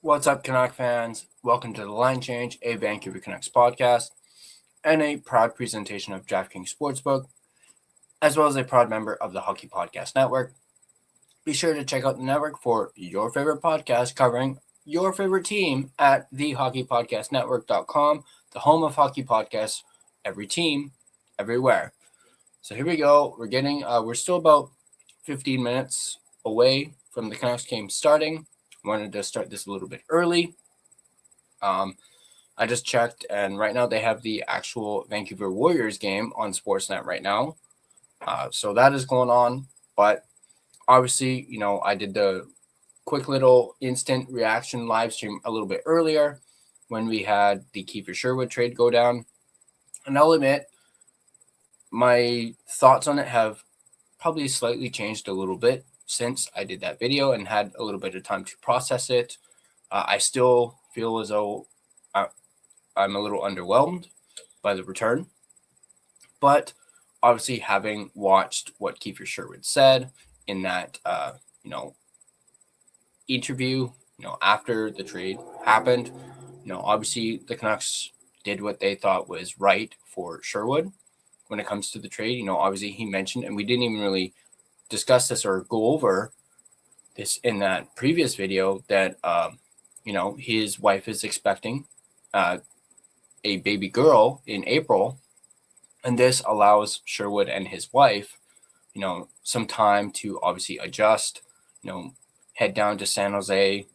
What's up, Canuck fans? Welcome to The Line Change, a Vancouver Canucks podcast, and a proud presentation of DraftKings Sportsbook, as well as a proud member of the Hockey Podcast Network. Be sure to check out the network for your favorite podcast covering your favorite team at thehockeypodcastnetwork.com, the home of hockey podcasts, every team, everywhere. So here we go. We're still about 15 minutes away from the Canucks game starting. Wanted to start this a little bit early. I just checked, and right now they have the actual Vancouver Warriors game on Sportsnet right now. So that is going on. But obviously, I did the quick little instant reaction live stream a little bit earlier when we had the Kiefer Sherwood trade go down. And I'll admit, my thoughts on it have probably slightly changed a little bit since I did that video and had a little bit of time to process it. I still feel as though I'm a little underwhelmed by the return, but obviously having watched what Kiefer Sherwood said in that, interview, after the trade happened, obviously the Canucks did what they thought was right for Sherwood when it comes to the trade. Obviously he mentioned, and we didn't even really discuss this or go over this in that previous video, that, his wife is expecting a baby girl in April. And this allows Sherwood and his wife, some time to obviously adjust, head down to San Jose,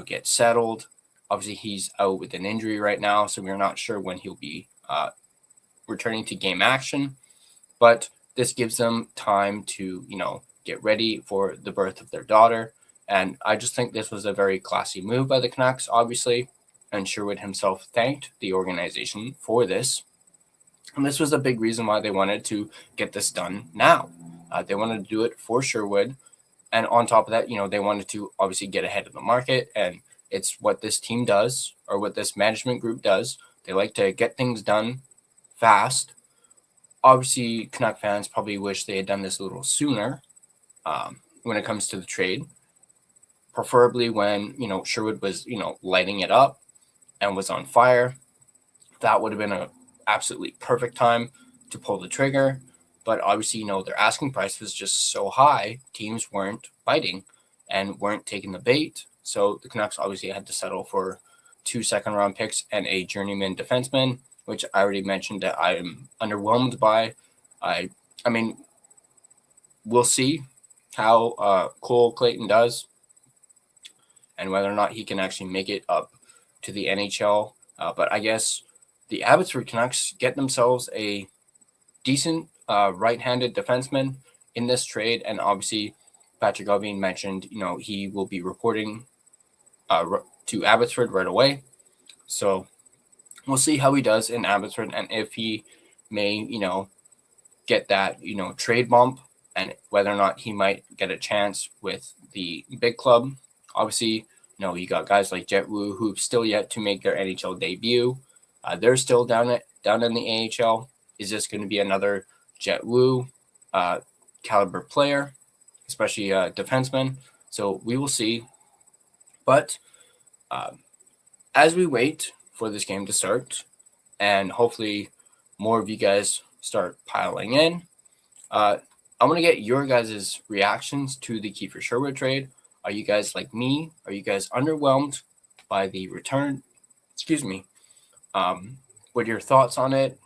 get settled. Obviously, he's out with an injury right now, so we're not sure when he'll be returning to game action. But this gives them time to, get ready for the birth of their daughter. And I just think this was a very classy move by the Canucks, obviously. And Sherwood himself thanked the organization for this. And this was a big reason why they wanted to get this done now. They wanted to do it for Sherwood. And on top of that, they wanted to obviously get ahead of the market. And it's what this team does, or what this management group does. They like to get things done fast. Obviously, Canuck fans probably wish they had done this a little sooner when it comes to the trade. Preferably when, Sherwood was, lighting it up and was on fire. That would have been an absolutely perfect time to pull the trigger. But obviously, their asking price was just so high, teams weren't biting and weren't taking the bait. So the Canucks obviously had to settle for 2 second-round picks and a journeyman defenseman, which I already mentioned that I am underwhelmed by. I mean, we'll see how Cole Clayton does and whether or not he can actually make it up to the NHL. But I guess the Abbotsford Canucks get themselves a decent right-handed defenseman in this trade. And obviously, Patrick Allvin mentioned, he will be reporting to Abbotsford right away. So we'll see how he does in Abbotsford and if he may, get that, trade bump, and whether or not he might get a chance with the big club. Obviously, you got guys like Jet Wu who've still yet to make their NHL debut. They're still down in the AHL. Is this going to be another Jet Wu caliber player, especially a defenseman? So we will see. But as we wait for this game to start, and hopefully more of you guys start piling in, I want to get your guys' reactions to the Kiefer Sherwood trade. Are you guys like me? Are you guys underwhelmed by the return? Excuse me. What are your thoughts on it?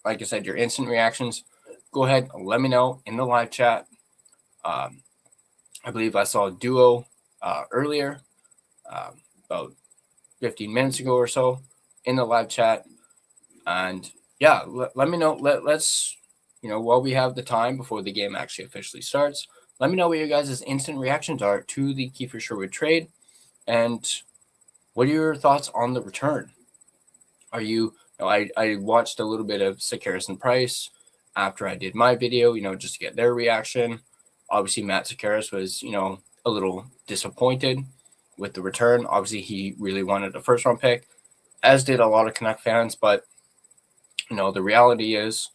Like I said, your instant reactions. Go ahead and let me know in the live chat. I believe I saw a duo earlier, about 15 minutes ago or so, in the live chat. And yeah, let me know. Let's, while we have the time before the game actually officially starts, let me know what your guys' instant reactions are to the Kiefer Sherwood trade. And what are your thoughts on the return? Are you, I watched a little bit of Sekeres and Price after I did my video, just to get their reaction. Obviously, Matt Sekeres was, a little disappointed with the return. Obviously, he really wanted a first-round pick, as did a lot of Canuck fans. But, the reality is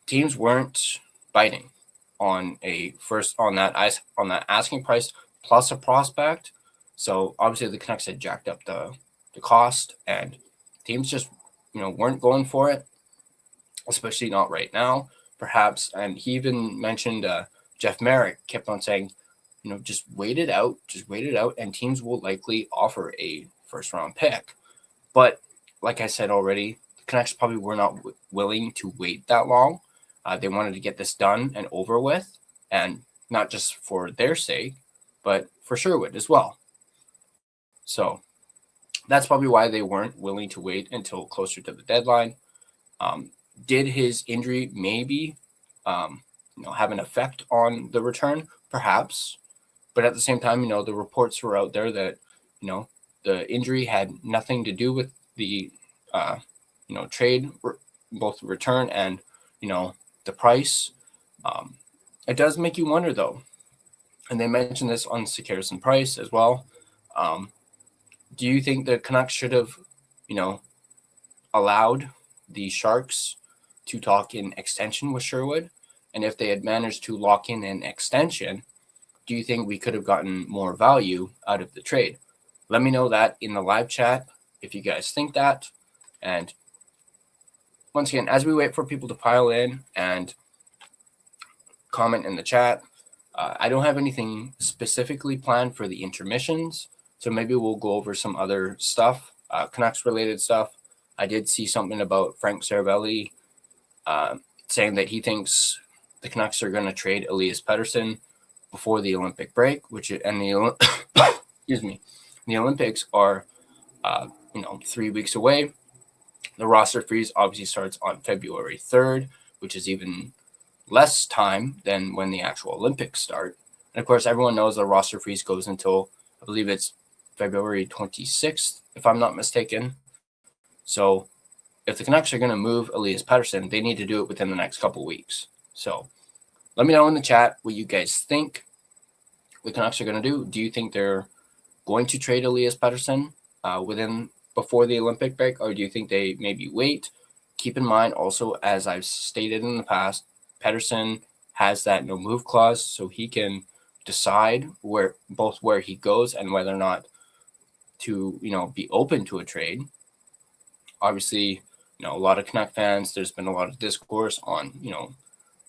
teams weren't biting on that asking price plus a prospect. So obviously the Canucks had jacked up the cost, and teams just weren't going for it, especially not right now, perhaps. And he even mentioned Jeff Merrick kept on saying, just wait it out, and teams will likely offer a first round pick. But like I said already, the Canucks probably were not willing to wait that long. They wanted to get this done and over with, and not just for their sake, but for Sherwood as well. So that's probably why they weren't willing to wait until closer to the deadline. Did his injury maybe have an effect on the return? Perhaps. But at the same time, the reports were out there that, the injury had nothing to do with the, trade, both return and, the price. It does make you wonder, though. And they mentioned this on Sekeres and Price as well. Do you think the Canucks should have, allowed the Sharks to talk in extension with Sherwood? And if they had managed to lock in an extension, do you think we could have gotten more value out of the trade? Let me know that in the live chat if you guys think that. And once again, as we wait for people to pile in and comment in the chat, I don't have anything specifically planned for the intermissions. So maybe we'll go over some other stuff, Canucks related stuff. I did see something about Frank Saravelli saying that he thinks the Canucks are going to trade Elias Pettersson before the Olympic break, excuse me, the Olympics are 3 weeks away. The roster freeze obviously starts on February 3rd, which is even less time than when the actual Olympics start. And of course, everyone knows the roster freeze goes until, I believe it's February 26th, if I'm not mistaken. So if the Canucks are going to move Elias Pettersson, they need to do it within the next couple weeks. So let me know in the chat what you guys think the Canucks are going to do. Do you think they're going to trade Elias Pettersson before the Olympic break, or do you think they maybe wait? Keep in mind also, as I've stated in the past, Pettersson has that no move clause, so he can decide where he goes and whether or not to be open to a trade. Obviously, a lot of Canuck fans, there's been a lot of discourse on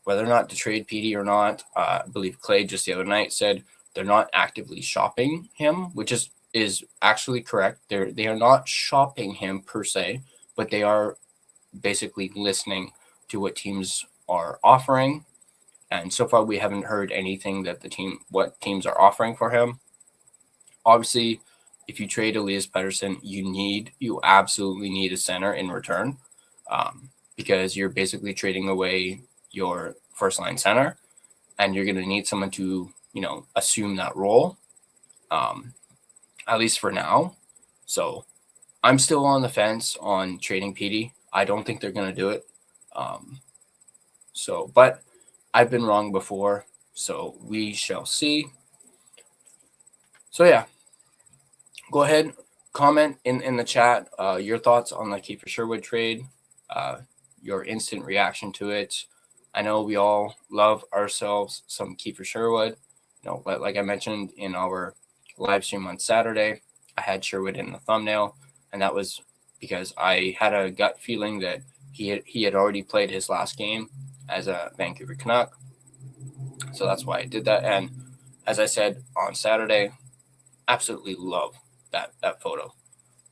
whether or not to trade Petey or not. I believe Clay just the other night said they're not actively shopping him, which is actually correct. They are not shopping him per se, but they are basically listening to what teams are offering. And so far, we haven't heard anything that what teams are offering for him. Obviously, if you trade Elias Pettersson, you absolutely need a center in return, because you're basically trading away your first line center, and you're going to need someone to assume that role, at least for now. So I'm still on the fence on trading Petey. I don't think they're going to do it. But I've been wrong before, so we shall see. So yeah, go ahead, comment in the chat your thoughts on the Kiefer Sherwood trade, your instant reaction to it. I know we all love ourselves some Kiefer Sherwood. Like I mentioned in our live stream on Saturday, I had Sherwood in the thumbnail, and that was because I had a gut feeling that he had already played his last game as a Vancouver Canuck. So that's why I did that. And as I said on Saturday, absolutely love that photo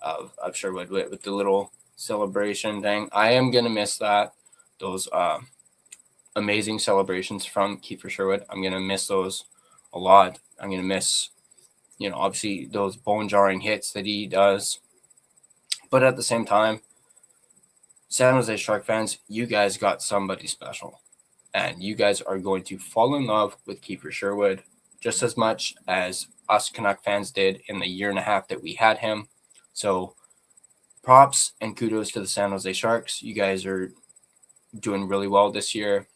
of Sherwood with the little celebration thing. I am going to miss that. Those amazing celebrations from Kiefer Sherwood. I'm going to miss those a lot. I'm going to miss, obviously those bone-jarring hits that he does. But at the same time, San Jose Shark fans, you guys got somebody special. And you guys are going to fall in love with Kiefer Sherwood just as much as us Canuck fans did in the year and a half that we had him. So props and kudos to the San Jose Sharks. You guys are doing really well this year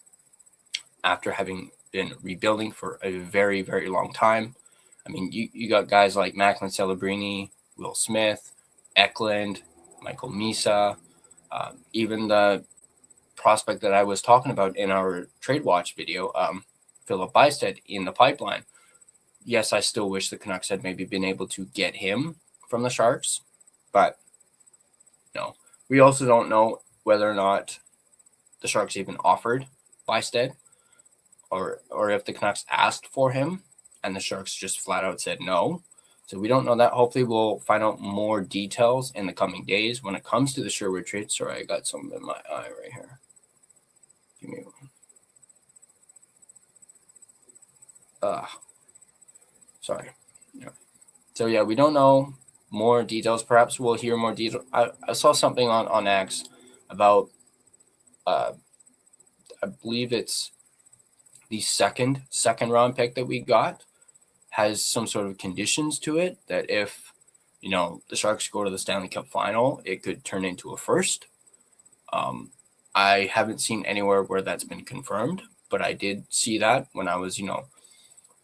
after having been rebuilding for a very, very long time. I mean, you got guys like Macklin Celebrini, Will Smith, Eklund, Michael Misa, even the prospect that I was talking about in our Trade Watch video, Philip Bystad in the pipeline. yes, I still wish the Canucks had maybe been able to get him from the Sharks, but no. We also don't know whether or not the Sharks even offered Bystad, or if the Canucks asked for him and the Sharks just flat out said no. So we don't know that. Hopefully we'll find out more details in the coming days when it comes to the Sherwood trade. Sorry, I got something in my eye right here. Give me one. Sorry. Yeah. So yeah, we don't know more details. Perhaps we'll hear more detail. I saw something on X about I believe it's the second round pick that we got has some sort of conditions to it that if the Sharks go to the Stanley Cup final, it could turn into a first. I haven't seen anywhere where that's been confirmed, but I did see that when I was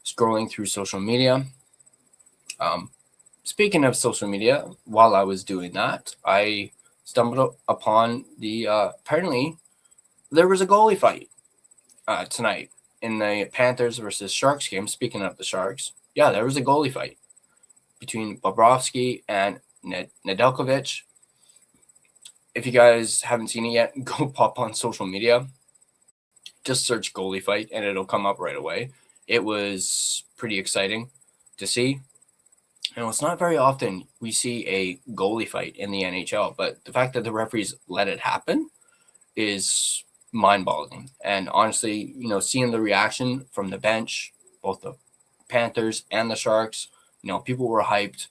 scrolling through social media. Speaking of social media, while I was doing that, I stumbled upon the apparently there was a goalie fight tonight in the Panthers versus Sharks game. Speaking of the Sharks, yeah, there was a goalie fight between Bobrovsky and Nedeljkovic. If you guys haven't seen it yet, go pop on social media. Just search goalie fight and it'll come up right away. It was pretty exciting to see. It's not very often we see a goalie fight in the NHL, but the fact that the referees let it happen is mind-boggling. And honestly, seeing the reaction from the bench, both the Panthers and the Sharks, people were hyped.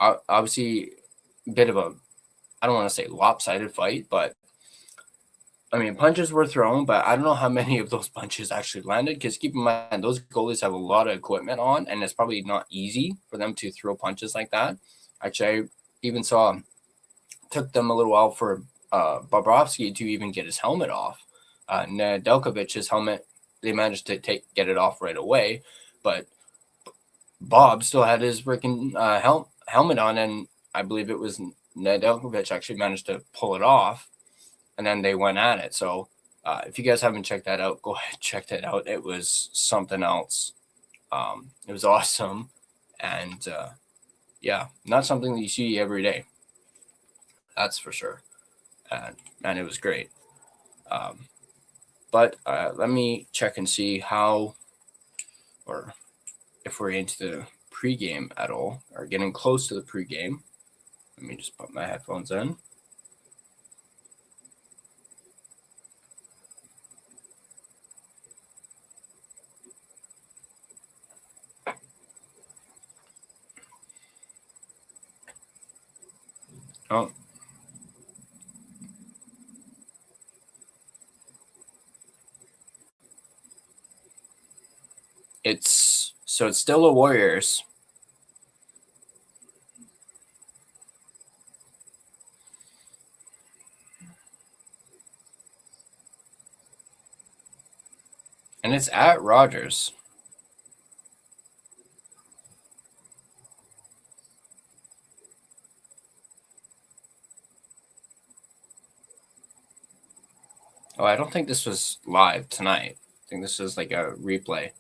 Obviously, a bit of a, I don't want to say lopsided fight, but I mean, punches were thrown, but I don't know how many of those punches actually landed, because keep in mind, those goalies have a lot of equipment on, and it's probably not easy for them to throw punches like that. Actually, I even saw, took them a little while for Bobrovsky to even get his helmet off. Nedeljkovic's helmet, they managed to get it off right away, but Bob still had his freaking helmet on, and I believe it was Nedeljkovic actually managed to pull it off, and then they went at it. So if you guys haven't checked that out, go ahead, check that out. It was something else. It was awesome, and yeah, not something that you see every day. That's for sure. And it was great. But let me check and see how, or if we're into the pregame at all, or getting close to the pregame. Let me just put my headphones in. Oh. It's still the Warriors. And it's at Rogers. Oh, I don't think this was live tonight. I think this is like a replay.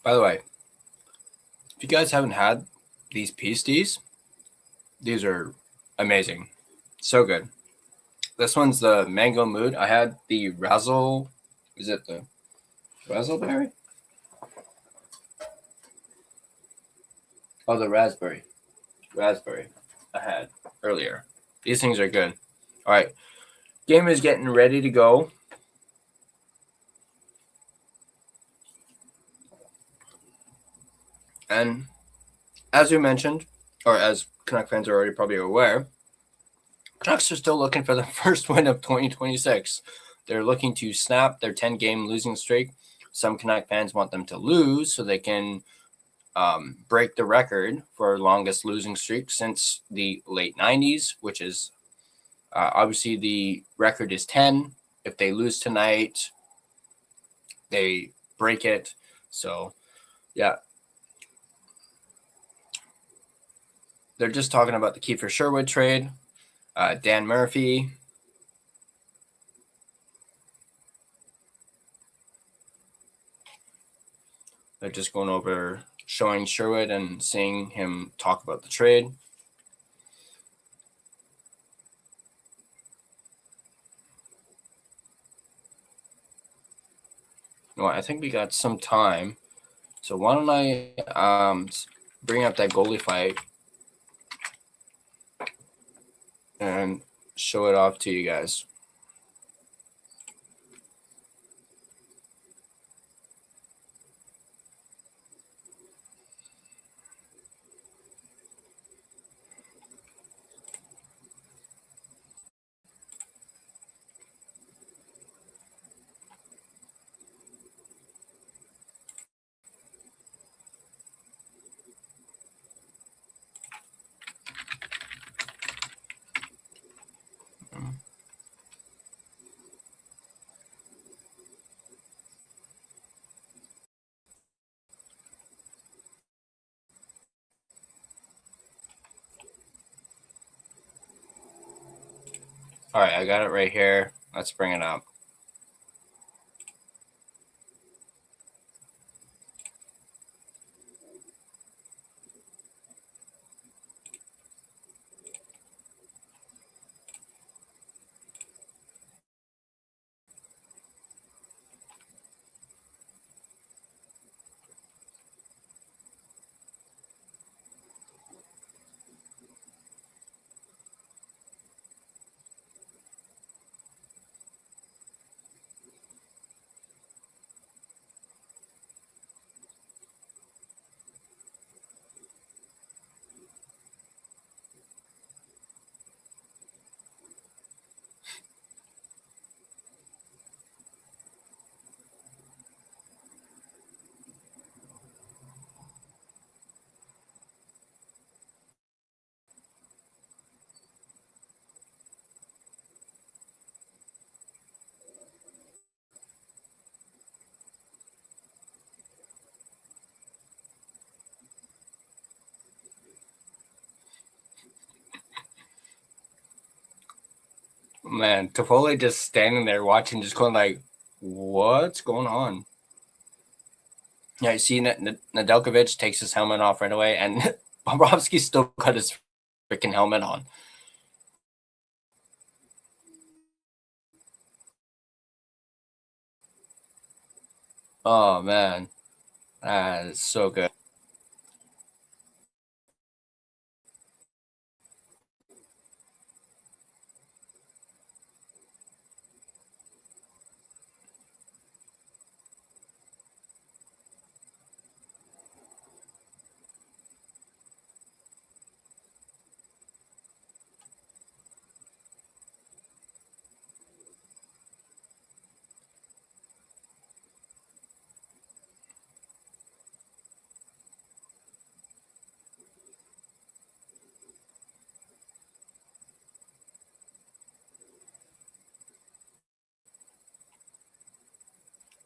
By the way, if you guys haven't had these pasties, these are amazing. So good. This one's the mango mood. I had the razzle. Is it the razzleberry? Oh, the raspberry. Raspberry I had earlier. These things are good. All right. Game is getting ready to go. And as we mentioned, or as Canuck fans are already probably aware, Canucks are still looking for the first win of 2026. They're looking to snap their 10-game losing streak. Some Canuck fans want them to lose so they can break the record for longest losing streak since the late 90s, which is obviously the record is 10. If they lose tonight, they break it. So, yeah. They're just talking about the Kiefer Sherwood trade. Dan Murphy. They're just going over showing Sherwood and seeing him talk about the trade. Well, I think we got some time. So why don't I bring up that goalie fight and show it off to you guys. All right, I got it right here. Let's bring it up. Man, Toffoli just standing there watching, just going like, what's going on? Yeah, you see Nedeljkovic takes his helmet off right away, and Bobrovsky still got his freaking helmet on. Oh, man. That is so good.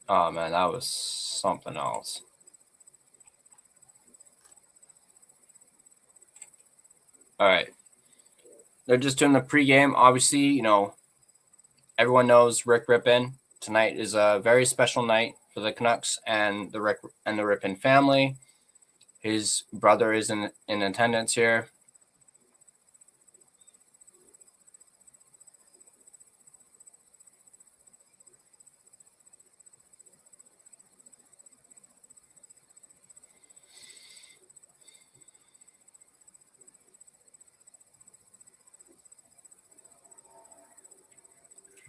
Oh, man, that was something else. All right. They're just doing the pregame. Obviously, you know, everyone knows Rick Rippin. Tonight is a very special night for the Canucks and the Rippin family. His brother is in attendance here.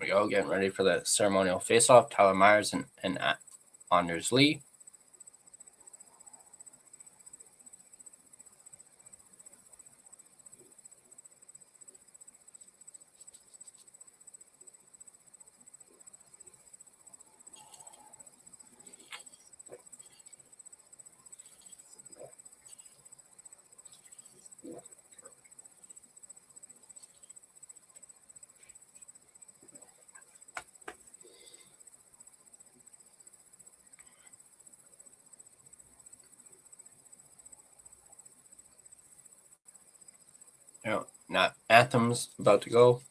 Here we go, getting ready for the ceremonial face-off. Tyler Myers and Anders Lee. Not Anthem's about to go.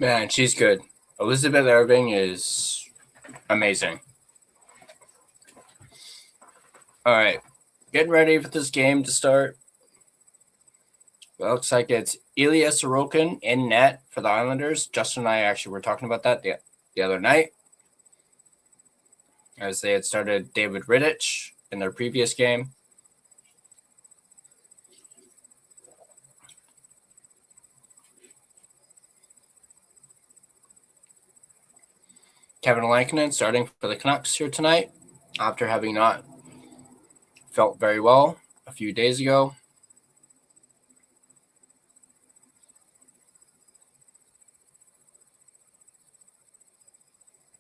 Man, she's good. Elizabeth Irving is amazing. All right, getting ready for this game to start. Well, looks like it's Ilya Sorokin in net for the Islanders. Justin and I actually were talking about that the other night, as they had started David Rittich in their previous game. Kevin Lankinen starting for the Canucks here tonight after having not felt very well a few days ago.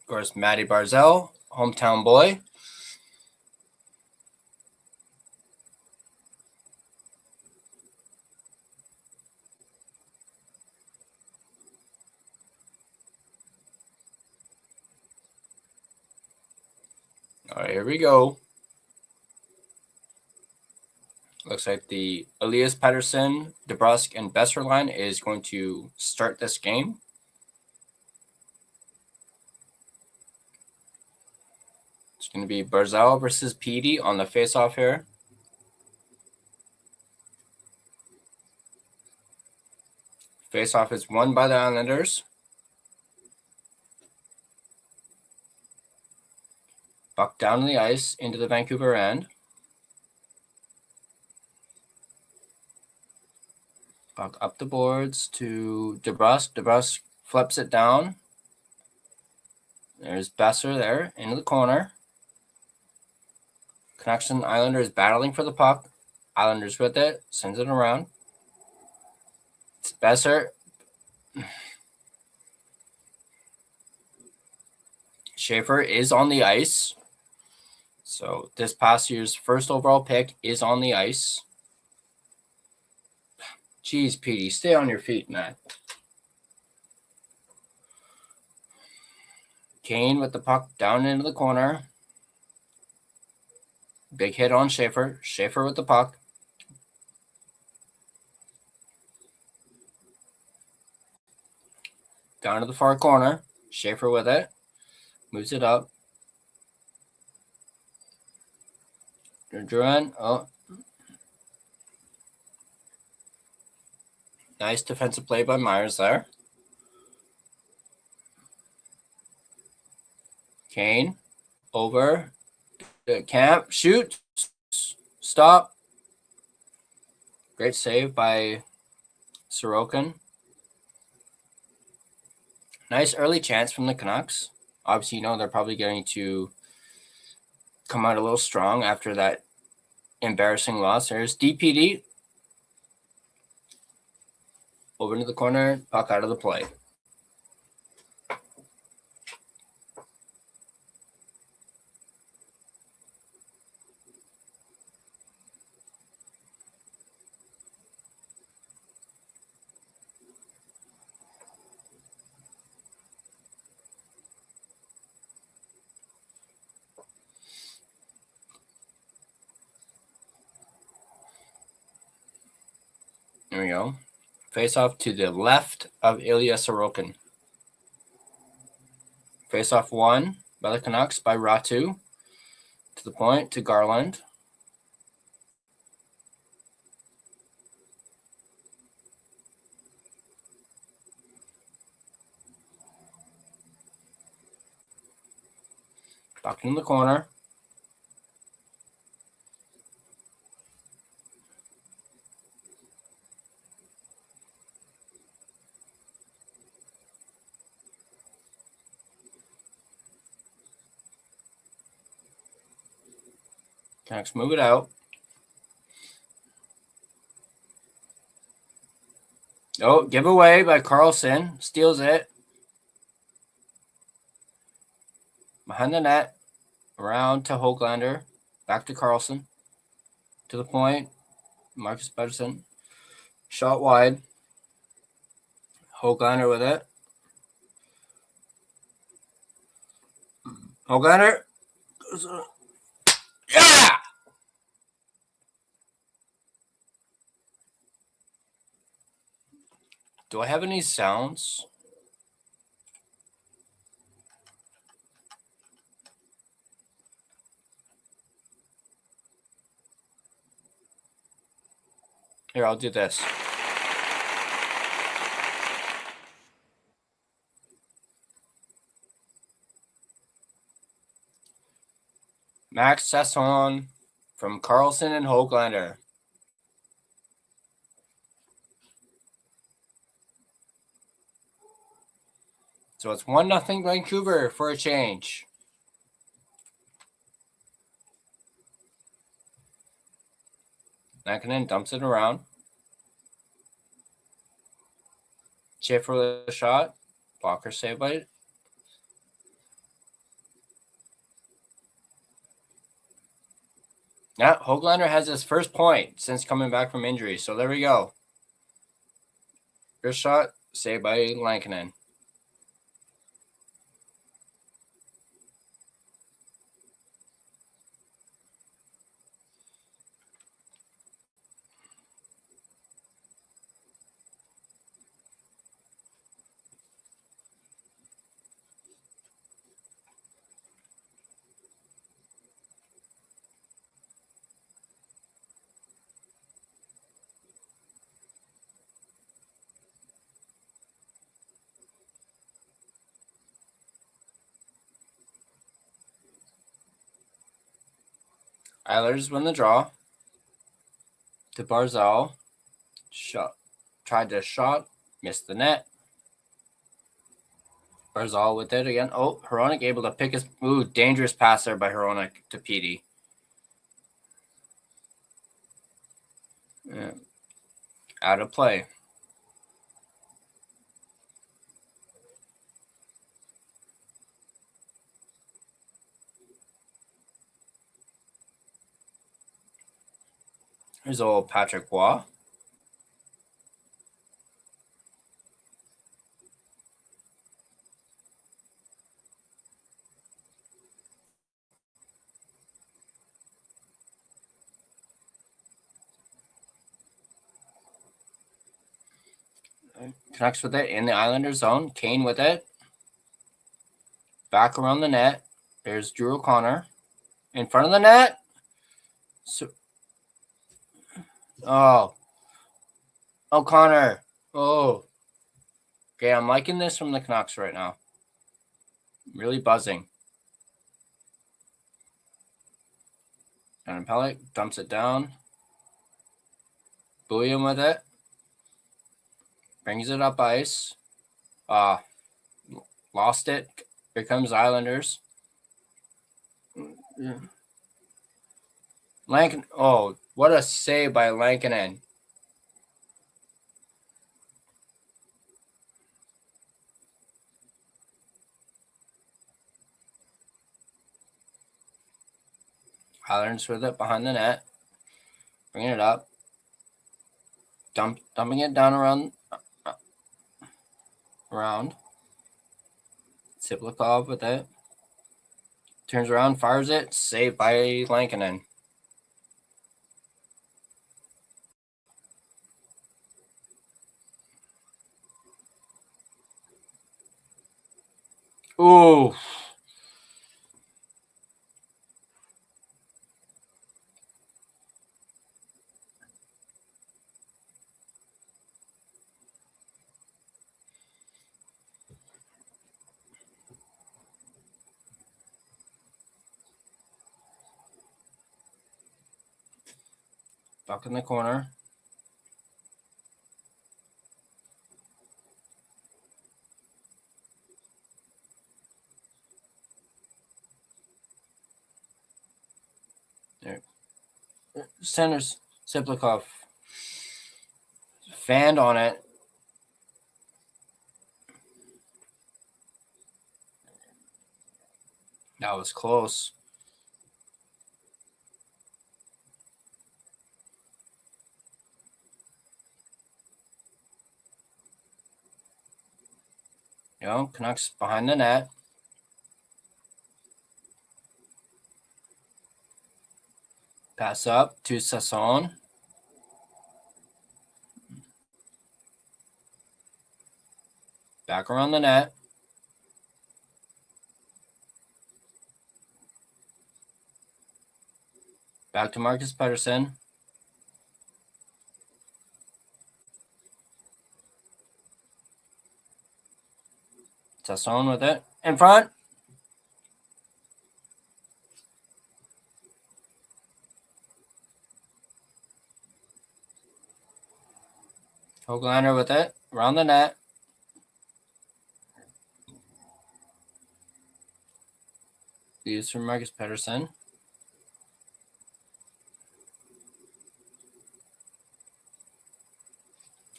Of course, Matty Barzal, hometown boy. All right, here we go. Looks like the Elias Pettersson, DeBrusk, and Besser line is going to start this game. It's going to be Barzal versus Petey on the faceoff here. Faceoff is won by the Islanders. Puck down the ice into the Vancouver end. Puck up the boards to DeBrusk. DeBrusk flips it down. There's Besser there into the corner. Connection Islanders battling for the puck. Islanders with it. Sends it around. It's Besser. Schaefer is on the ice. So this past year's first overall pick is on the ice. Jeez, Petey, stay on your feet, man. Kane with the puck down into the corner. Big hit on Schaefer. Schaefer with the puck. Down to the far corner. Schaefer with it. Moves it up. Drouin. Oh. Nice defensive play by Myers there. Kane. Over. Camp. Shoot. Stop. Great save by Sorokin. Nice early chance from the Canucks. Obviously, they're probably going to come out a little strong after that embarrassing loss. There's DPD. Over into the corner. Puck out of the play. There we go. Face off to the left of Ilya Sorokin. Face off won by the Canucks by Ratu. To the point to Garland. Back in the corner. Canucks move it out. Oh, giveaway by Carlson. Steals it. Behind the net. Around to Hoglander. Back to Carlson. To the point. Marcus Pedersen. Shot wide. Hoglander with it. Hoglander. Yeah! Do I have any sounds? Here, I'll do this. Max Sasson from Carlson and Hoglander. So it's 1-0 Vancouver for a change. Lankinen dumps it around. Schaefer with a shot. Blocker saved by it. Yeah, Hoglander has his first point since coming back from injury. So there we go. First shot saved by Lankinen. Islanders win the draw. To Barzal. Shot. Tried to shot. Missed the net. Barzal with it again. Oh, Hronek able to pick his... Ooh, dangerous pass there by Hronek to Petey. Yeah. Out of play. Here's old Patrick Waugh. Canucks with it in the Islander zone. Kane with it. Back around the net. There's Drew O'Connor. In front of the net. Oh. O'Connor. Oh. Okay, I'm liking this from the Canucks right now. Really buzzing. And Pellick dumps it down. Bullion with it. Brings it up ice. Lost it. Here comes Islanders. Lankin. Oh, what a save by Lankinen. Islanders with it behind the net. Bringing it up. Dumping it down around. Siplikov with it. Turns around, fires it. Saved by Lankinen. Ooh. Buck in the corner. There. Centers Siplikov. Fanned on it. That was close. Canucks behind the net. Pass up to Sasson. Back around the net. Back to Marcus Pettersson. Sasson with it. In front. Hoglander with it. Around the net. Used from Marcus Pettersson.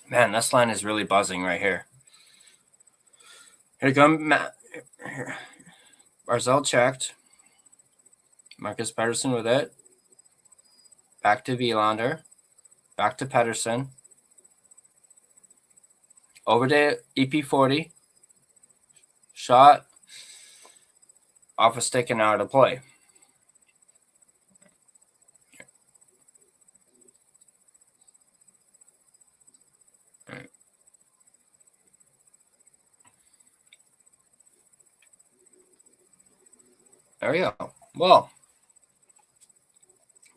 Man, this line is really buzzing right here. Here comes Matt. Barzal checked. Marcus Pettersson with it. Back to Vilander. Back to Pettersson. Over to EP40. Shot. Off a stick and out of play. There we go. Well,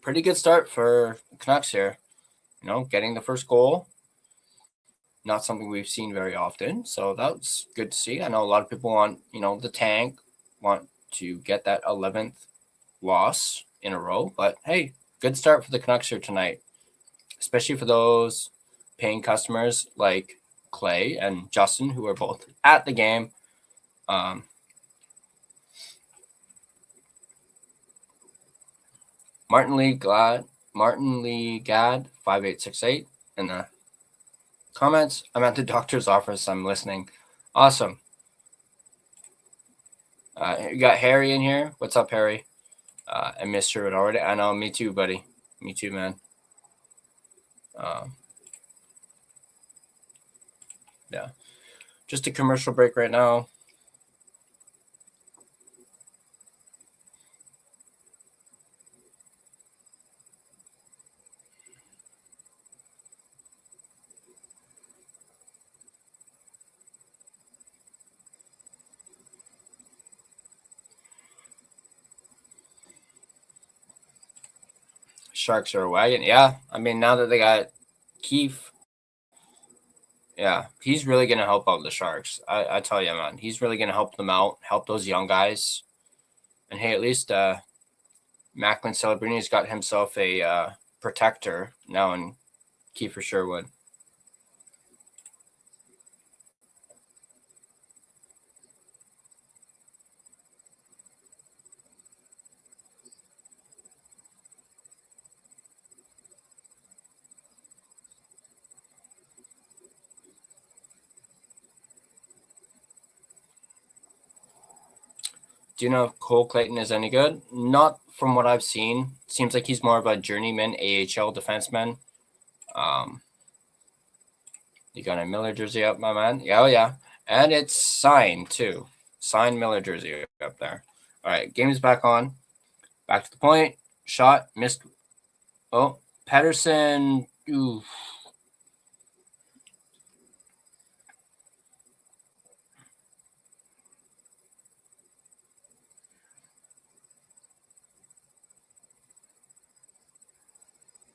pretty good start for Canucks here. Getting the first goal. Not something we've seen very often. So that's good to see. I know a lot of people want, the tank, want to get that 11th loss in a row. But hey, good start for the Canucks here tonight, especially for those paying customers like Clay and Justin, who are both at the game. Martin Lee Gad 5868 in the comments. I'm at the doctor's office. I'm listening. Awesome. You got Harry in here. What's up, Harry? I missed it already. I know. Me too, buddy. Me too, man. Yeah. Just a commercial break right now. Sharks are a wagon. Yeah, I mean, now that they got Keefe, yeah, he's really going to help out the Sharks. I tell you, man, he's really going to help them out, help those young guys. And hey, at least Macklin Celebrini has got himself a protector now in Kiefer Sherwood. Do you know if Cole Clayton is any good? Not from what I've seen. Seems like he's more of a journeyman AHL defenseman. You got a Miller jersey up, my man? Yeah, oh yeah. And it's signed, too. Signed Miller jersey up there. All right, game is back on. Back to the point. Shot, missed. Oh, Pedersen. Ooh.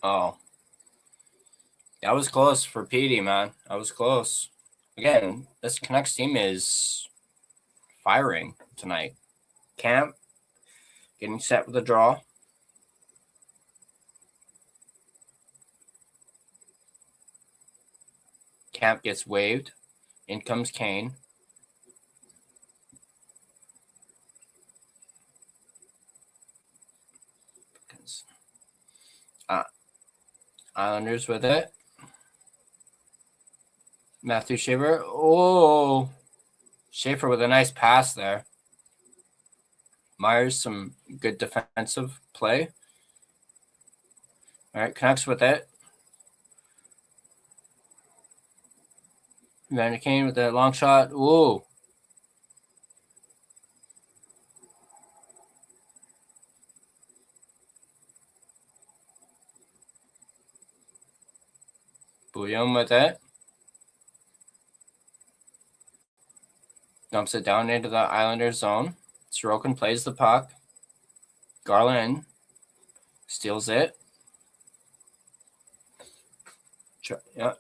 Oh. That was close for Petey, man. That was close. Again, this Canucks team is firing tonight. Camp getting set with a draw. Camp gets waived. In comes Kane. Islanders with it. Matthew Schaefer. Oh, Schaefer with a nice pass there. Myers, some good defensive play. All right, Canucks with it. Van Kane with that long shot. Ooh. Bouillon with it. Dumps it down into the Islanders zone. Sorokin plays the puck. Garland steals it.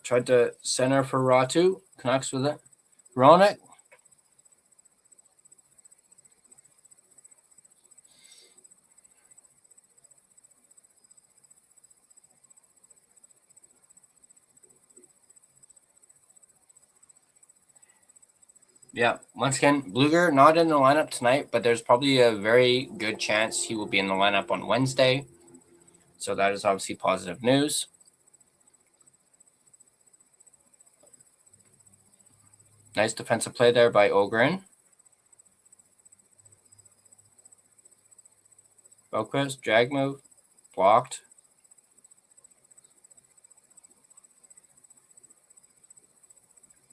Tried to center for Ratu. Canucks with it. Roenick. Yeah, once again, Bluger not in the lineup tonight, but there's probably a very good chance he will be in the lineup on Wednesday. So that is obviously positive news. Nice defensive play there by Ogren. Boquist, drag move, blocked.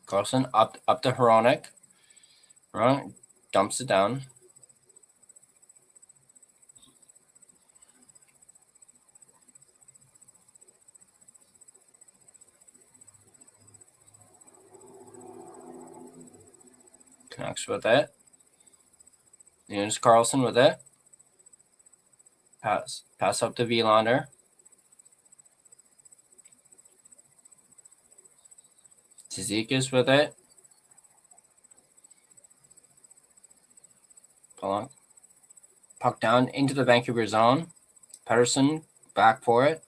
Carlson up to Hronek. Hronek dumps it down. Canucks with it. Linus Carlson with it. Pass up to Vilander. Tzidikis with it. Puck down into the Vancouver zone. Pedersen back for it.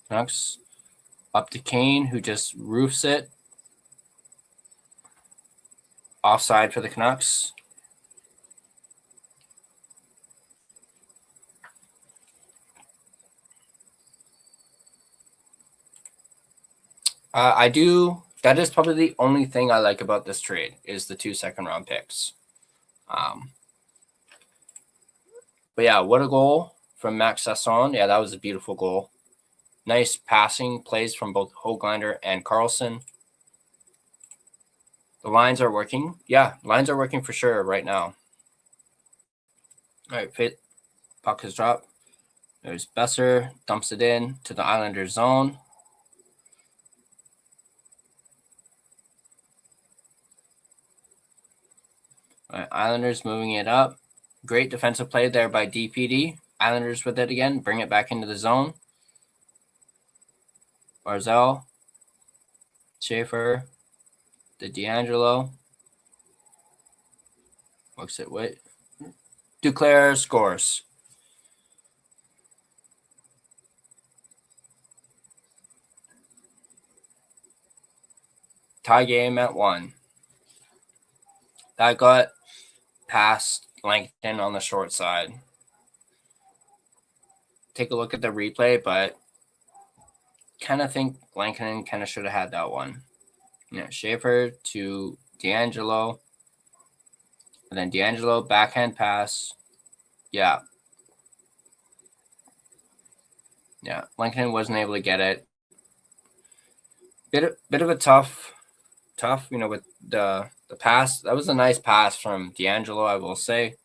Canucks up to Kane, who just roofs it. Offside for the Canucks. I do. That is probably the only thing I like about this trade is the 2 second-round picks. But yeah, what a goal from Max Sasson. Yeah, that was a beautiful goal. Nice passing plays from both Höglander and Carlson. The lines are working. Yeah, lines are working for sure right now. All right, fit. Puck is dropped. There's Besser. Dumps it in to the Islanders zone. Islanders moving it up. Great defensive play there by DPD. Islanders with it again. Bring it back into the zone. Barzell. Schaefer. The D'Angelo. Looks at what? Duclair scores. Tie game at 1. That got past Langton on the short side. Take a look at the replay, but kind of think Langton kind of should have had that one. Yeah, Schaefer to D'Angelo. And then D'Angelo, backhand pass. Yeah. Yeah, Langton wasn't able to get it. Bit of a tough, with the pass. That was a nice pass from D'Angelo, I will say.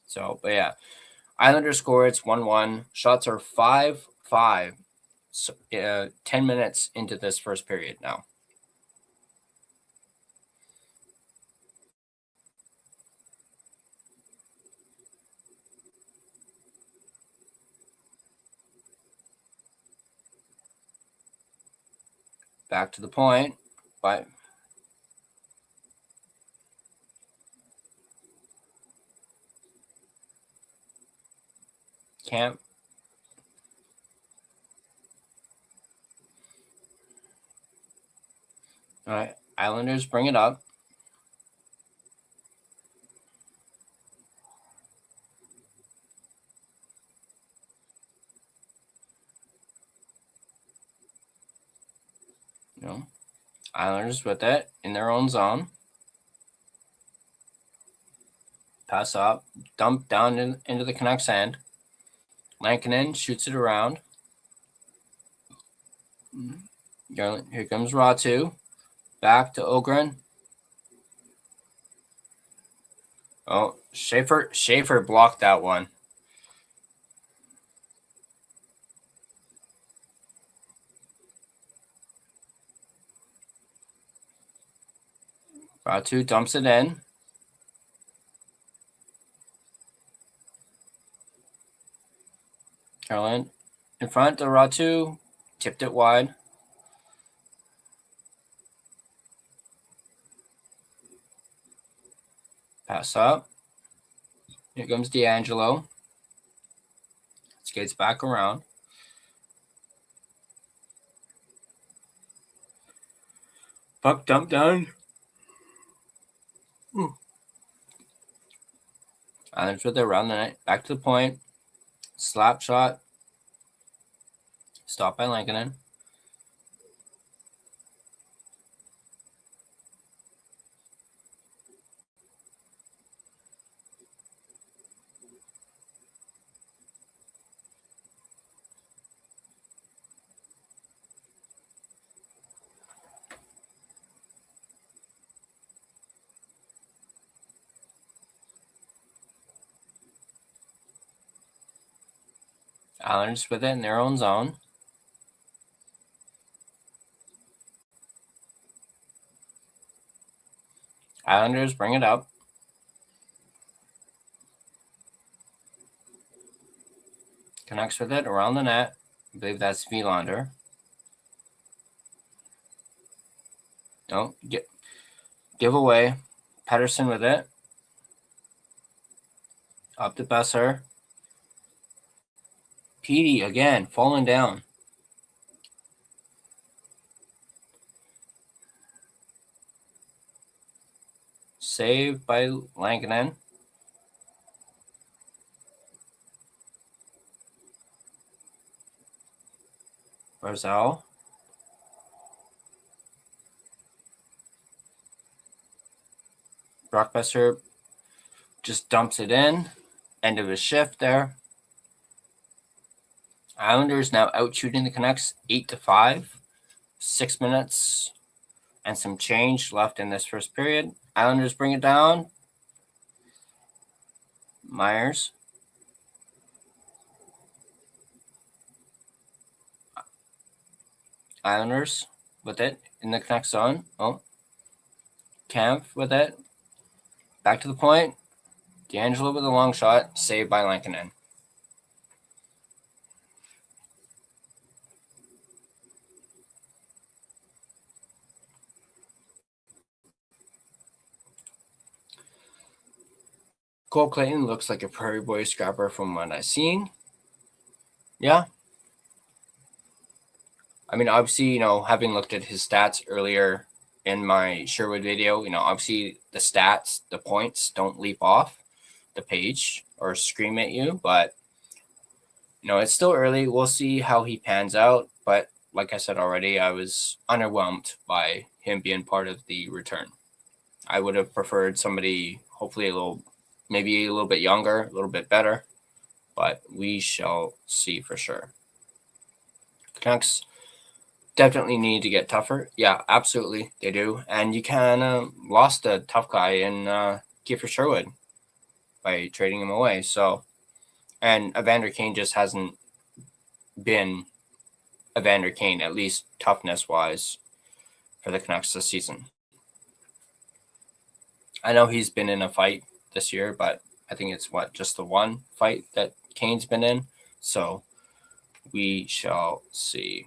So, but yeah. Islanders score. It's 1-1. Shots are 5-5. So, 10 minutes into this first period now. Back to the point, but can't. All right, Islanders bring it up. Islanders with it in their own zone. Pass up, dump down into the Canucks end. Lankinen shoots it around. Here comes Ratu. Back to Ogren. Oh, Schaefer blocked that one. Ratu dumps it in. Caroline in front to Ratu. Tipped it wide. Pass up. Here comes D'Angelo. Skates back around. Puck dump down. Islanders with it around the net. Back to the point. Slap shot. Stopped by Lankinen. Islanders with it in their own zone. Islanders bring it up. Connects with it around the net. I believe that's Vilander. No, give away. Pedersen with it. Up to Besser. Petey again, falling down. Saved by Lankinen. Barzell. Brockbesser just dumps it in. End of his shift there. Islanders now out shooting the Canucks 8-5. 6 minutes and some change left in this first period. Islanders bring it down. Myers. Islanders with it in the Canucks zone. Oh. Kampf with it. Back to the point. D'Angelo with a long shot, saved by Lankinen. Cole Clayton looks like a Prairie Boy scrapper from what I've seen. Yeah. I mean, obviously, having looked at his stats earlier in my Sherwood video, obviously the stats, the points don't leap off the page or scream at you, but it's still early. We'll see how he pans out. But like I said already, I was underwhelmed by him being part of the return. I would have preferred somebody hopefully maybe a little bit younger, a little bit better, but we shall see for sure. Canucks definitely need to get tougher. Yeah, absolutely, they do. And you kind of lost a tough guy in Kiefer Sherwood by trading him away. So, and Evander Kane just hasn't been Evander Kane, at least toughness-wise, for the Canucks this season. I know he's been in a fight this year, but I think it's just the one fight that Kane's been in. So we shall see.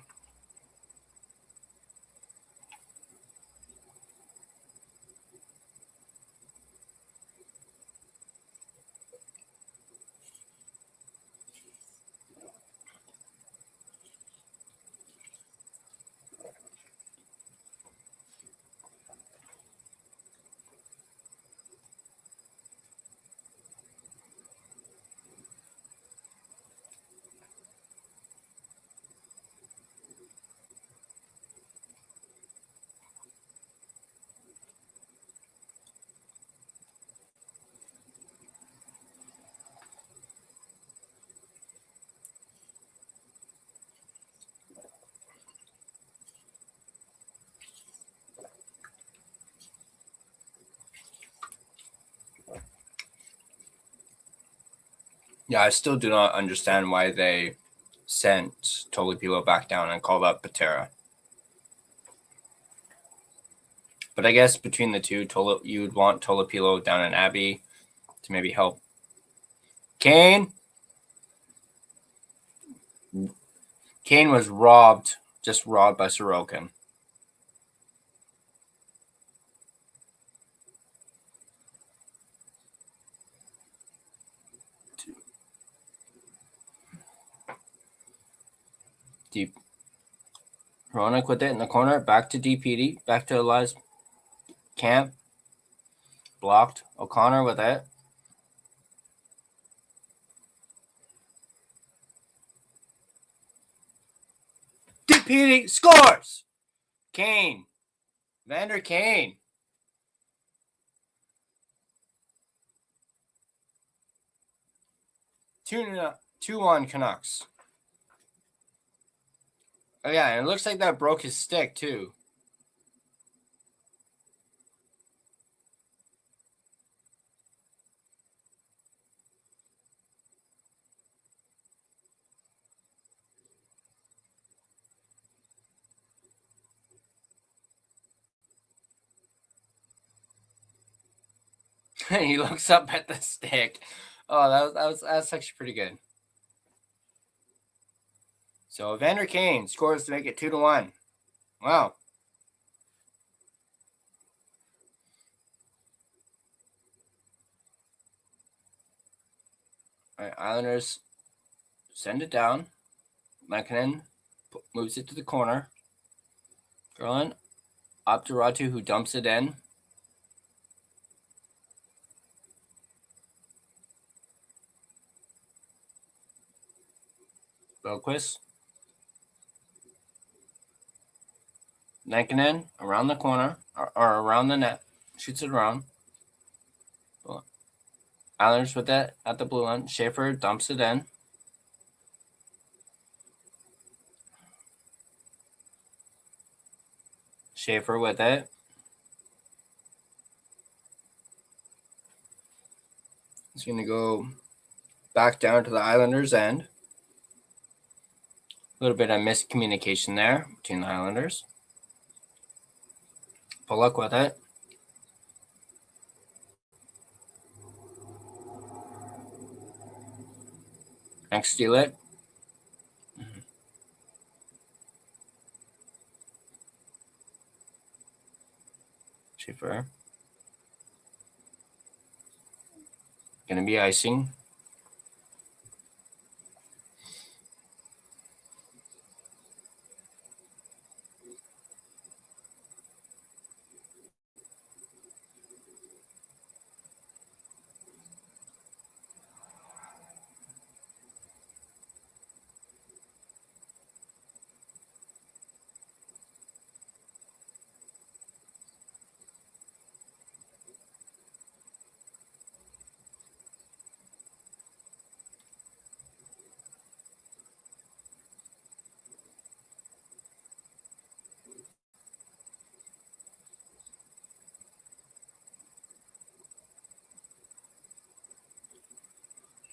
Yeah, I still do not understand why they sent Tolopilo back down and called up Patera. But I guess between the two, you'd want Tolopilo down in Abbey to maybe help. Kane was just robbed by Sorokin. Deep. Hronek with it in the corner. Back to DPD. Back to Elias Camp. Blocked. O'Connor with it. DPD scores! Kane. Vander Kane. 2-1 Canucks. Oh, yeah, and it looks like that broke his stick, too. He looks up at the stick. Oh, that's actually pretty good. So Evander Kane scores to make it 2-1. Wow. All right, Islanders send it down. Lankinen moves it to the corner. Garland up to Ratu, who dumps it in. Belquist. Lankinen around the corner, or around the net. Shoots it around. Islanders with it at the blue line. Schaefer dumps it in. Schaefer with it. It's going to go back down to the Islanders' end. A little bit of miscommunication there between the Islanders. Pollock with it. Next, steal it. Schiffer. Gonna be icing.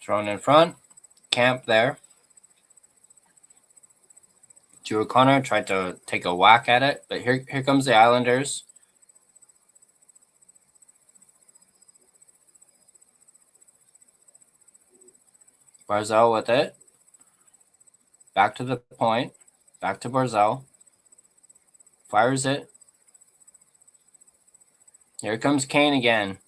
Thrown in front. Camp there. Drew O'Connor tried to take a whack at it, but here comes the Islanders. Barzal with it. Back to the point. Back to Barzal. Fires it. Here comes Kane again.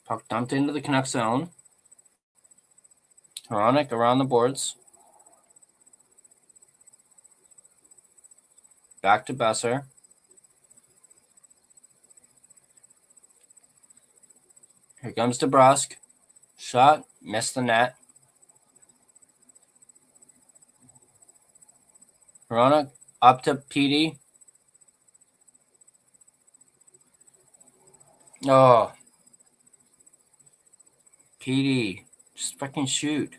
Puck dumped into the Canucks zone. Hronek around the boards. Back to Besser. Here comes DeBrusque. Shot. Missed the net. Hronek up to Petey. Oh. Petey. Just fucking shoot.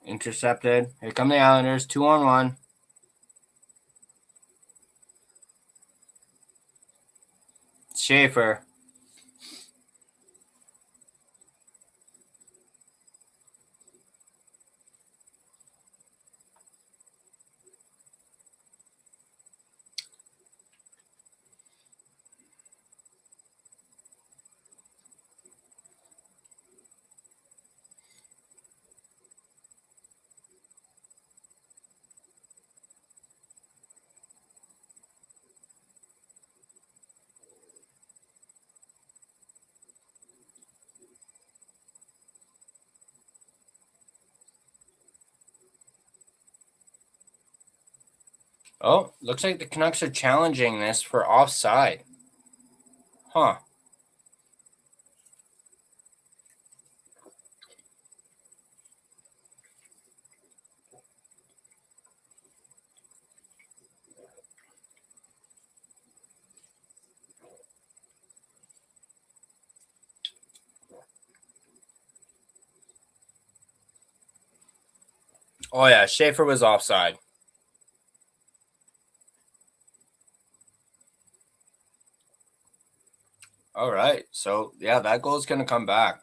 Intercepted. Here come the Islanders. 2-on-1. Schaefer. Oh, looks like the Canucks are challenging this for offside. Huh. Oh, yeah. Schaefer was offside. All right. So, yeah, that goal is going to come back.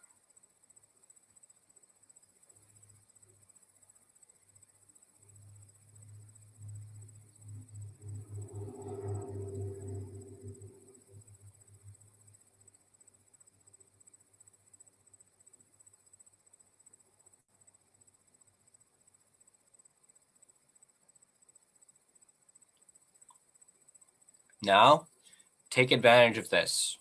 Now, take advantage of this.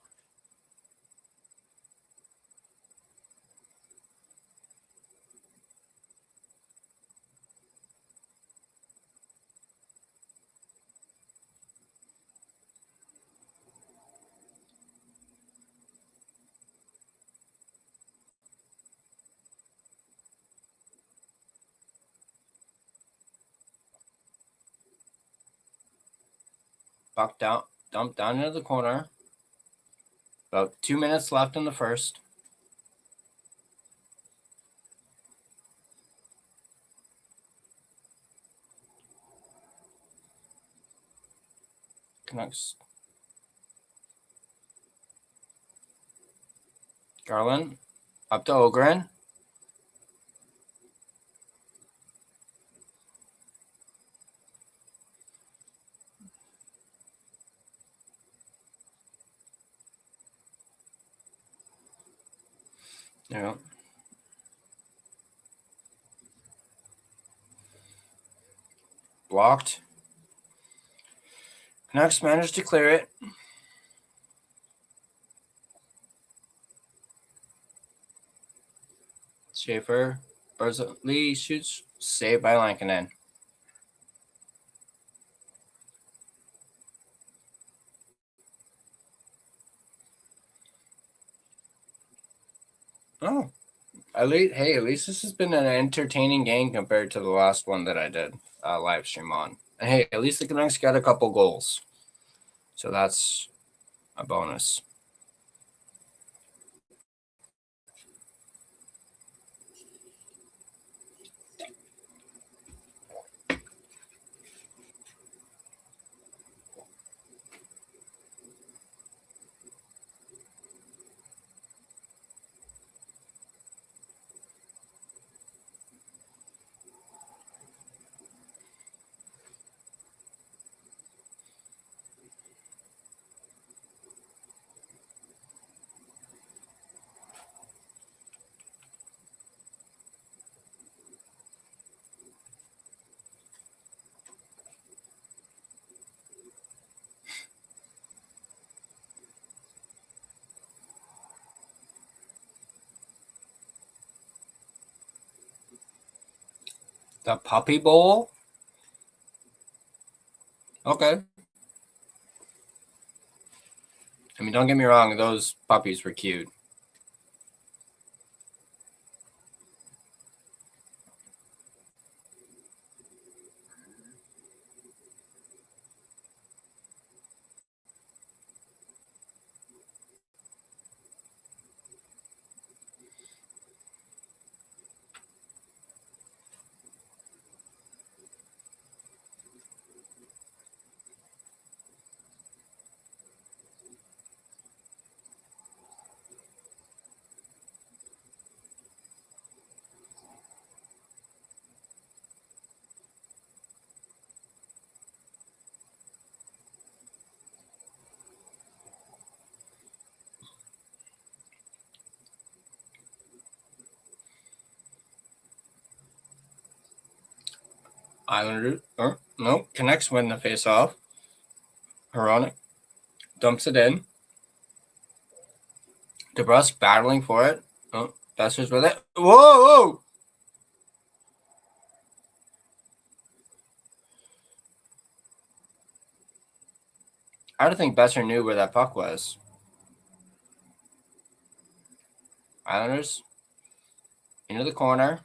Buck down, dump down into the corner. About 2 minutes left in the first. Canucks. Garland up to Ogren. Yeah. Blocked. Canucks managed to clear it. Schaefer. Lee shoots. Saved by Lankinen. Oh. At least this has been an entertaining game compared to the last one that I did live stream on. And hey, at least the Canucks got a couple goals. So that's a bonus. The Puppy Bowl? Okay. I mean, don't get me wrong, those puppies were cute. Islanders. No, Canucks win the face-off. Hronek dumps it in. DeBrusque battling for it. Oh, Besser's with it. Whoa! I don't think Besser knew where that puck was. Islanders into the corner.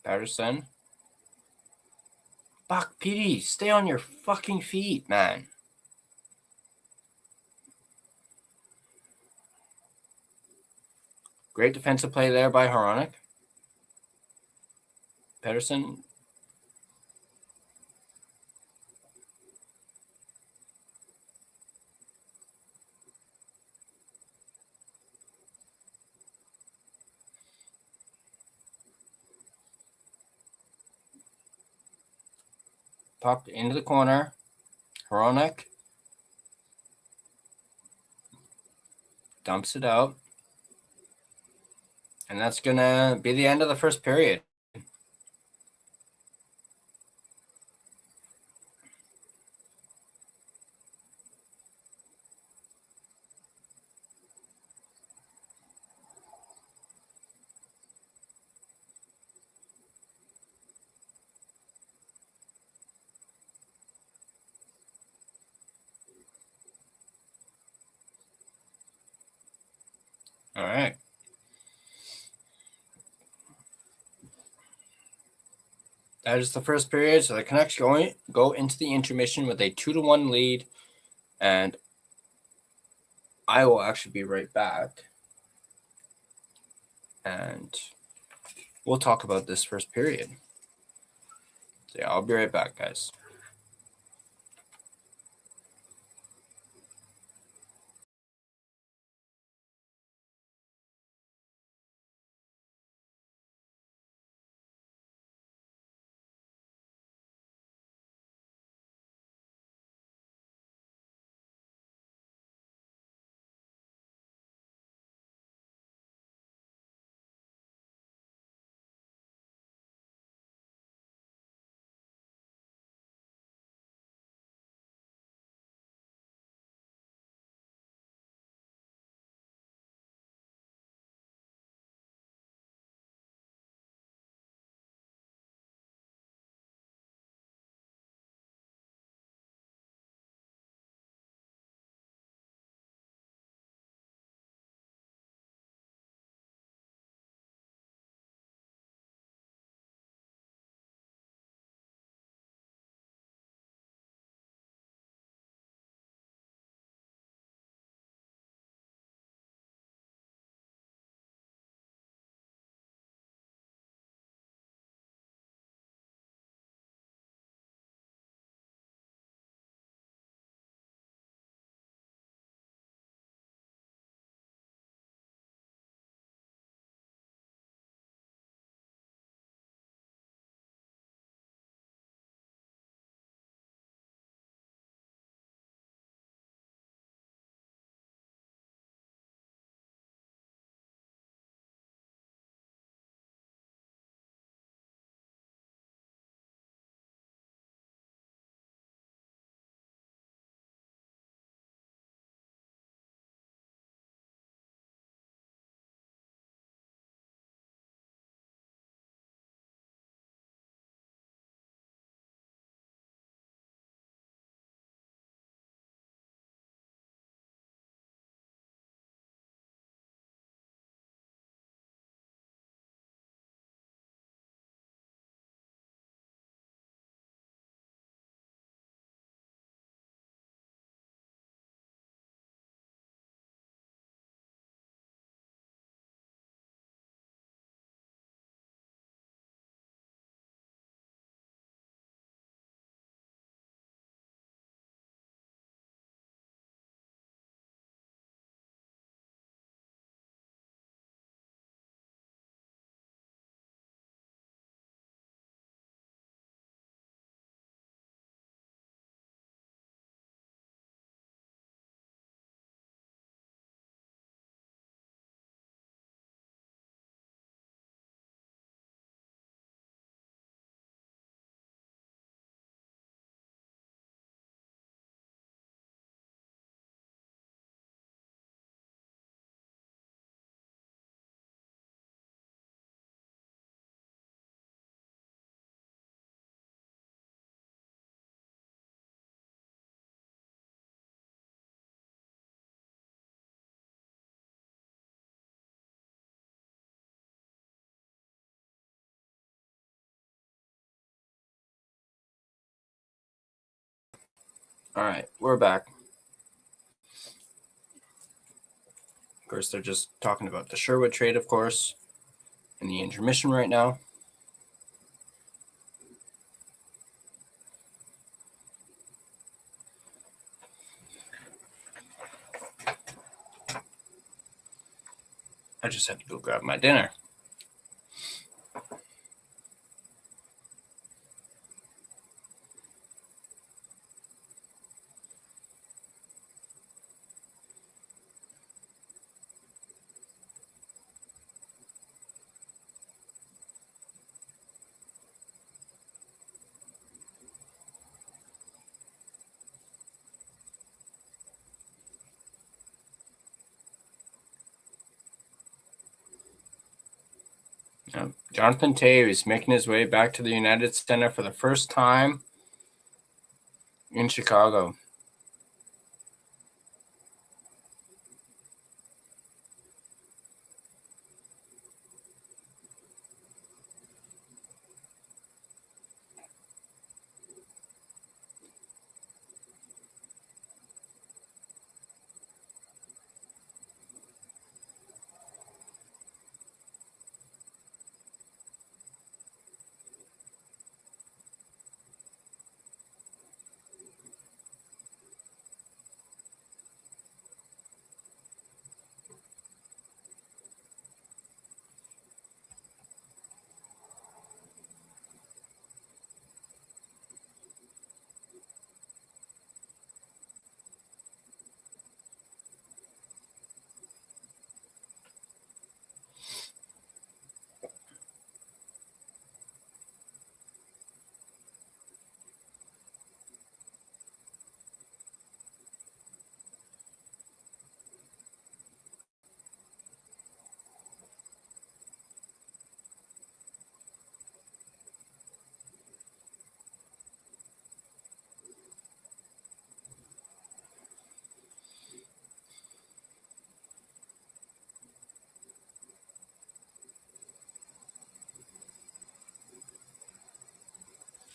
Patterson. Fuck, PD, stay on your fucking feet, man. Great defensive play there by Hronek. Patterson. Puck into the corner. Hronek dumps it out. And that's going to be the end of the first period. All right. That is the first period. So the Canucks go into the intermission with a 2-1 lead. And I will actually be right back. And we'll talk about this first period. So yeah, I'll be right back, guys. All right, we're back. Of course, they're just talking about the Sherwood trade, of course, in the intermission right now. I just had to go grab my dinner. Jonathan Toews is making his way back to the United Center for the first time in Chicago.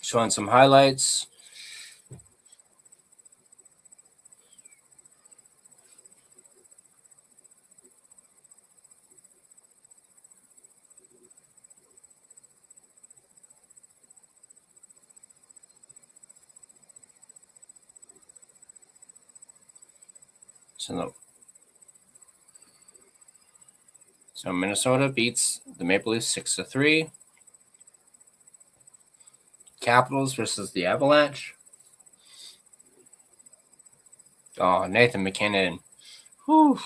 Showing some highlights. So Minnesota beats the Maple Leafs 6-3. Capitals versus the Avalanche. Oh, Nathan MacKinnon. Whew.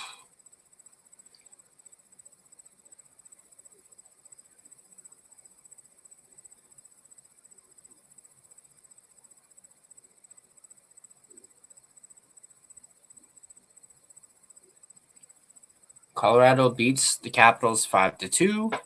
Colorado beats the Capitals 5-2.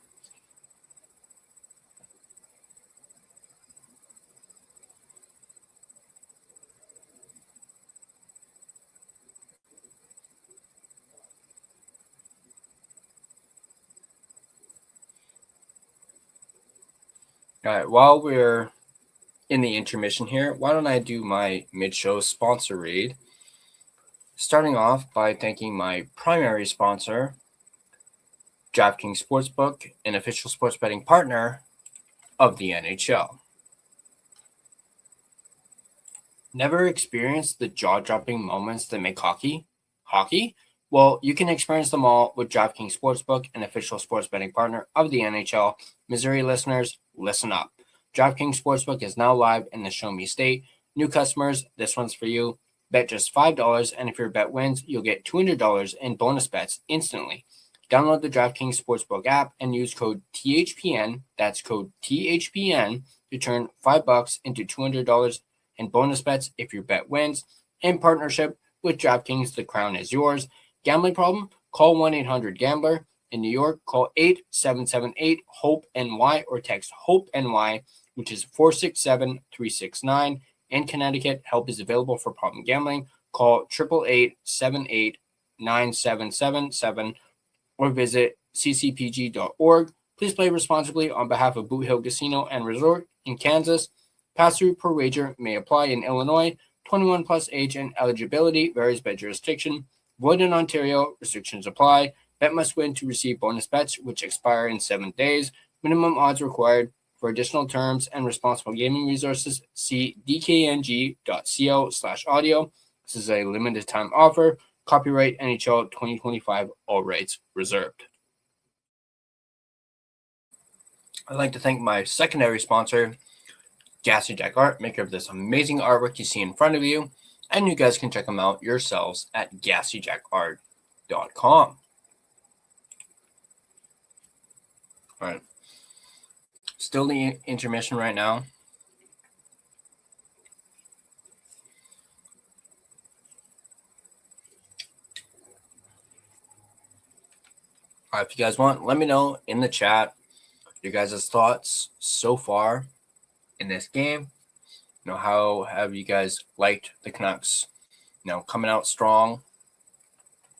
All right, while we're in the intermission here, why don't I do my mid-show sponsor read? Starting off by thanking my primary sponsor, DraftKings Sportsbook, an official sports betting partner of the NHL. Never experienced the jaw-dropping moments that make hockey? Well, you can experience them all with DraftKings Sportsbook, an official sports betting partner of the NHL. Missouri listeners, listen up. DraftKings Sportsbook is now live in the Show Me State. New customers, this one's for you. Bet just $5, and if your bet wins, you'll get $200 in bonus bets instantly. Download the DraftKings Sportsbook app and use code THPN, that's code THPN, to turn $5 into $200 in bonus bets if your bet wins. In partnership with DraftKings, the crown is yours. Gambling problem? Call 1-800-GAMBLER. In New York, call 877-8-HOPE-NY or text HOPE-NY, which is 467-369. In Connecticut, help is available for problem gambling. Call 888-78-9777 or visit ccpg.org. Please play responsibly on behalf of Boot Hill Casino and Resort in Kansas. Pass-through per wager may apply in Illinois. 21 plus age and eligibility varies by jurisdiction. Void in Ontario. Restrictions apply. Bet must win to receive bonus bets, which expire in 7 days. Minimum odds required. For additional terms and responsible gaming resources, see dkng.co/audio. This is a limited time offer. Copyright NHL 2025, all rights reserved. I'd like to thank my secondary sponsor, Gassy Jack Art, maker of this amazing artwork you see in front of you. And you guys can check them out yourselves at gassyjackart.com. All right. Still the intermission right now. All right, if you guys want, let me know in the chat your guys' thoughts so far in this game. You know, how have you guys liked the Canucks, you know, coming out strong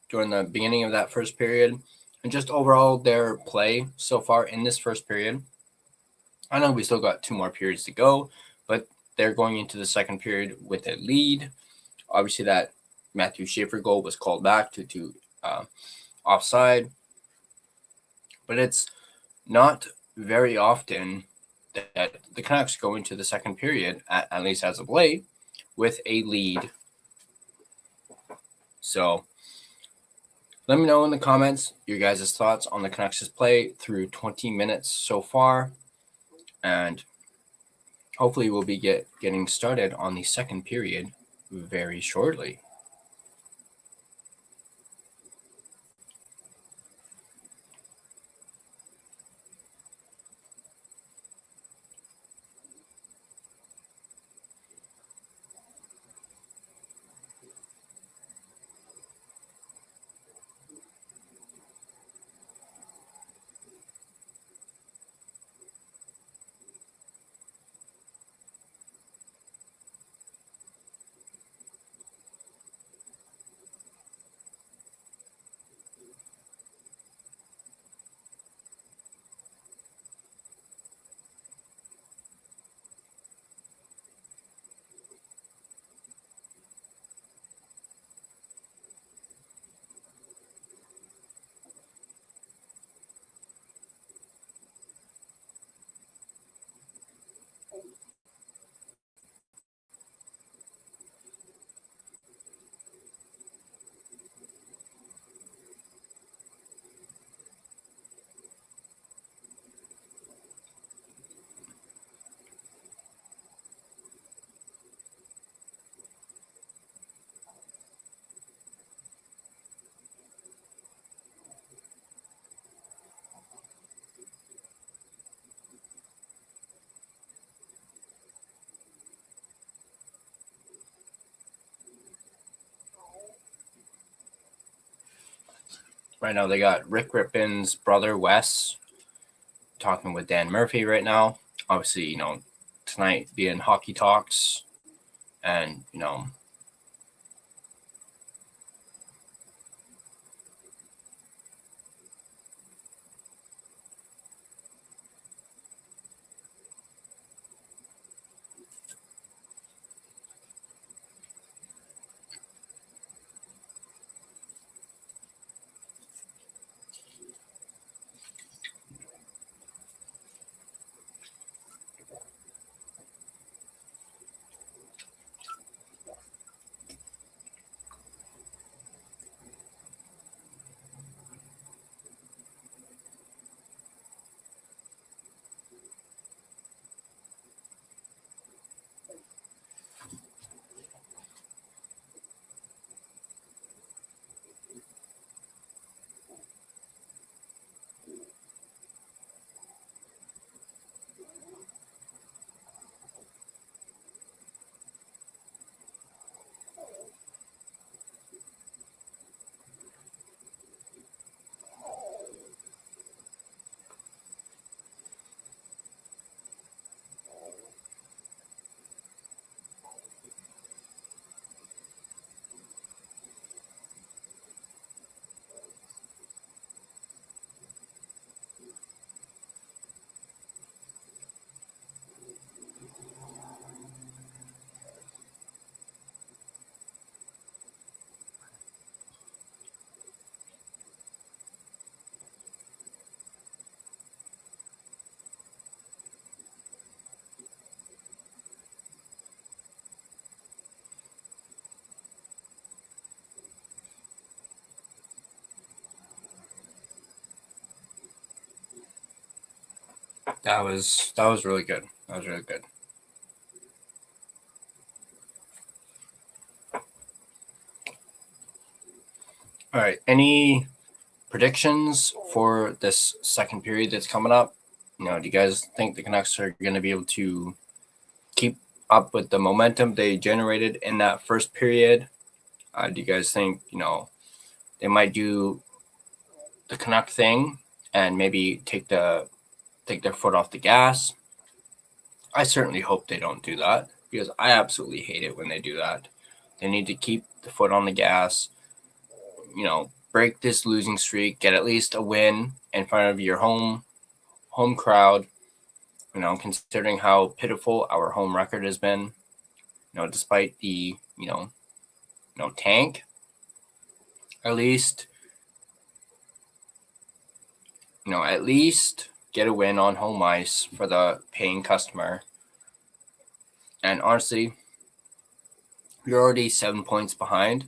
during the beginning of that first period, and just overall their play so far in this first period? I know we still got 2 more periods to go, but they're going into the second period with a lead. Obviously, that Matthew Schaefer goal was called back to offside, but it's not very often that the Canucks go into the second period, at least as of late, with a lead. So let me know in the comments your guys' thoughts on the Canucks' play through 20 minutes so far. And hopefully we'll be getting started on the second period very shortly. Right now, they got Rick Rippen's brother, Wes, talking with Dan Murphy right now. Obviously, you know, tonight being hockey talks, and, you know, That was really good. That was really good. All right. Any predictions for this second period that's coming up? Do you guys think the Canucks are going to be able to keep up with the momentum they generated in that first period? Do you guys think, they might do the Canuck thing and maybe take their foot off the gas? I certainly hope they don't do that, because I absolutely hate it when they do that. They need to keep the foot on the gas, break this losing streak, get at least a win in front of your home crowd. Considering how pitiful our home record has been, despite the tank, at least get a win on home ice for the paying customer. And honestly, you're already 7 points behind.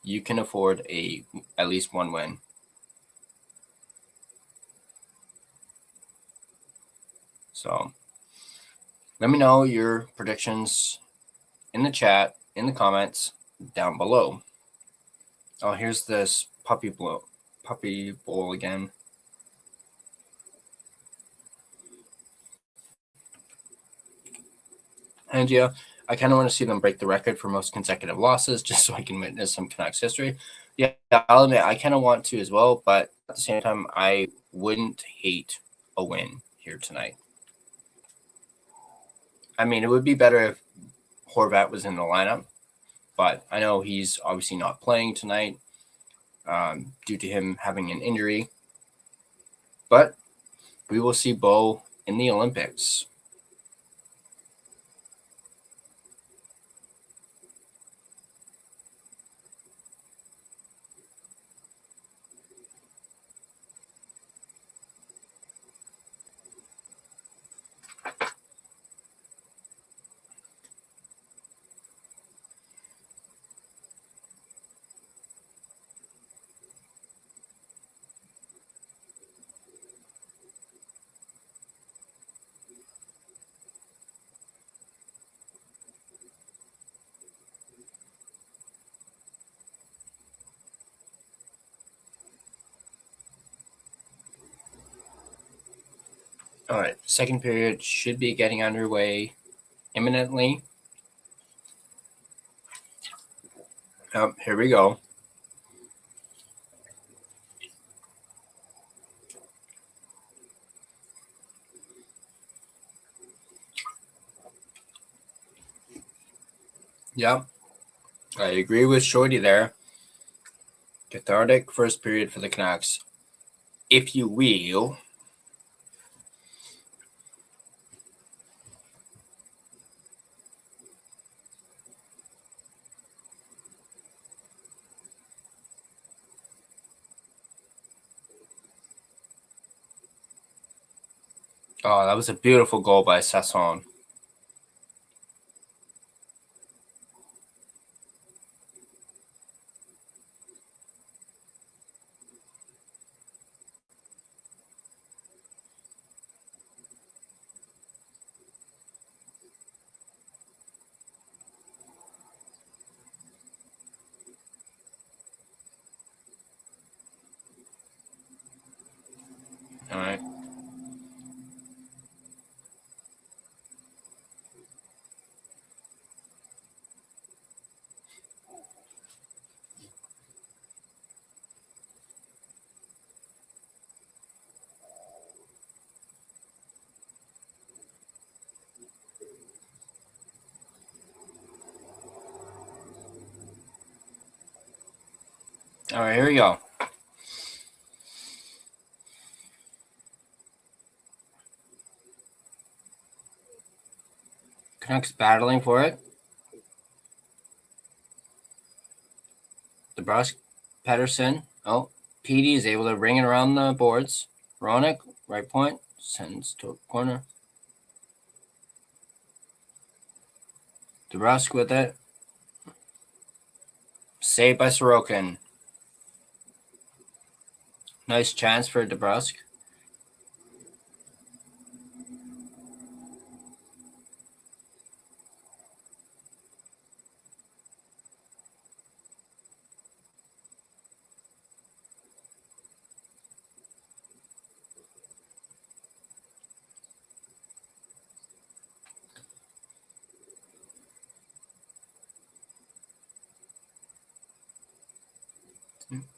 You can afford at least one win. So let me know your predictions in the chat, in the comments down below. Oh, here's this puppy bowl again. And yeah, I kind of want to see them break the record for most consecutive losses, just so I can witness some Canucks history. Yeah, I'll admit I kind of want to as well, but at the same time, I wouldn't hate a win here tonight. I mean, it would be better if Horvat was in the lineup, but I know he's obviously not playing tonight due to him having an injury. But we will see Bo in the Olympics. All right, second period should be getting underway imminently. Here we go. Yep, I agree with Shorty there. Cathartic first period for the Canucks, if you will. Oh, that was a beautiful goal by Sasson. All right. All right, here we go. Canucks battling for it. DeBrusk, Pedersen. Oh, PD is able to ring it around the boards. Ronick, right point, sends to a corner. DeBrusk with it. Saved by Sorokin. Nice chance for DeBrusk.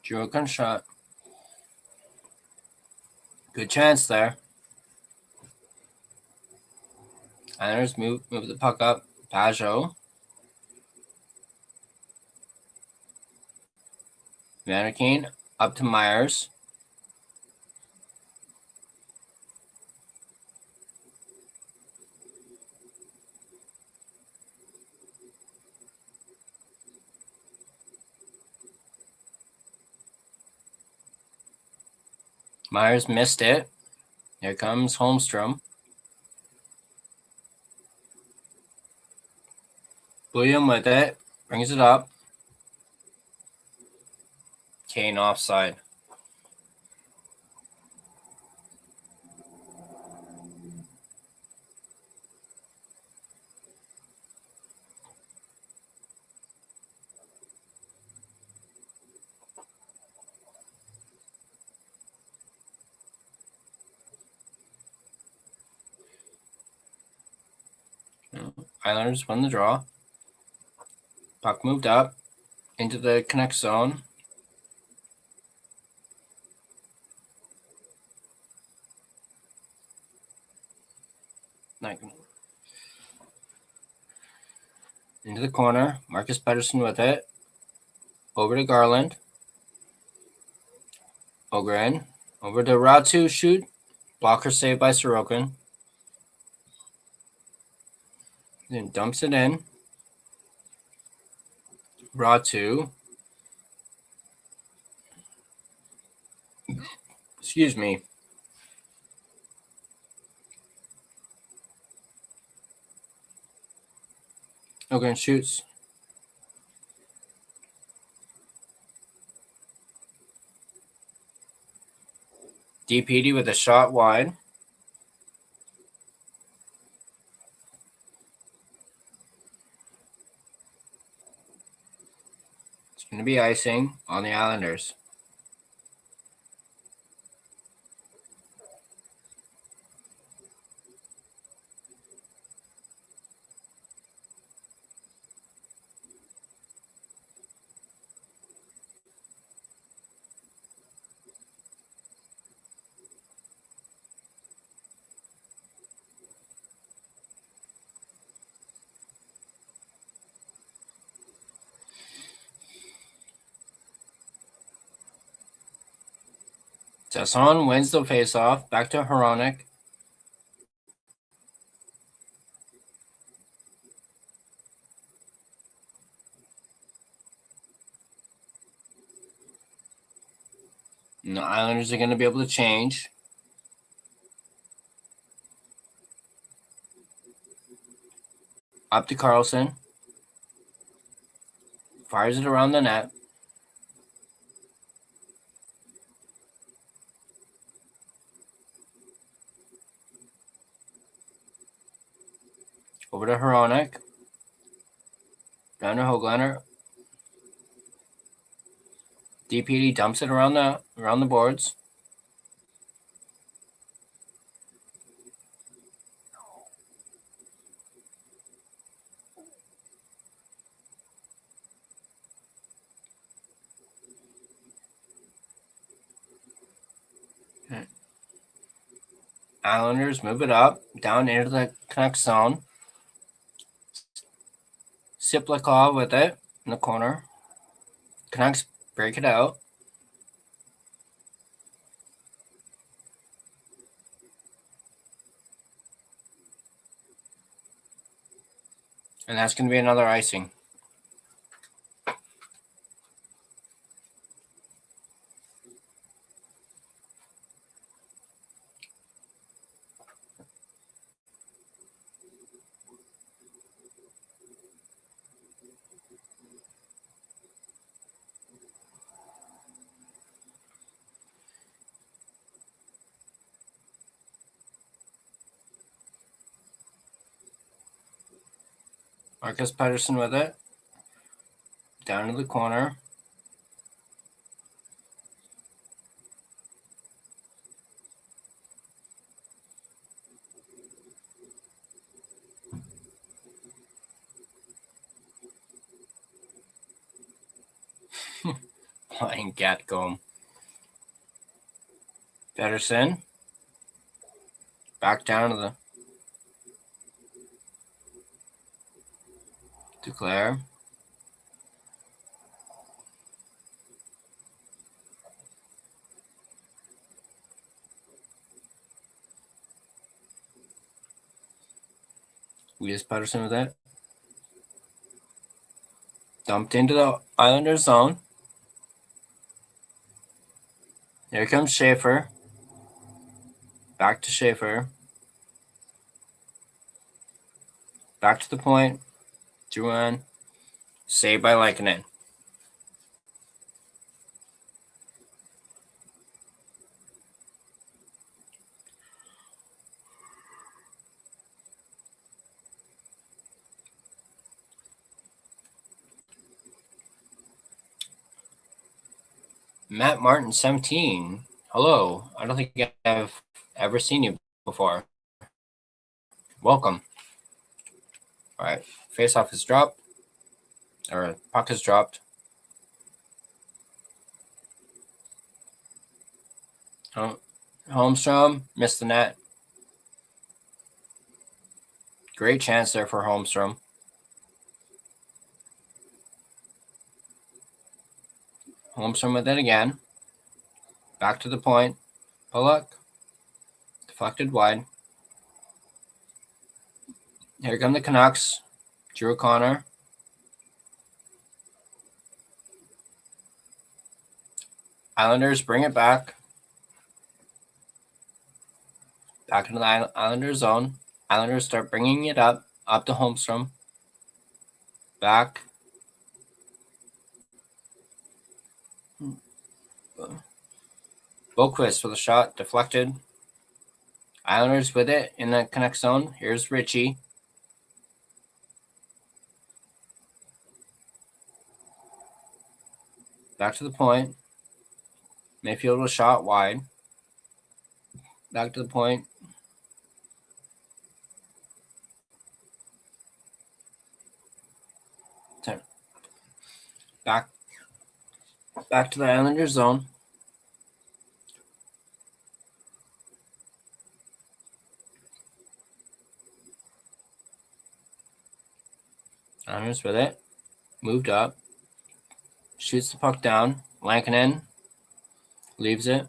Drew a gun shot. Good chance there. Islanders move the puck up. Pajot. Mannequin up to Myers. Myers missed it. Here comes Holmstrom. William with it. Brings it up. Kane offside. Islanders won the draw. Puck moved up into the Canucks zone. Into the corner. Marcus Pettersson with it. Over to Garland. Ogren. Over to Ratu. Shoot. Blocker saved by Sorokin. Then dumps it in. Ratu. Excuse me. Ogren shoots. DPD with a shot wide. It's going to be icing on the Islanders. Tesson wins the faceoff. Back to Hronek. And the Islanders are going to be able to change. Up to Carlson. Fires it around the net. Over to Hronek. Down to Höglander. DPD dumps it around the boards. Islanders move it up, down into the Canucks zone. Siplikov with it in the corner. Canucks break it out. And that's going to be another icing. Marcus Pettersson with it. Down to the corner. Flying Gatcomb. Pedersen. Back down to the Declare. We just Pedersen with it. Dumped into the Islanders zone. Here comes Schaefer. Back to Schaefer. Back to the point. Drouin. Saved by Lankinen. Matt Martin, 17. Hello. I don't think I've ever seen you before. Welcome. All right. Face-off is dropped. Or puck is dropped. Holmstrom missed the net. Great chance there for Holmstrom. Holmstrom with it again. Back to the point. Pulock. Deflected wide. Here come the Canucks. Drew O'Connor. Islanders bring it back. Back into the Islanders zone. Islanders start bringing it up to Holmstrom. Back. Boquist for the shot, deflected. Islanders with it in the Canuck zone. Here's Richie. Back to the point. Mayfield was shot wide. Back to the point. Back to the Islanders zone. Islanders with it. Moved up. Shoots the puck down. Lankinen leaves it.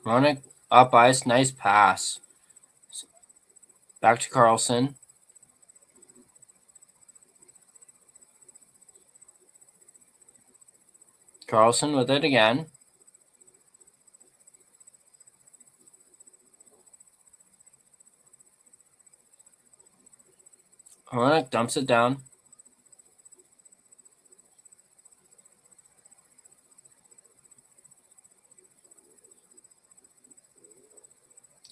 Ronick up ice. Nice pass. Back to Carlson. Carlson with it again. Ronick dumps it down.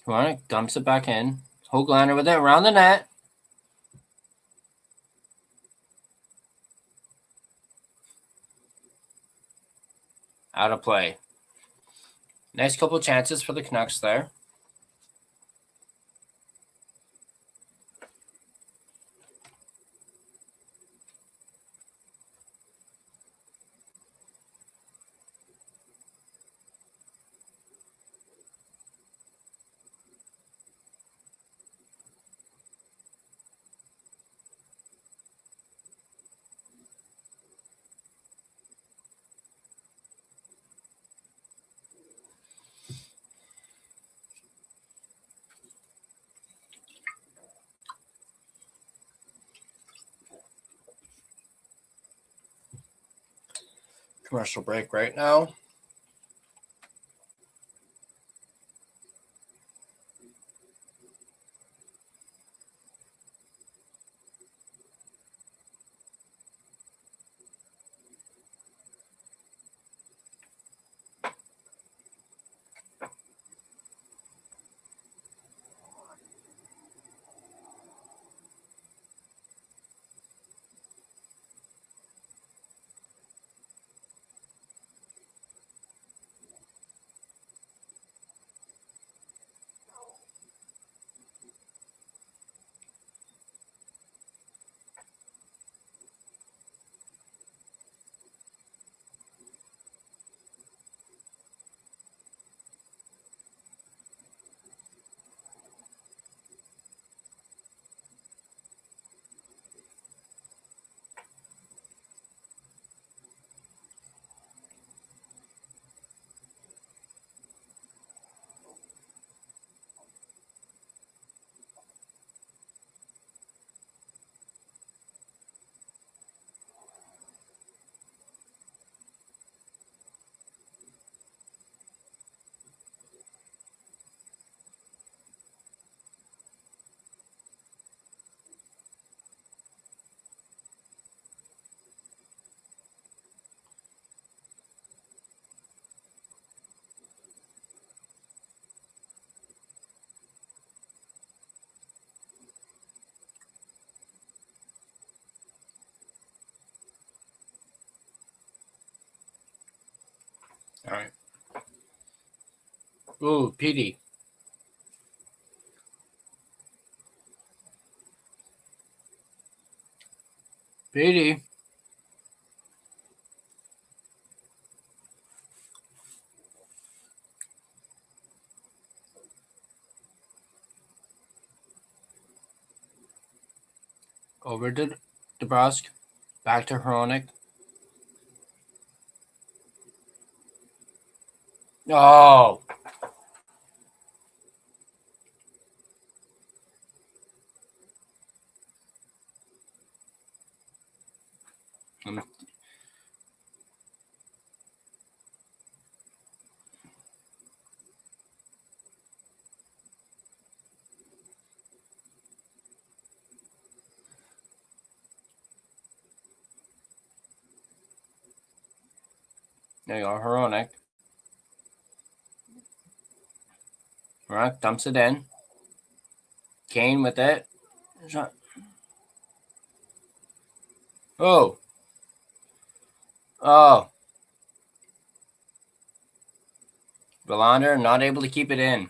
Ronick dumps it back in. Hoglander with it around the net. Out of play. Nice couple chances for the Canucks there. Commercial break right now. All right. Ooh, Petey. Petey. Over to DeBrusque. Back to Hronik. Oh. There you go, Hronik. Hronik dumps it in. Kane with it. Oh. Oh. Verlander not able to keep it in.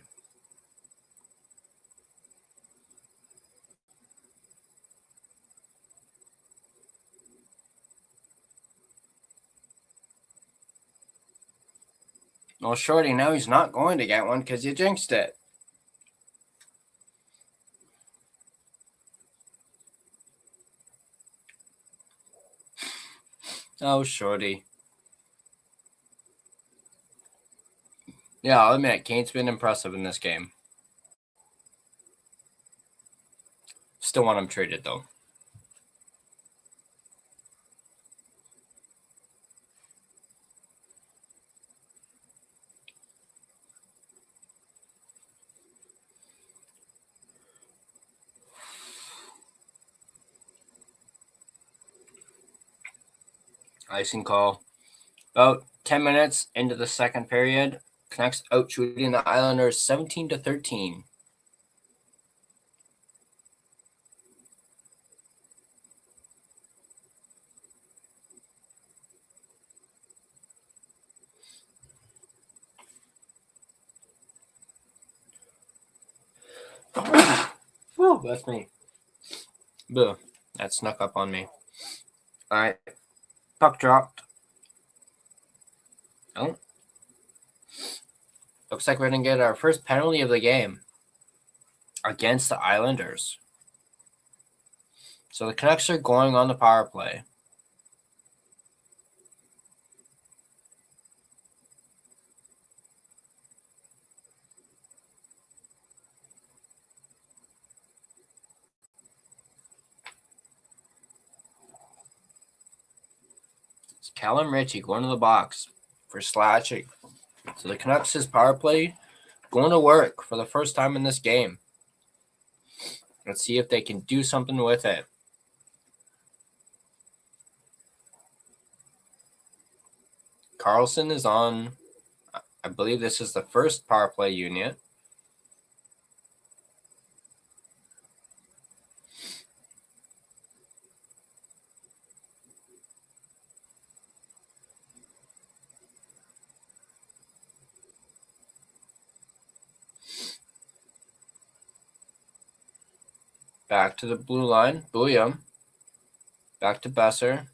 Well, Shorty, now he's not going to get one because you jinxed it. Oh, Shorty. Yeah, I'll admit, Kane's been impressive in this game. Still want him traded, though. Icing call. About 10 minutes into the second period, Canucks out shooting the Islanders 17-13. Whew, that's me. Boo. That snuck up on me. All right. Puck dropped. Oh. Looks like we're going to get our first penalty of the game against the Islanders. So the Canucks are going on the power play. It's Callum Ritchie going to the box for slashing. So the Canucks' power play going to work for the first time in this game. Let's see if they can do something with it. Carlson is on, I believe this is the first power play unit. Back to the blue line. Booyah. Back to Besser.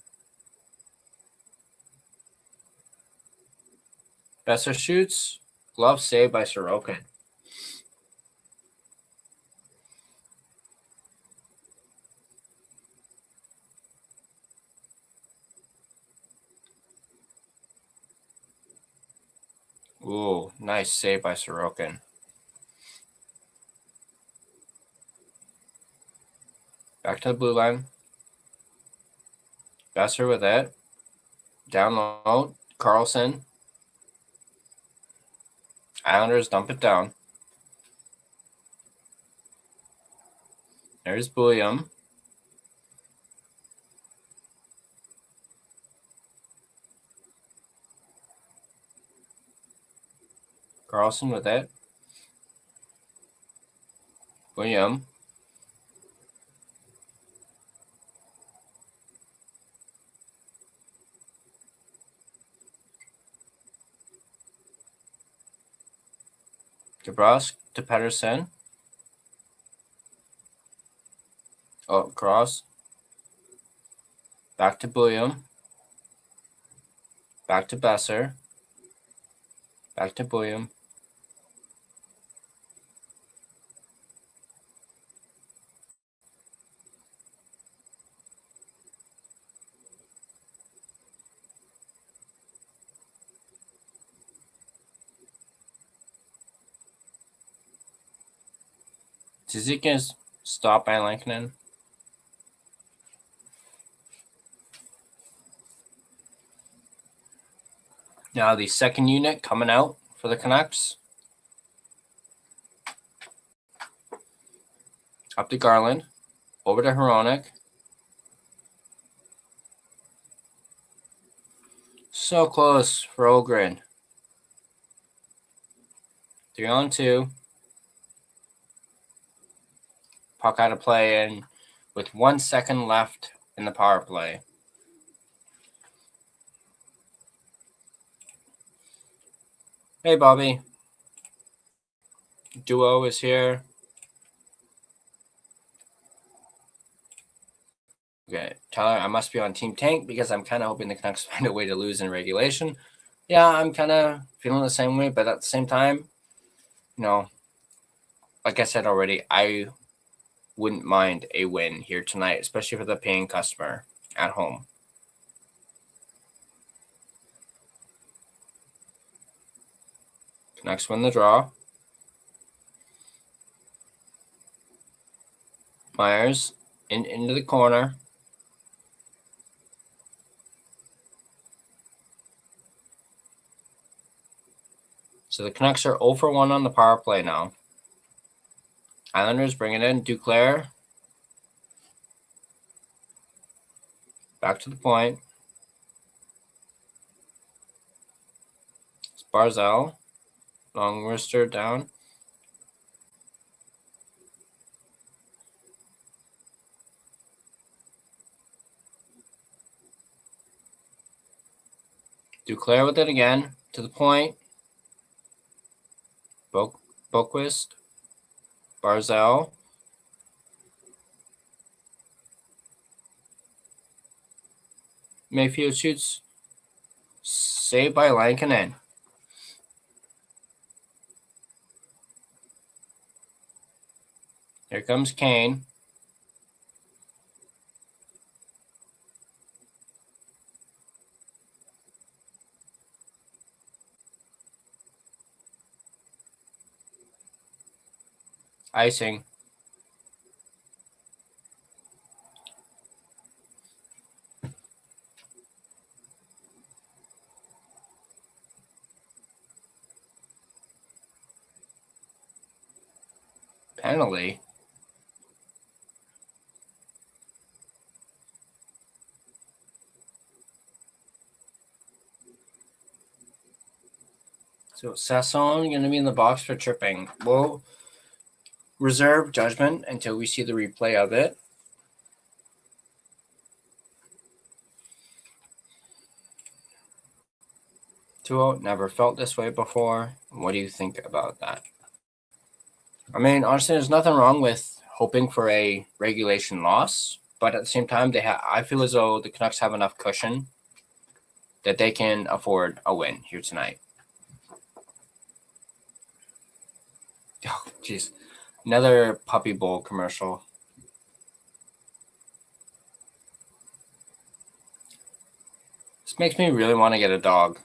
Besser shoots. Glove saved by Sorokin. Ooh, nice save by Sorokin. Back to the blue line. Besser with it. Down low. Carlson. Islanders dump it down. There's Booyah. Carlson with it. Booyah. DeBrusque to Pedersen. Oh, cross. Back to William. Back to Besser. Back to William. Zizik is stopped by Lankinen. Now the second unit coming out for the Canucks. Up to Garland. Over to Hronek. So close for Ogren. 3-on-2. Puck out of play and with 1 second left in the power play. Hey, Bobby. Duo is here. Okay, Tyler, I must be on Team Tank because I'm kind of hoping the Canucks find a way to lose in regulation. Yeah, I'm kind of feeling the same way, but at the same time, like I said already, I wouldn't mind a win here tonight, especially for the paying customer at home. Canucks win the draw. Myers into the corner. So the Canucks are 0 for 1 on the power play now. Islanders bring it in. Duclair. Back to the point. It's Barzal. Long wrister down. Duclair with it again. To the point. Boquist. Barzal. Mayfield shoots. Saved by Lankinen. Here comes Kane. Icing. Penalty. So Sasson going to be in the box for tripping. We'll reserve judgment until we see the replay of it. 2-0, never felt this way before. What do you think about that? I mean, honestly, there's nothing wrong with hoping for a regulation loss, but at the same time, I feel as though the Canucks have enough cushion that they can afford a win here tonight. Oh, jeez. Another Puppy Bowl commercial. This makes me really want to get a dog.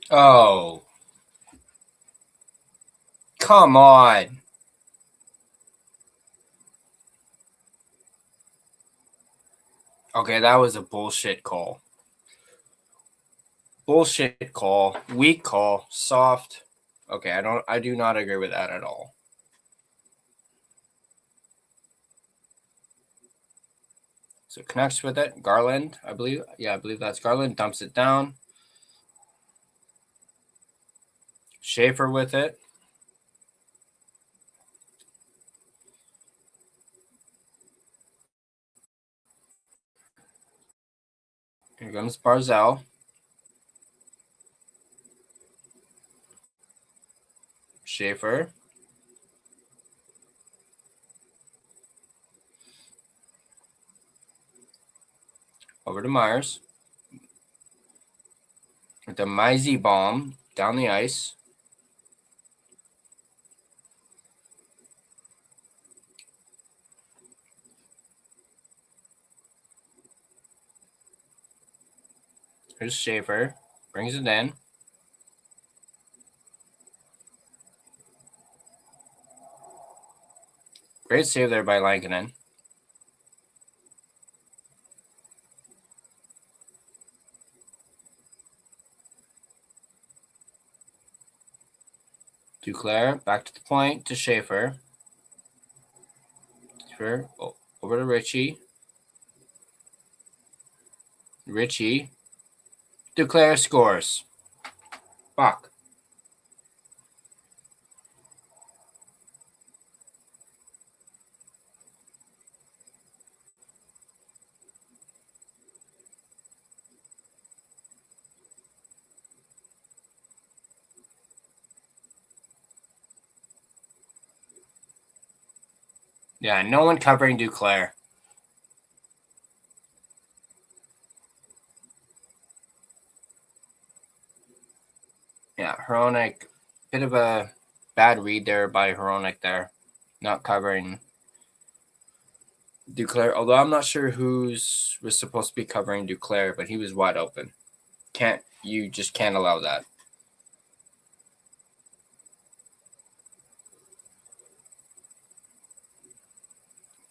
Oh, come on. Okay, that was a bullshit call. Bullshit call. Weak call. Soft. Okay, I do not agree with that at all. So connects with it. Garland, I believe. Yeah, I believe that's Garland. Dumps it down. Schaefer with it. Here comes Barzell. Schaefer. Over to Myers. With the Mizey bomb down the ice. Here's Schaefer. Brings it in. Great save there by Lankinen. Duclair back to the point to Schaefer. Schaefer over to Richie. Richie. Duclair scores. Fuck. Yeah, no one covering Duclair. Yeah, Hronek. Bit of a bad read there by Hronek there. Not covering Duclair. Although I'm not sure who's was supposed to be covering Duclair, but he was wide open. You just can't allow that.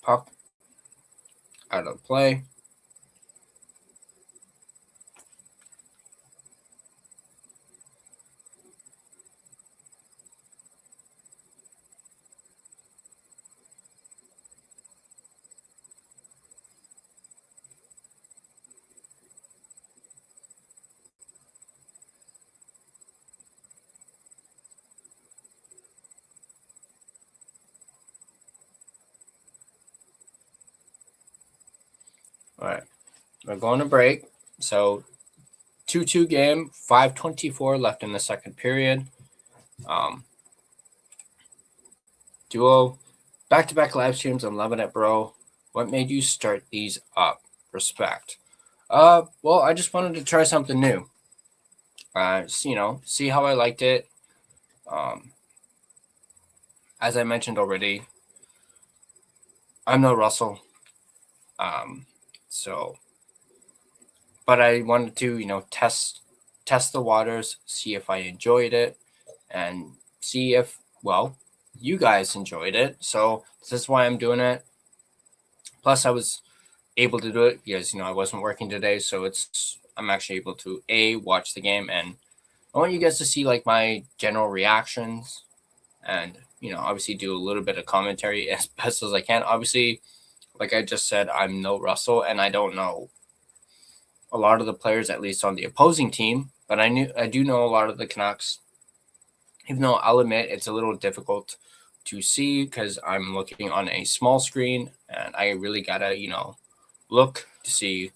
Puck out of play. All right, we're going to break. So 2-2 game, 5:24 left in the second period. Duo, back-to-back live streams. I'm loving it, bro. What made you start these up? Respect. Well, I just wanted to try something new. See how I liked it. As I mentioned already, I'm no Russell. But I wanted to, test the waters, see if I enjoyed it, and see if, well, you guys enjoyed it. So this is why I'm doing it. Plus, I was able to do it because I wasn't working today, so I'm actually able to watch the game, and I want you guys to see like my general reactions, and obviously do a little bit of commentary as best as I can. Obviously, like I just said, I'm no Russell, and I don't know a lot of the players, at least on the opposing team, but I do know a lot of the Canucks. Even though I'll admit it's a little difficult to see because I'm looking on a small screen, and I really gotta look to see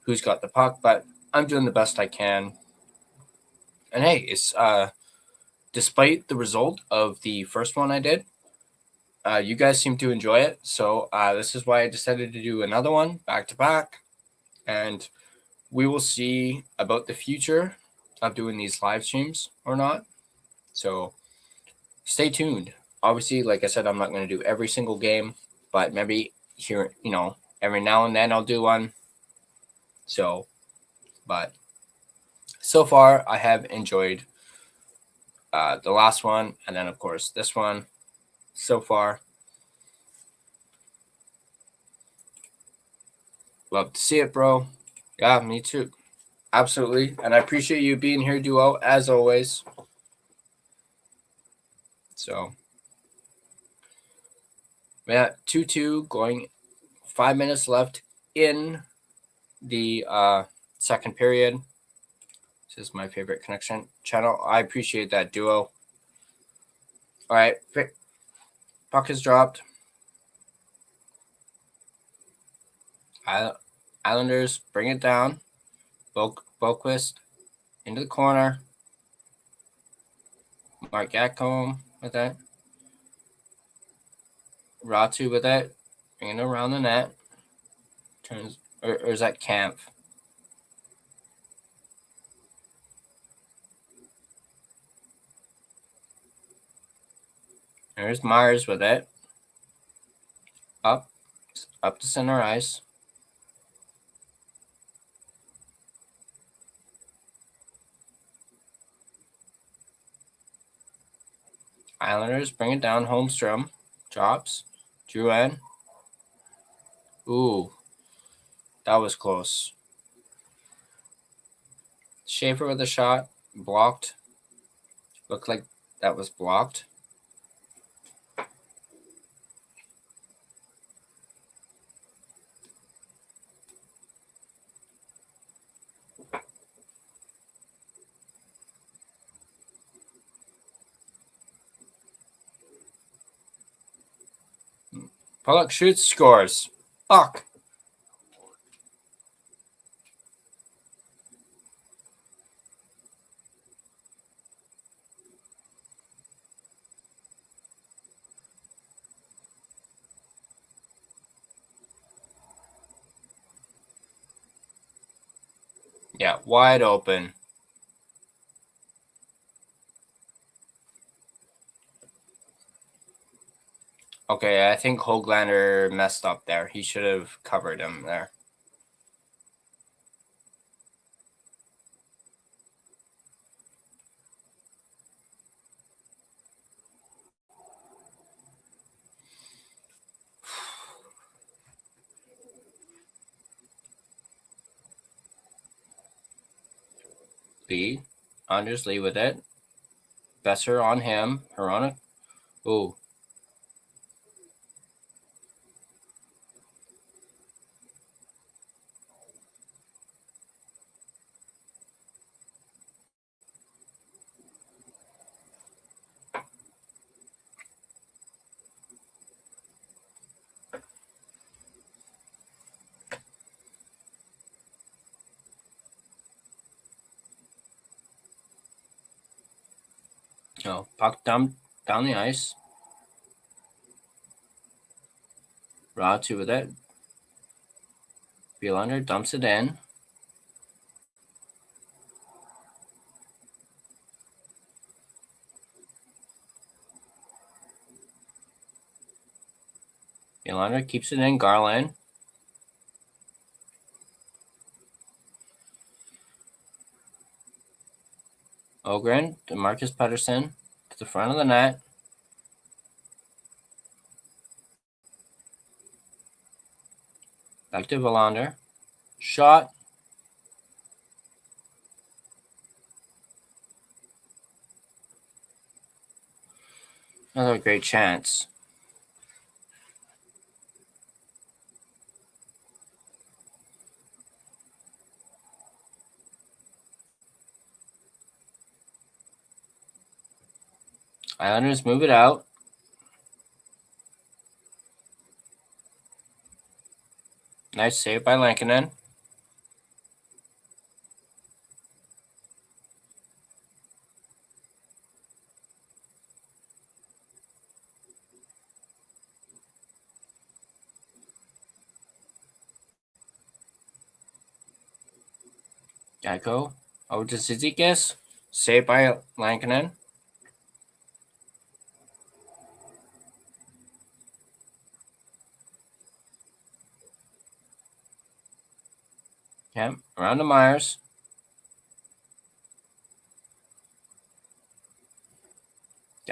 who's got the puck. But I'm doing the best I can. And hey, it's despite the result of the first one I did, you guys seem to enjoy it. So this is why I decided to do another one back to back, and we will see about the future of doing these live streams or not. So stay tuned. Obviously, like I said, I'm not going to do every single game, but maybe here, every now and then I'll do one. So, but so far, I have enjoyed the last one, and then, of course, this one so far. Love to see it, bro. Yeah, me too. Absolutely. And I appreciate you being here, Duo, as always. So, yeah, 2-2 going, 5 minutes left in the second period. This is my favorite connection channel. I appreciate that, Duo. All right. Puck is dropped. Islanders bring it down. Boquist into the corner. Mark Gatcombe with it. Ratu with it. Bringing it around the net. Turns, or is that Camp? There's Myers with it. Up to center ice. Islanders bring it down. Holmstrom drops. Drouin. Ooh, that was close. Schaefer with a shot. Blocked. Looked like that was blocked. Pollock shoots, scores. Fuck. Yeah, wide open. Okay, I think Hoglander messed up there. He should have covered him there. B. Anders Lee with it. Besser on him. Hirona. Ooh. No, puck down the ice. Ratu with it. Belander dumps it in. Belander keeps it in. Garland. Ogren to Marcus Pettersson to the front of the net. Back to Belander. Shot. Another great chance. Islanders move it out. Nice save by Lankinen. Geico. Over to Zizekas. Saved by Lankinen. Yep, around to Myers.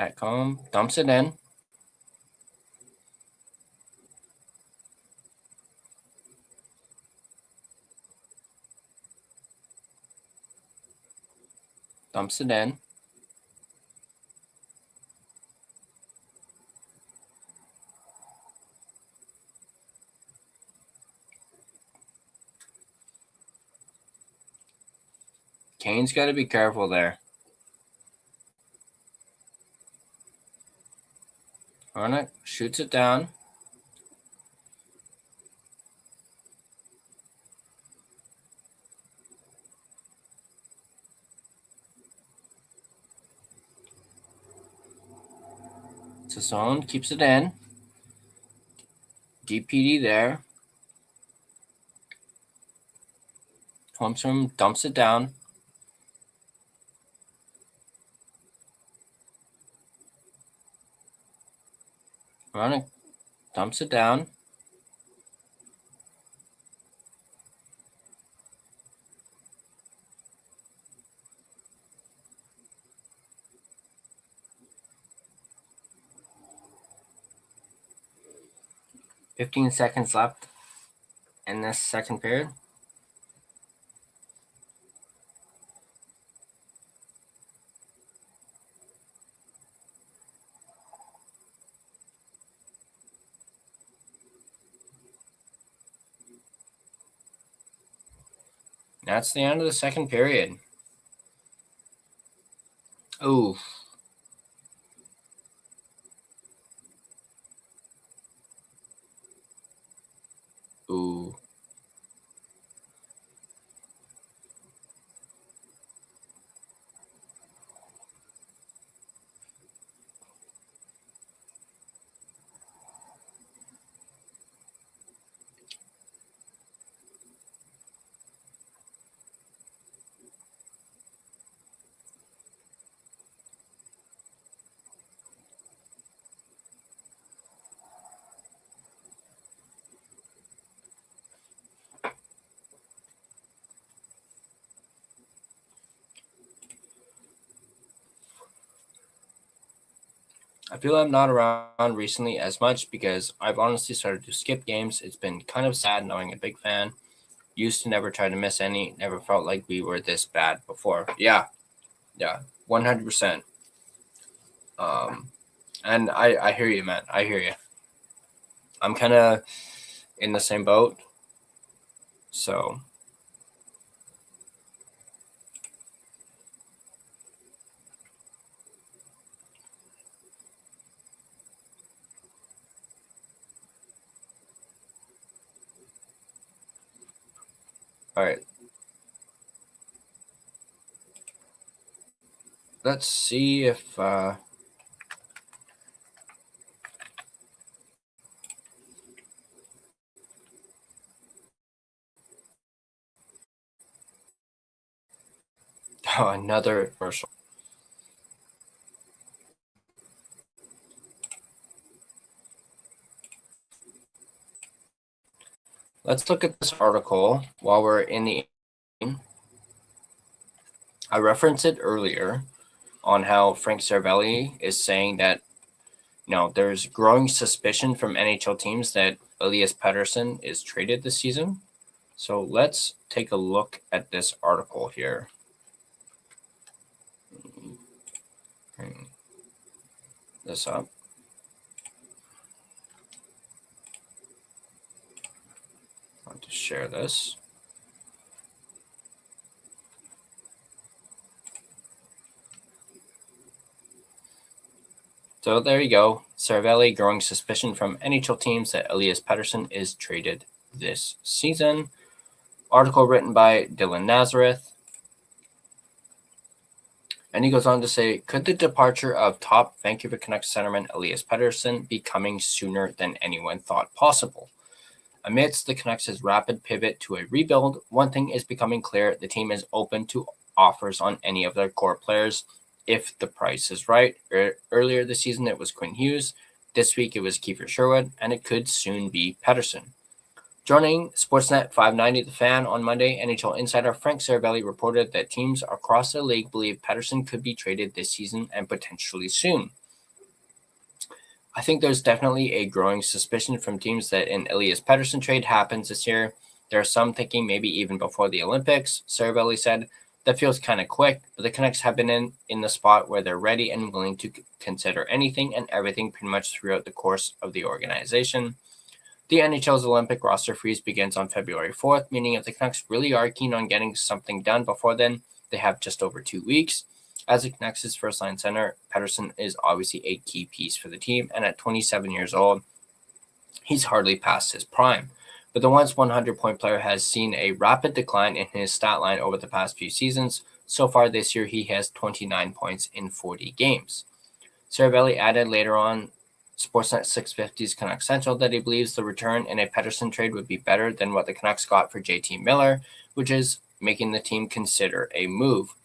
Statcom dumps it in. Dumps it in. Kane's got to be careful there. Arnott shoots it down. Sassone keeps it in. DPD there. Holmstrom dumps it down. Arnott dumps it down. "15 seconds left in this second period. That's the end of the second period. Ooh. Ooh. I feel I'm not around recently as much because I've honestly started to skip games. It's been kind of sad knowing a big fan. Used to never try to miss any. Never felt like we were this bad before. Yeah, 100%. And I hear you, man. I hear you. I'm kind of in the same boat. So, all right. Let's see if another commercial. Let's look at this article while we're in the. I referenced it earlier on how Frank Cervelli is saying that there's growing suspicion from NHL teams that Elias Pettersson is traded this season. So let's take a look at this article here. Bring this up. I want to share this. So there you go. Cervelli growing suspicion from NHL teams that Elias Pettersson is traded this season. Article written by Dylan Nazareth. And he goes on to say, could the departure of top Vancouver Canucks centerman Elias Pettersson be coming sooner than anyone thought possible? Amidst the Canucks' rapid pivot to a rebuild, one thing is becoming clear: the team is open to offers on any of their core players if the price is right. Earlier this season, it was Quinn Hughes. This week, it was Kiefer Sherwood, and it could soon be Pettersson. Joining Sportsnet 590 The Fan on Monday, NHL insider Frank Cervelli reported that teams across the league believe Pettersson could be traded this season and potentially soon. I think there's definitely a growing suspicion from teams that an Elias Pettersson trade happens this year. There are some thinking maybe even before the Olympics. Cervelli said, that feels kind of quick, but the Canucks have been in the spot where they're ready and willing to consider anything and everything pretty much throughout the course of the organization. The NHL's Olympic roster freeze begins on February 4th, meaning if the Canucks really are keen on getting something done before then, they have just over 2 weeks. As the Canucks' first-line center, Pettersson is obviously a key piece for the team, and at 27 years old, he's hardly past his prime. But the once 100-point player has seen a rapid decline in his stat line over the past few seasons. So far this year, he has 29 points in 40 games. Cervelli added later on Sportsnet 650's Canucks Central that he believes the return in a Pettersson trade would be better than what the Canucks got for JT Miller, which is making the team consider a move.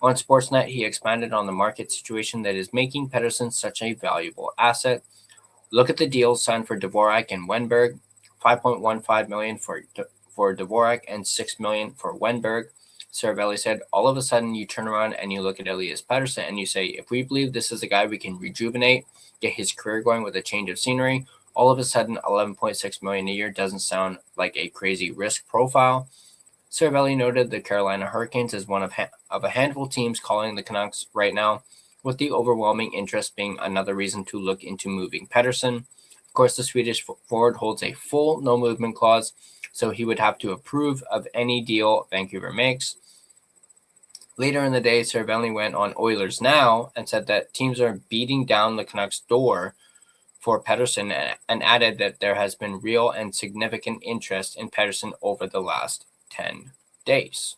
On Sportsnet, he expanded on the market situation that is making Pettersson such a valuable asset. Look at the deals signed for Dvorak and Wenberg, $5.15 million for Dvorak and $6 million for Wenberg. Cervelli said, all of a sudden you turn around and you look at Elias Pettersson and you say, if we believe this is a guy we can rejuvenate, get his career going with a change of scenery, all of a sudden $11.6 million a year doesn't sound like a crazy risk profile. Cervelli noted the Carolina Hurricanes as one of a handful of teams calling the Canucks right now, with the overwhelming interest being another reason to look into moving Pettersson. Of course, the Swedish forward holds a full no-movement clause, so he would have to approve of any deal Vancouver makes. Later in the day, Cervelli went on Oilers Now and said that teams are beating down the Canucks' door for Pettersson and added that there has been real and significant interest in Pettersson over the last 10 days.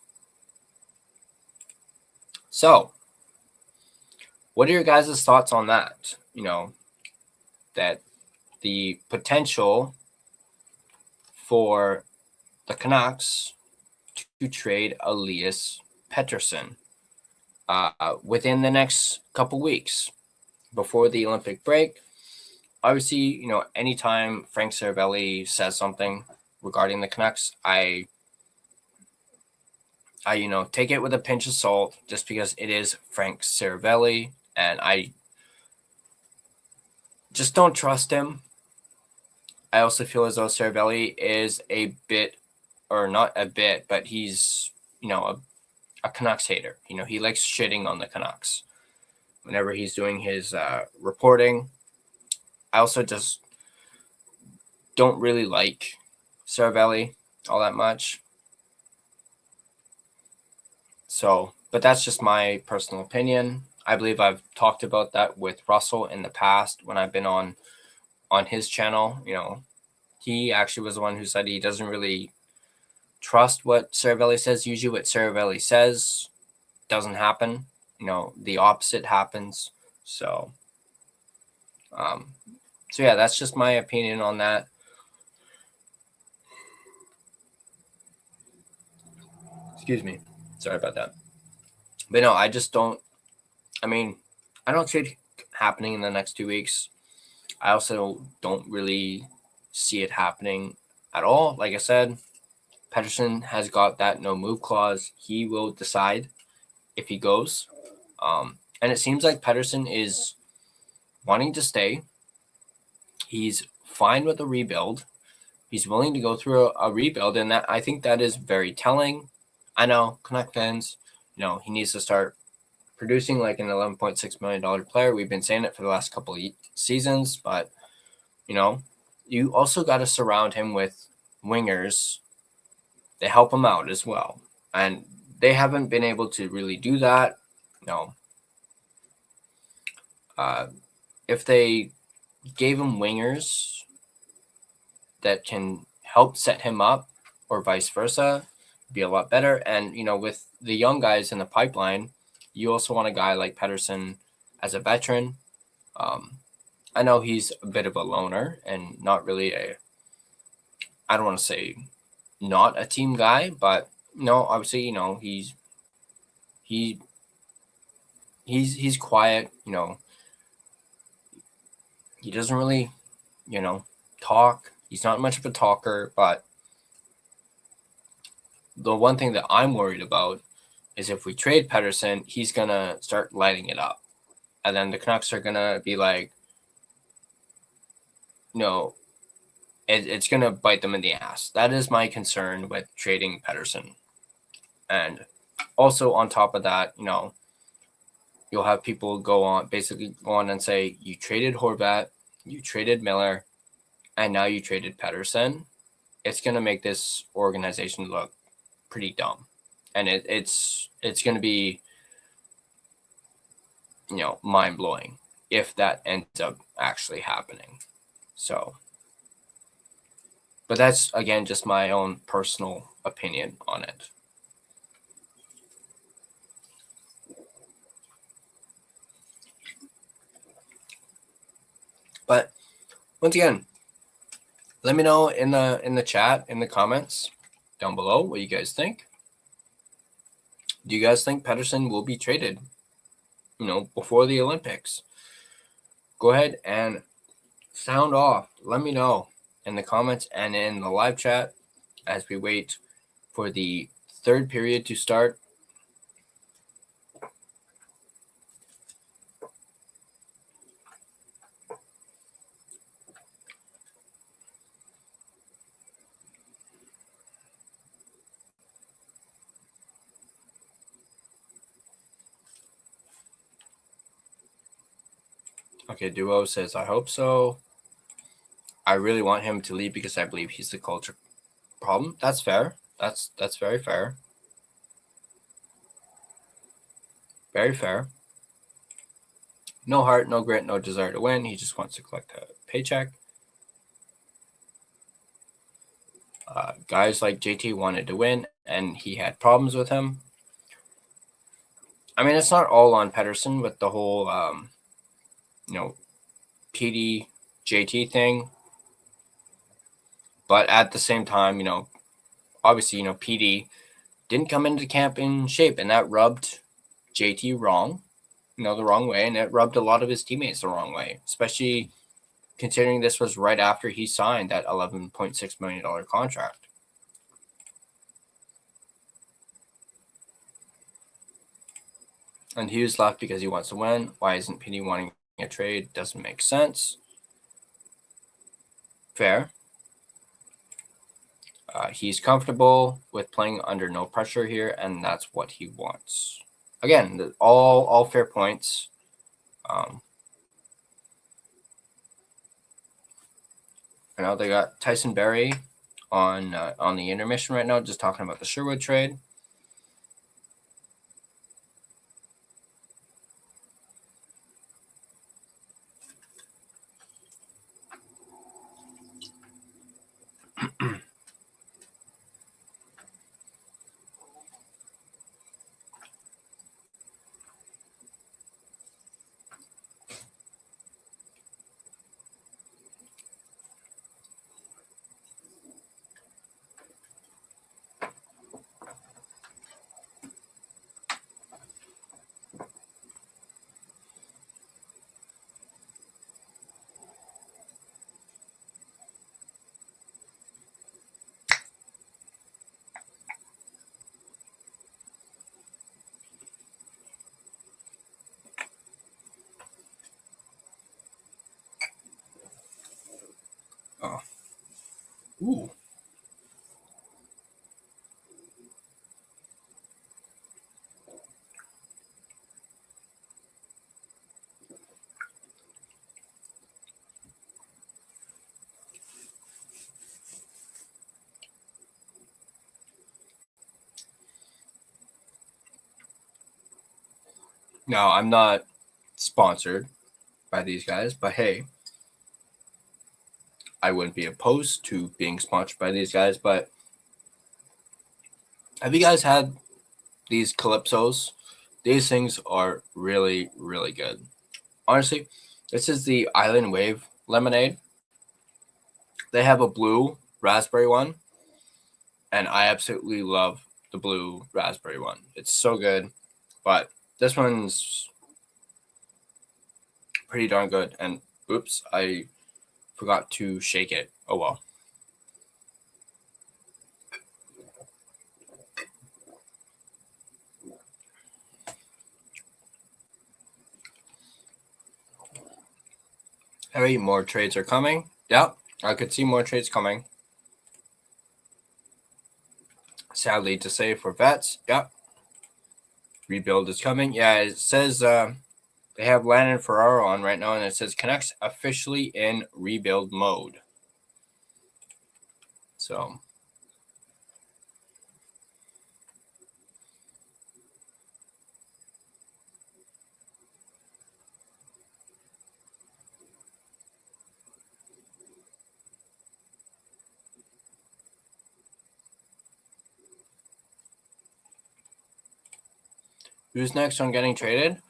So, what are your guys' thoughts on that? That the potential for the Canucks to trade Elias Pettersson within the next couple weeks before the Olympic break. Obviously, anytime Frank Cervelli says something regarding the Canucks, I take it with a pinch of salt just because it is Frank Cervelli, and I just don't trust him. I also feel as though Cervelli is a bit, or not a bit, but he's, a Canucks hater. He likes shitting on the Canucks whenever he's doing his reporting. I also just don't really like Cervelli all that much. So, but that's just my personal opinion. I believe I've talked about that with Russell in the past when I've been on his channel. He actually was the one who said he doesn't really trust what Cervelli says. Usually what Cervelli says doesn't happen. The opposite happens. So yeah, that's just my opinion on that. Excuse me. Sorry about that. But no, I just don't. I don't see it happening in the next 2 weeks. I also don't really see it happening at all. Like I said, Pettersson has got that no move clause. He will decide if he goes. And it seems like Pettersson is wanting to stay. He's fine with a rebuild. He's willing to go through a rebuild, and that I think that is very telling. I know, Canuck fans, he needs to start producing like an $11.6 million player. We've been saying it for the last couple of seasons, but, you also got to surround him with wingers that help him out as well. And they haven't been able to really do that. If they gave him wingers that can help set him up or vice versa, be a lot better. And, with the young guys in the pipeline, you also want a guy like Pettersson as a veteran. I know he's a bit of a loner and not really I don't want to say not a team guy, but obviously, he's quiet, he doesn't really, talk. He's not much of a talker, but the one thing that I'm worried about is if we trade Pettersson, he's going to start lighting it up. And then the Canucks are going to be like, it's going to bite them in the ass. That is my concern with trading Pettersson. And also on top of that, you'll have people basically go on and say, you traded Horvat, you traded Miller, and now you traded Pettersson. It's going to make this organization look pretty dumb. And it's going to be, mind-blowing if that ends up actually happening. So, but that's, again, just my own personal opinion on it. But once again, let me know in the chat, in the comments down below, what you guys think. Do you guys think Pettersson will be traded, before the Olympics? Go ahead and sound off. Let me know in the comments and in the live chat as we wait for the third period to start. Okay, Duo says, I hope so. I really want him to leave because I believe he's the culture problem. That's fair. That's very fair. Very fair. No heart, no grit, no desire to win. He just wants to collect a paycheck. Guys like JT wanted to win, and he had problems with him. I mean, it's not all on Pettersson with the whole, PD JT thing. But at the same time, obviously, PD didn't come into camp in shape, and that rubbed JT wrong, the wrong way, and it rubbed a lot of his teammates the wrong way, especially considering this was right after he signed that $11.6 million contract. And Hughes left because he wants to win. Why isn't PD wanting a trade? Doesn't make sense. Fair. He's comfortable with playing under no pressure here, and that's what he wants. Again, all fair points. I know they got Tyson Berry on the intermission right now, just talking about the Sherwood trade. Oh. Ooh. No, I'm not sponsored by these guys, but hey, I wouldn't be opposed to being sponsored by these guys. But have you guys had these Calypsos? These things are really, really good. Honestly, this is the Island Wave lemonade. They have a blue raspberry one, and I absolutely love the blue raspberry one. It's so good, but this one's pretty darn good. And oops, I forgot to shake it. Oh well. Harry, more trades are coming. Yeah, I could see more trades coming. Sadly to say for vets, yeah. Rebuild is coming. Yeah, it says they have Landon Ferraro on right now, and it says Canucks officially in rebuild mode. So who's next on getting traded?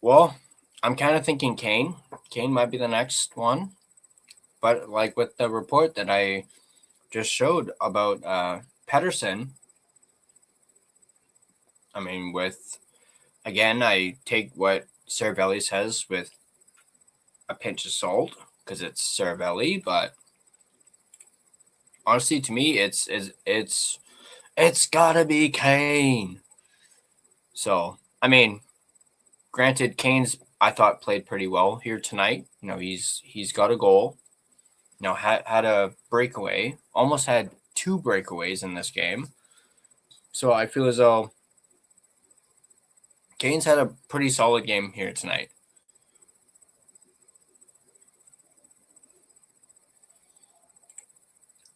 Well, I'm kind of thinking Kane. Kane might be the next one. But like with the report that I just showed about Pedersen, I mean, again, I take what Cervelli says with a pinch of salt because it's Cervelli, but honestly, to me, it's gotta be Kane. So, I mean, granted, Kane's I thought played pretty well here tonight. He's got a goal. Had a breakaway. Almost had 2 breakaways in this game. So I feel as though Kane's had a pretty solid game here tonight.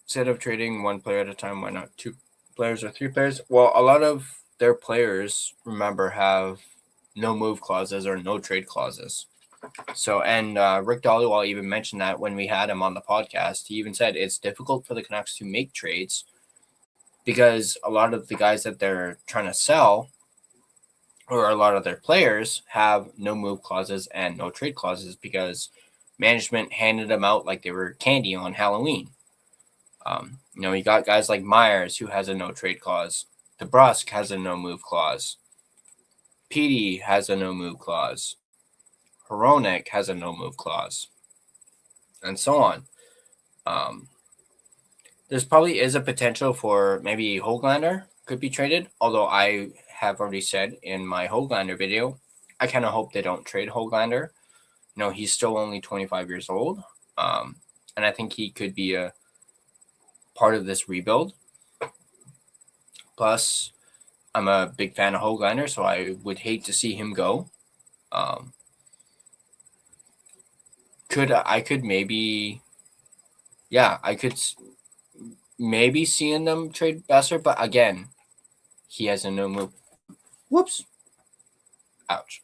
Instead of trading 1 player at a time, why not 2 players or 3 players? Well, a lot of their players, remember, have no move clauses or no trade clauses. So, and Rick Dollywall even mentioned that when we had him on the podcast. He even said it's difficult for the Canucks to make trades because a lot of the guys that they're trying to sell, or a lot of their players, have no move clauses and no trade clauses because management handed them out like they were candy on Halloween. You got guys like Myers, who has a no trade clause. DeBrusque has a no move clause. Petey has a no move clause. Hronek has a no move clause. And so on. There's probably is a potential for maybe Höglander could be traded, although I have already said in my Höglander video, I kind of hope they don't trade Höglander. He's still only 25 years old, and I think he could be a part of this rebuild. Plus, I'm a big fan of Höglander, so I would hate to see him go. I could maybe seeing them trade Besser, but again, he has a no move. Whoops. Ouch.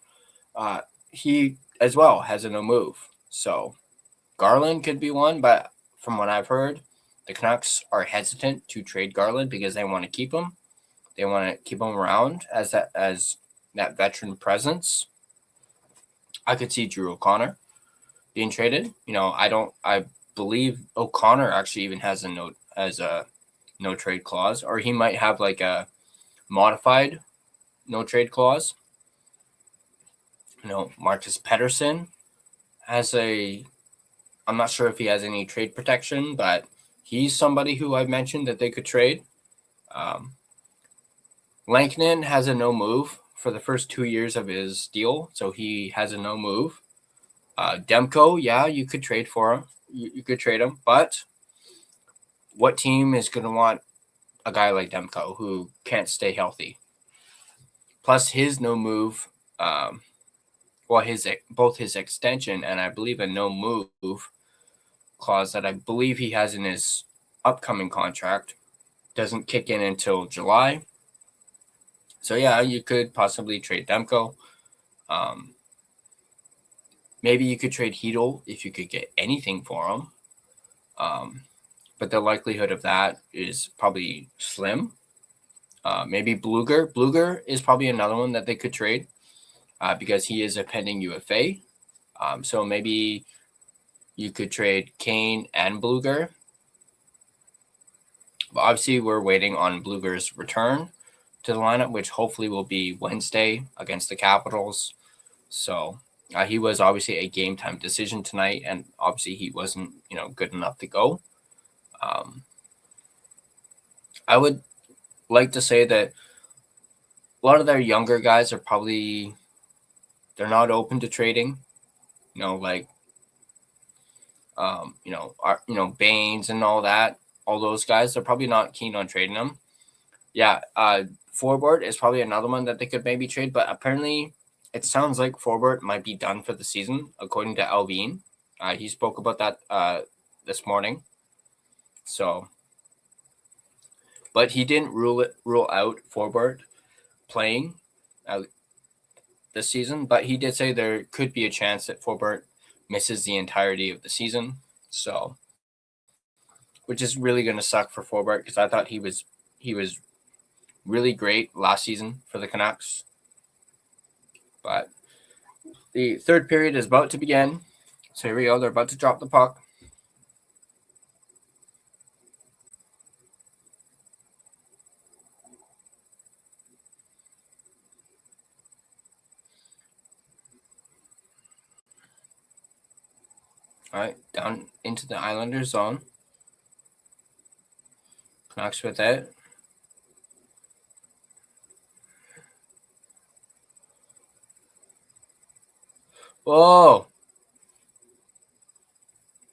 He as well has a no move. So Garland could be one, but from what I've heard, the Canucks are hesitant to trade Garland because they want to keep him. They want to keep him around as that veteran presence. I could see Drew O'Connor being traded. I believe O'Connor actually even has a no trade clause, or he might have like a modified no trade clause. Marcus Pedersen has I'm not sure if he has any trade protection, but he's somebody who I've mentioned that they could trade. Lankinen has a no move for the first 2 years of his deal, so he has a no move. Demko, yeah, you could trade for him. You could trade him, but what team is going to want a guy like Demko who can't stay healthy? Plus his no move, both his extension and I believe a no move clause that I believe he has in his upcoming contract doesn't kick in until July. So yeah, you could possibly trade Demko. Maybe you could trade Hedl if you could get anything for him. But the likelihood of that is probably slim. Maybe Bluger. Bluger is probably another one that they could trade because he is a pending UFA. So maybe you could trade Kane and Bluger. But obviously, we're waiting on Bluger's return to the lineup, which hopefully will be Wednesday against the Capitals. So he was obviously a game time decision tonight, and obviously he wasn't good enough to go. I would like to say that a lot of their younger guys are they're not open to trading. Like Baines and all that, all those guys, they're probably not keen on trading them. Yeah, Forbort is probably another one that they could maybe trade, but apparently it sounds like Forbort might be done for the season, according to Alvin. He spoke about that this morning. So, but he didn't rule out Forbort playing this season, but he did say there could be a chance that Forbort misses the entirety of the season. So, which is really going to suck for Forbort because I thought he was really great last season for the Canucks. But the third period is about to begin. So here we go. They're about to drop the puck. All right, down into the Islanders zone. Canucks with it. Whoa.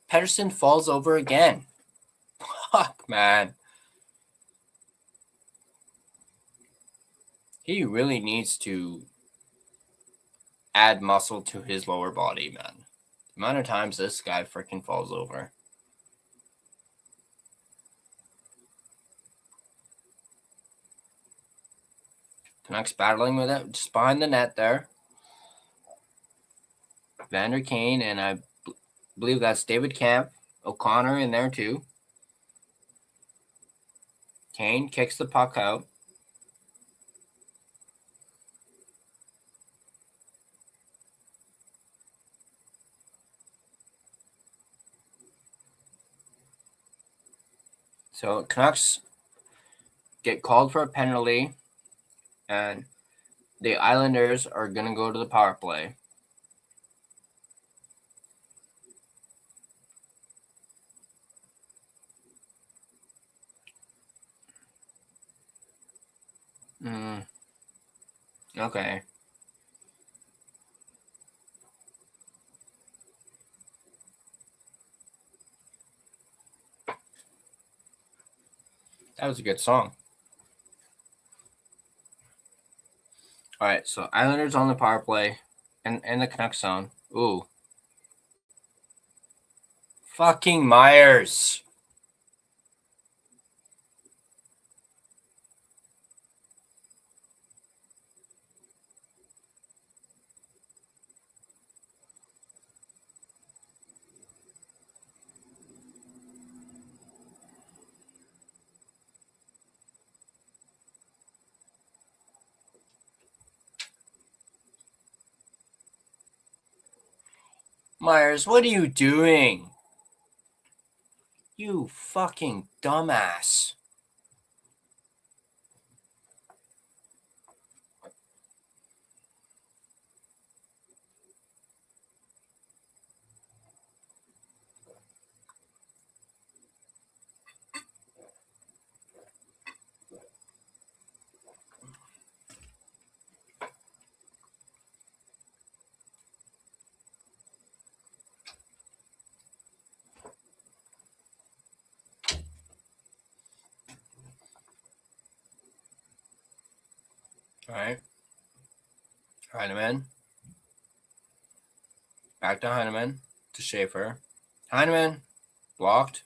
Pettersson falls over again. Fuck, man. He really needs to add muscle to his lower body, man. The amount of times this guy freaking falls over. Canucks battling with it, just behind the net there. Vander Kane, and I believe that's David Camp. O'Connor in there too. Kane kicks the puck out. So Canucks get called for a penalty, and the Islanders are going to go to the power play. Okay. That was a good song. All right, so Islanders on the power play and the Canucks zone. Ooh. Fucking Myers. Myers, what are you doing? You fucking dumbass. All right. Heineman. Back to Heineman. To Schaefer. Heineman. Blocked.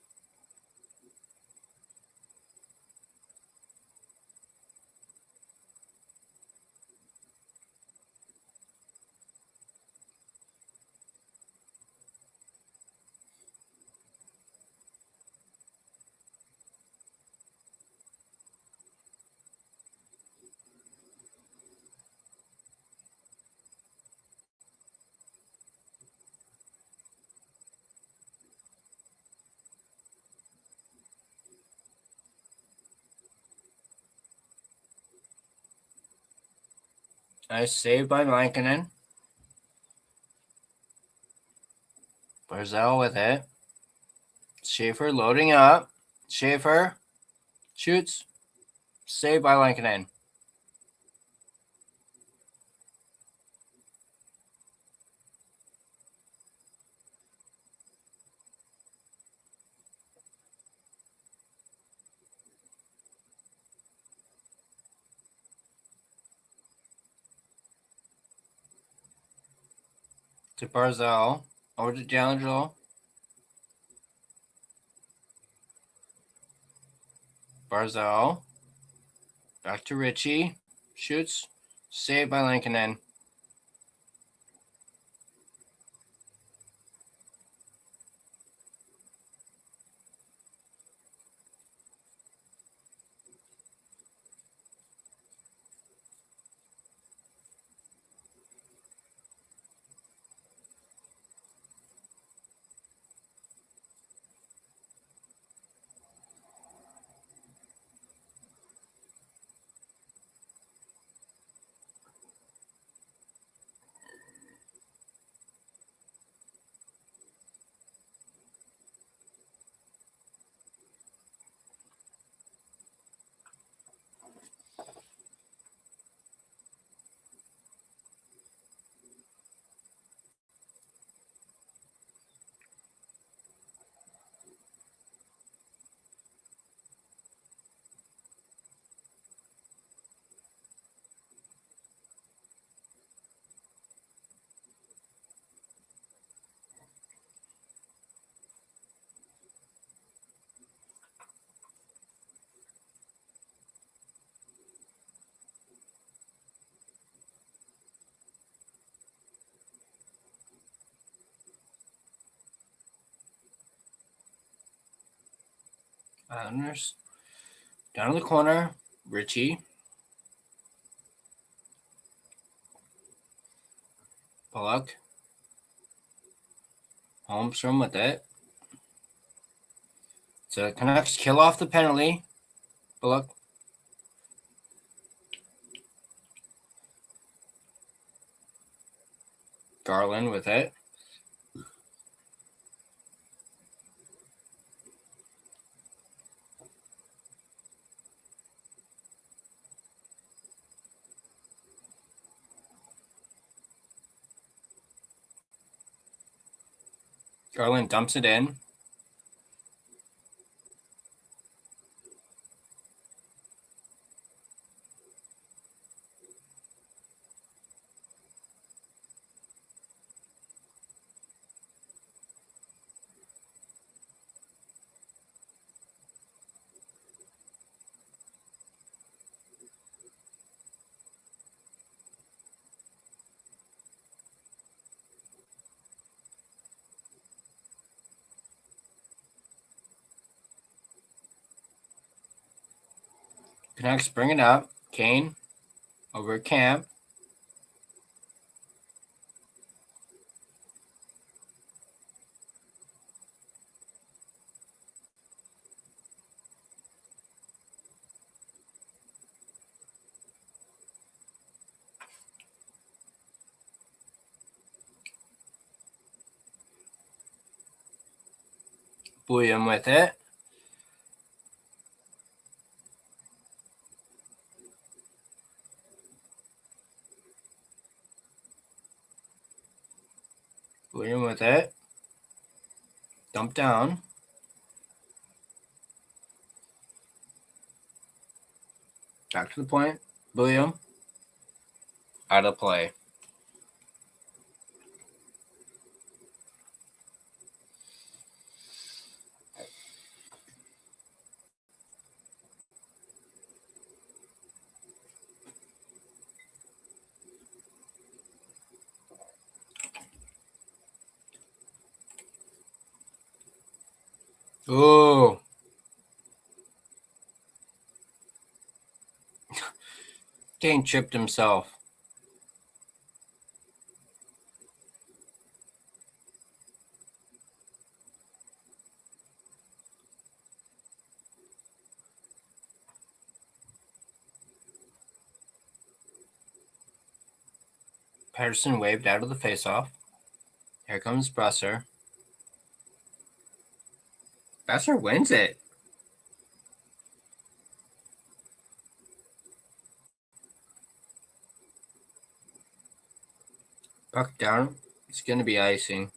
Nice save by Lankinen. Barzell with it. Schaefer loading up. Schaefer shoots. Saved by Lankinen. to Barzal. Over to D'Angelo. Barzal. Back to Richie. Shoots. Saved by Lankinen. Islanders. Down in the corner. Richie. Bullock. Holmstrom with it. So Canucks kill off the penalty. Bullock. Garland with it. Garland dumps it in. Canucks bring it up. Kane over Camp. William with it. William with it. Dump down. Back to the point. William. Out of play. Oh. Kane chipped himself. Patterson waved out of the faceoff. Here comes Bresser. Bresser wins it. Puck down. It's going to be icing.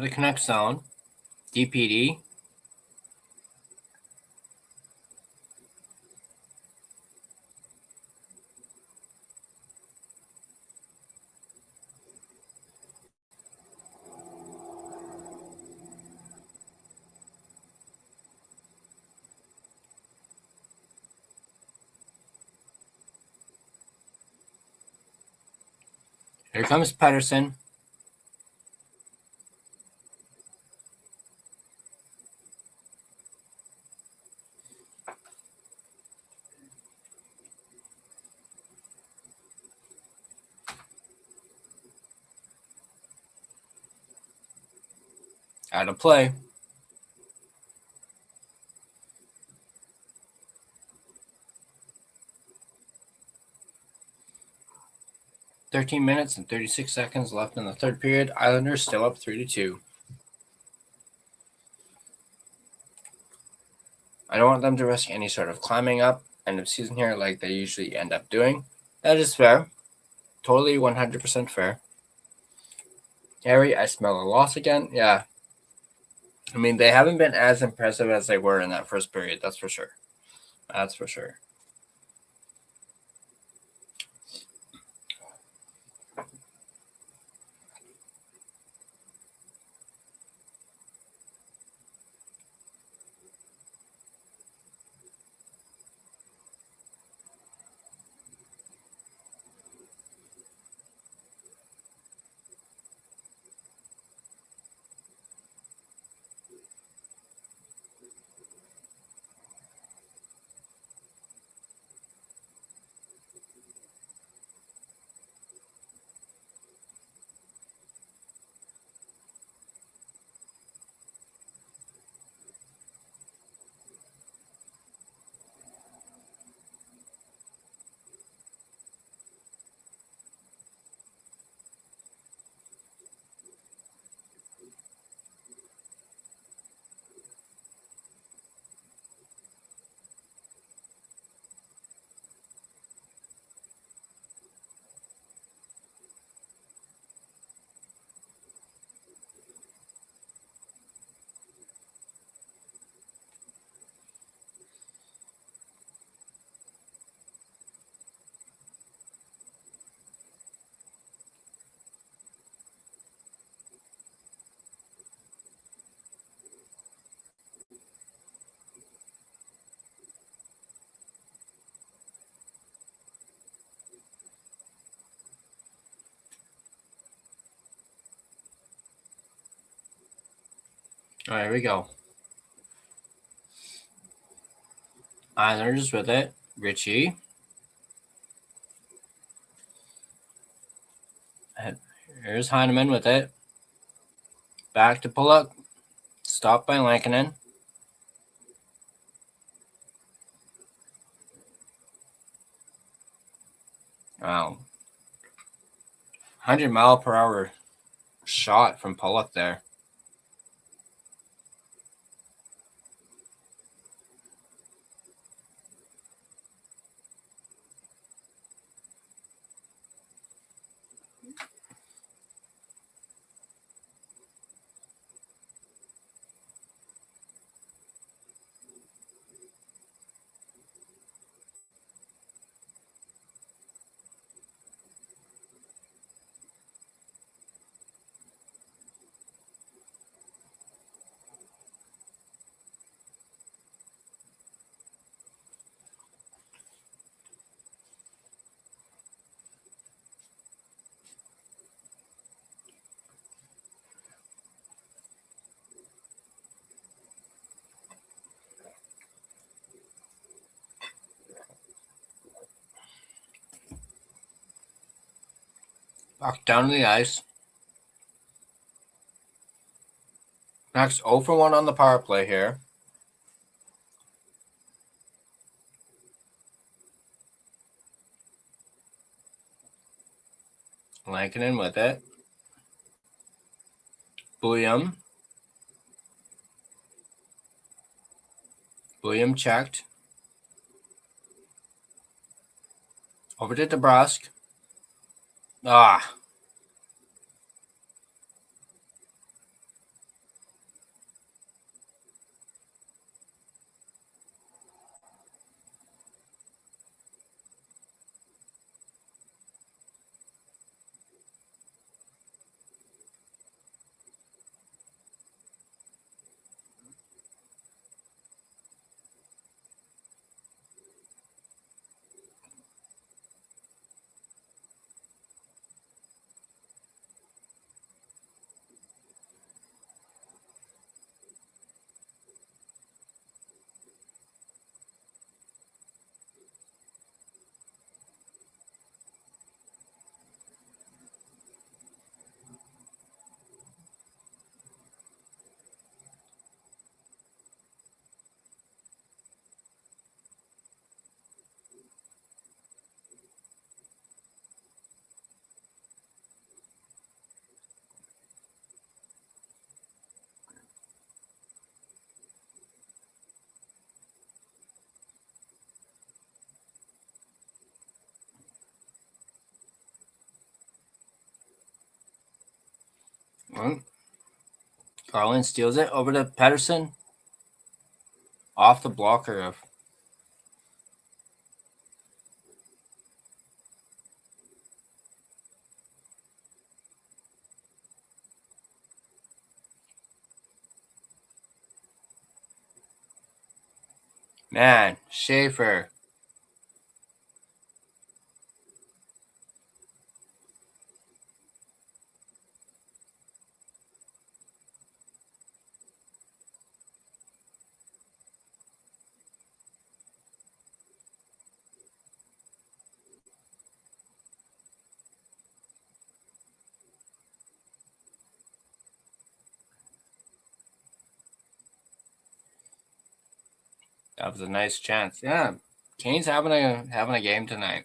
The Canucks zone. DPD. Here comes Pedersen. Out of play. "13 minutes and 36 seconds left in the third period. Islanders still up 3-2. I don't want them to risk any sort of climbing up end of season here like they usually end up doing. That is fair. Totally 100% fair. Harry, I smell a loss again. Yeah. I mean, they haven't been as impressive as they were in that first period. That's for sure. That's for sure. All right, here we go. Islanders with it. Richie. Here's Heineman with it. Back to Pulock. Stopped by Lankinen. Wow. 100-mile-per-hour shot from Pulock there. Back down to the ice. Next, 0 for 1 on the power play here. Lankinen with it. William. William checked. Over to DeBrusk. Garland steals it over to Pedersen. Off the blocker of man, Schaefer. That was a nice chance. Yeah, Kane's having a game tonight.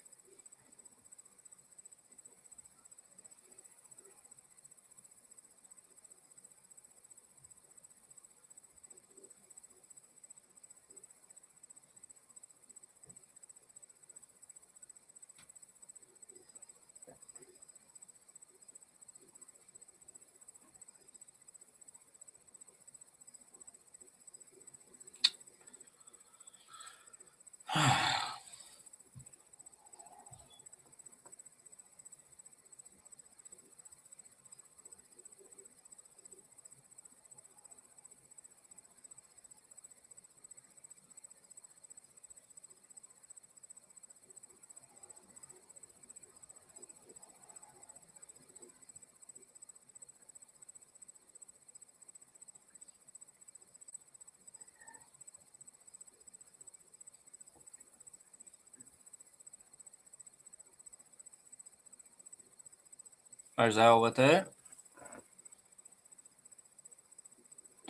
Barzal with it.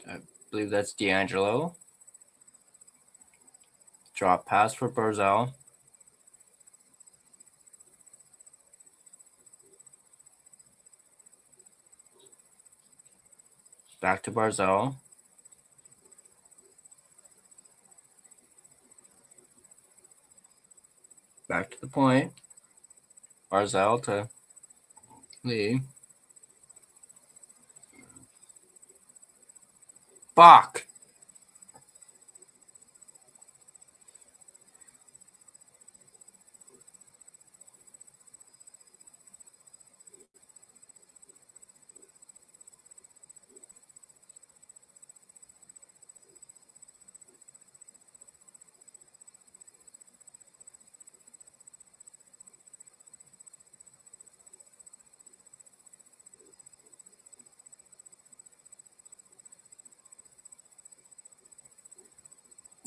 I believe that's D'Angelo. Drop pass for Barzal. Back to Barzal. Back to the point. Barzal to Lee. Fuck.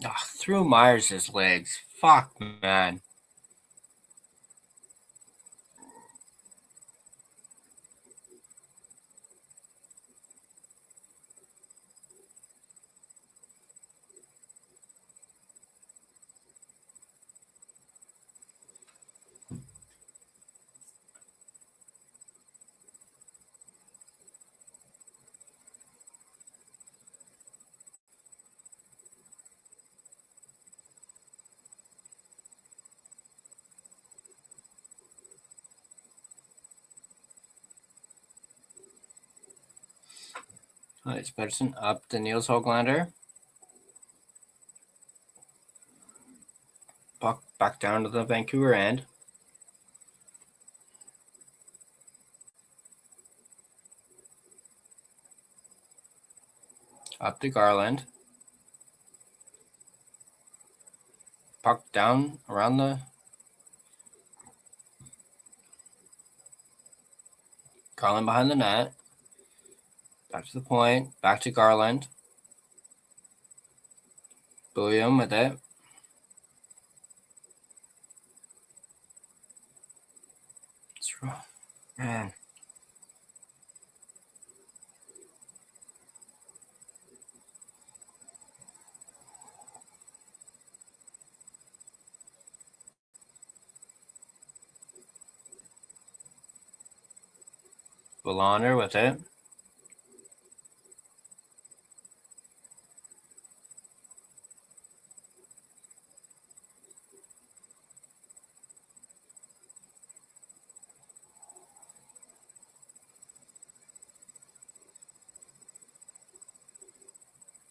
Oh, through Myers' legs. Fuck, man. All right, Pedersen up to Niels Höglander. Puck back down to the Vancouver end. Up to Garland. Puck down around the Garland behind the net. Back to the point. Back to Garland. William with it. It's rough. Man. Belaner with it.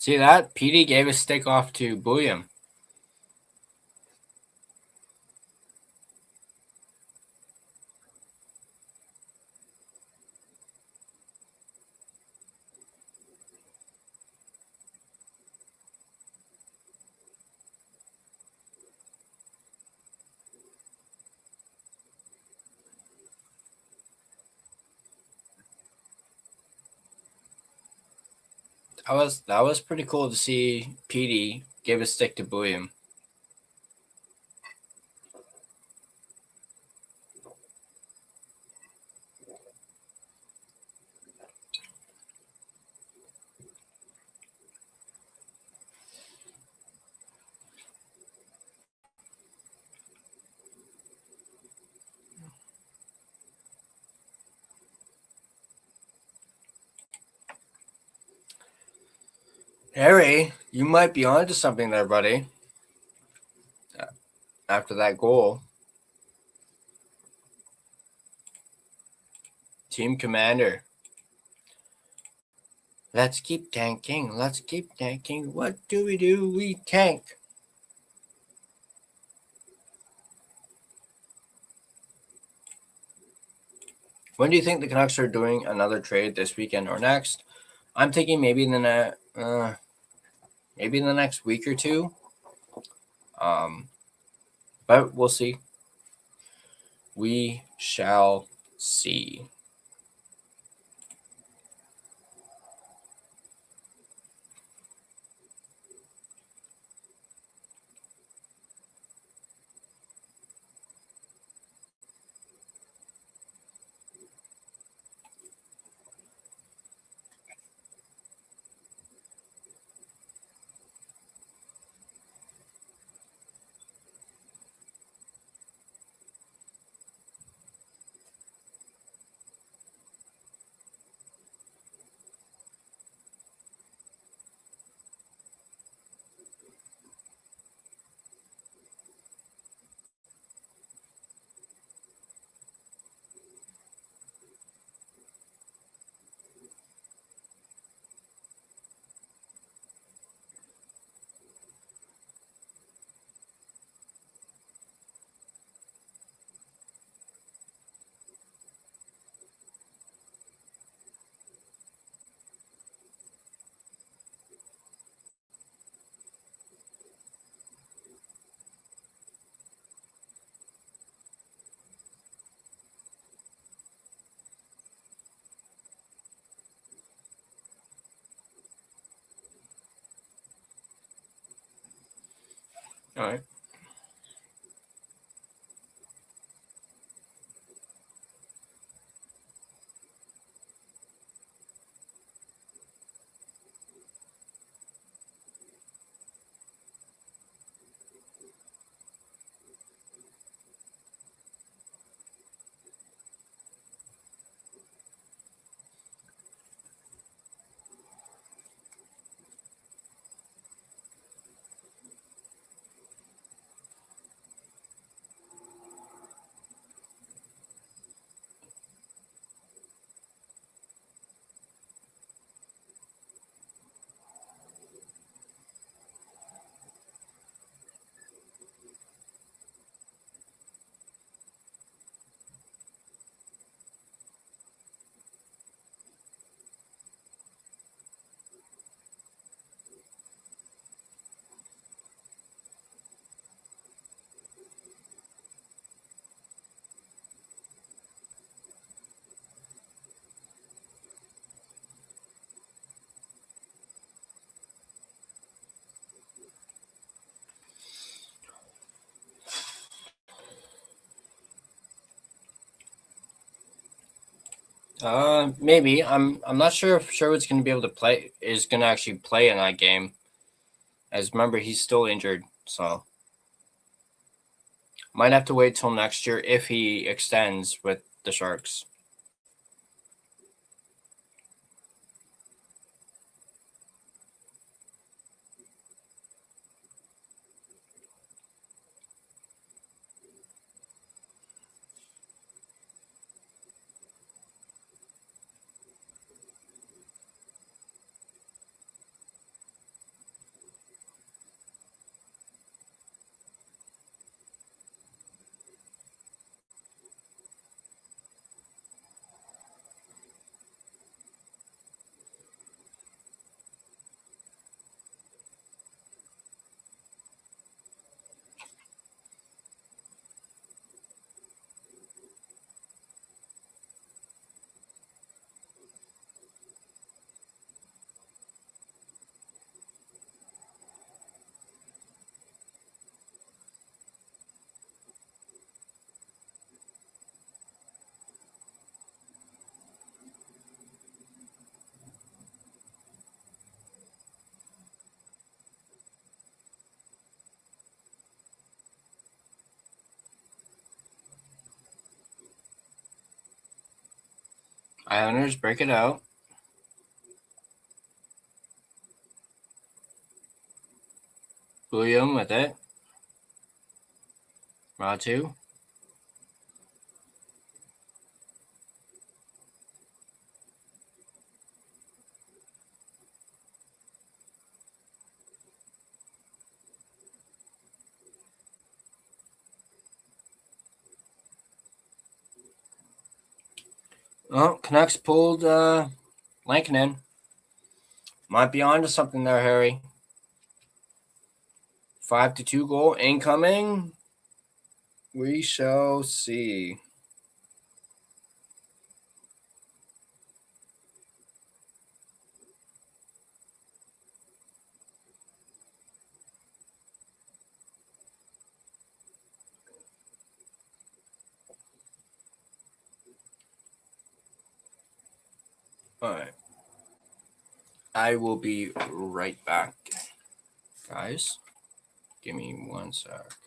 See that? PD gave a stick off to William. That was pretty cool to see PD give a stick to William. Harry, you might be onto something there, buddy. After that goal. Team commander. Let's keep tanking. Let's keep tanking. What do? We tank. When do you think the Canucks are doing another trade, this weekend or next? I'm thinking maybe in the next week or two. But we'll see. We shall see. All right. Maybe. I'm not sure if Sherwood's going to be able to play. Is going to actually play in that game. As remember, he's still injured, so might have to wait till next year if he extends with the Sharks. Islanders break it out. William with it. Ratu. Oh, Canucks pulled Lankinen. Might be on to something there, Harry. 5-2 goal incoming. We shall see. All right. I will be right back, guys. Give me 1 sec.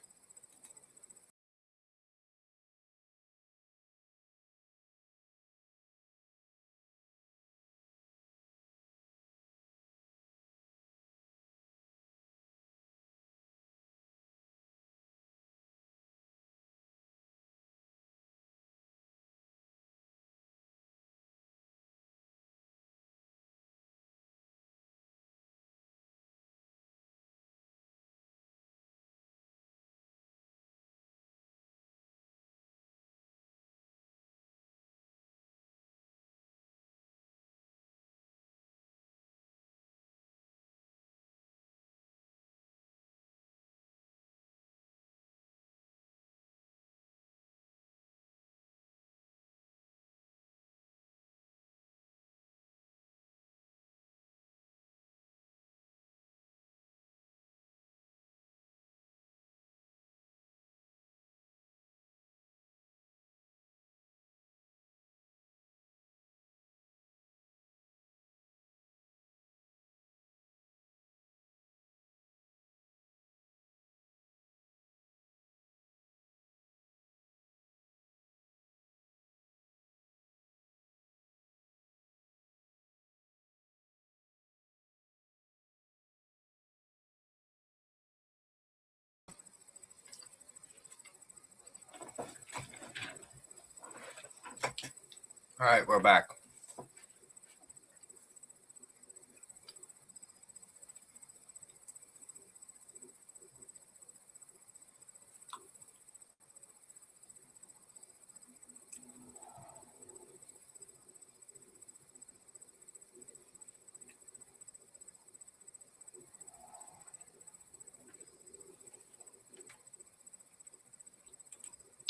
All right, we're back.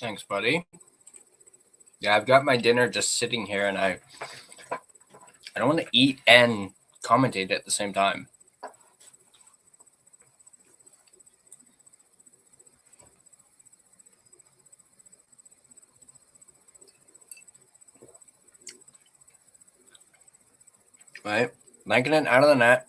Thanks, buddy. Yeah, I've got my dinner just sitting here, and I don't want to eat and commentate at the same time. Right, Lankinen out of the net.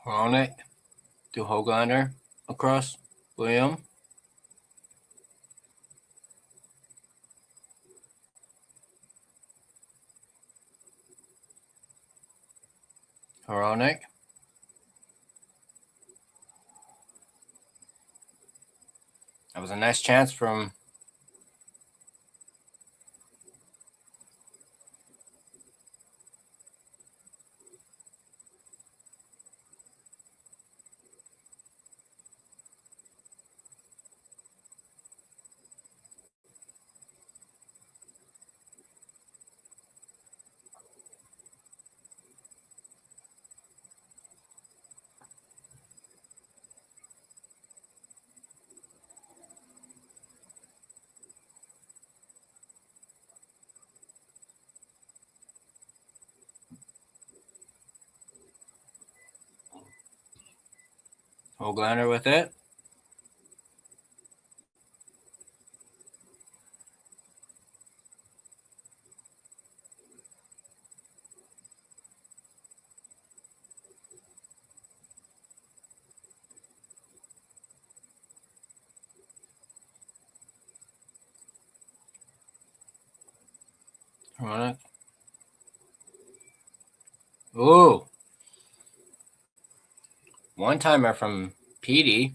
Hronek to Hoglander across. William. Hronek. That was a nice chance from Hoglander with it. Hronek. Ooh. One-timer from Petey.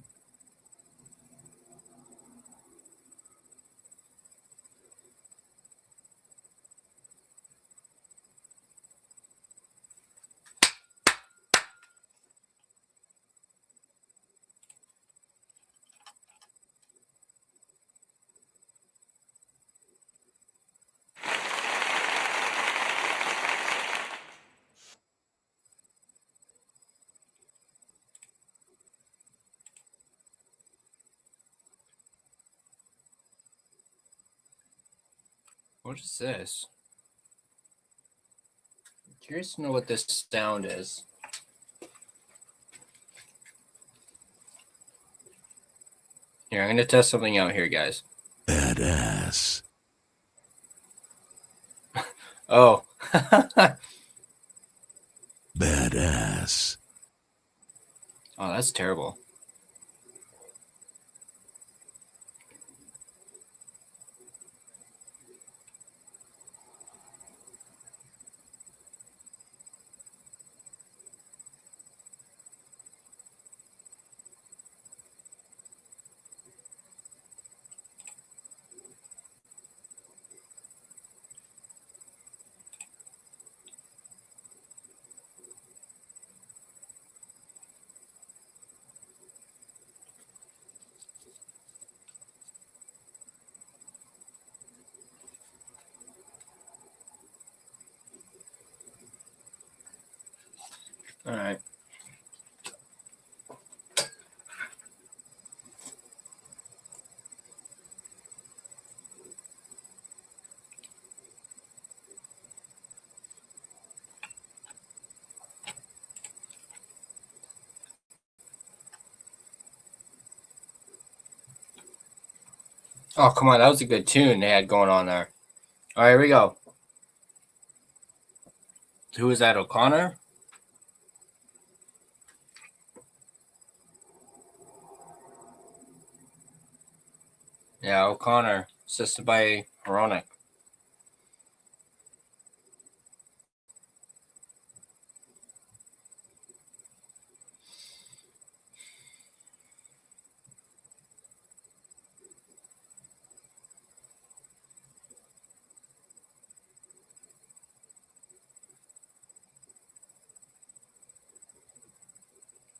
What is this? I'm curious to know what this sound is. Here, I'm going to test something out here, guys. Badass. Oh. Badass. Oh, that's terrible. All right. Oh, come on. That was a good tune they had going on there. All right, here we go. Who is that, O'Connor? Yeah, O'Connor, assisted by Hronek.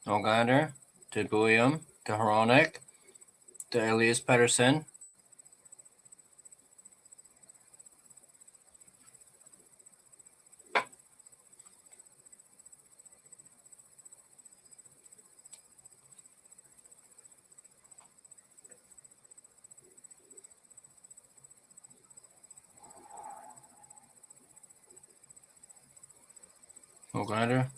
Hoglander to William to Hronek to Elias Pettersson. Hoglander.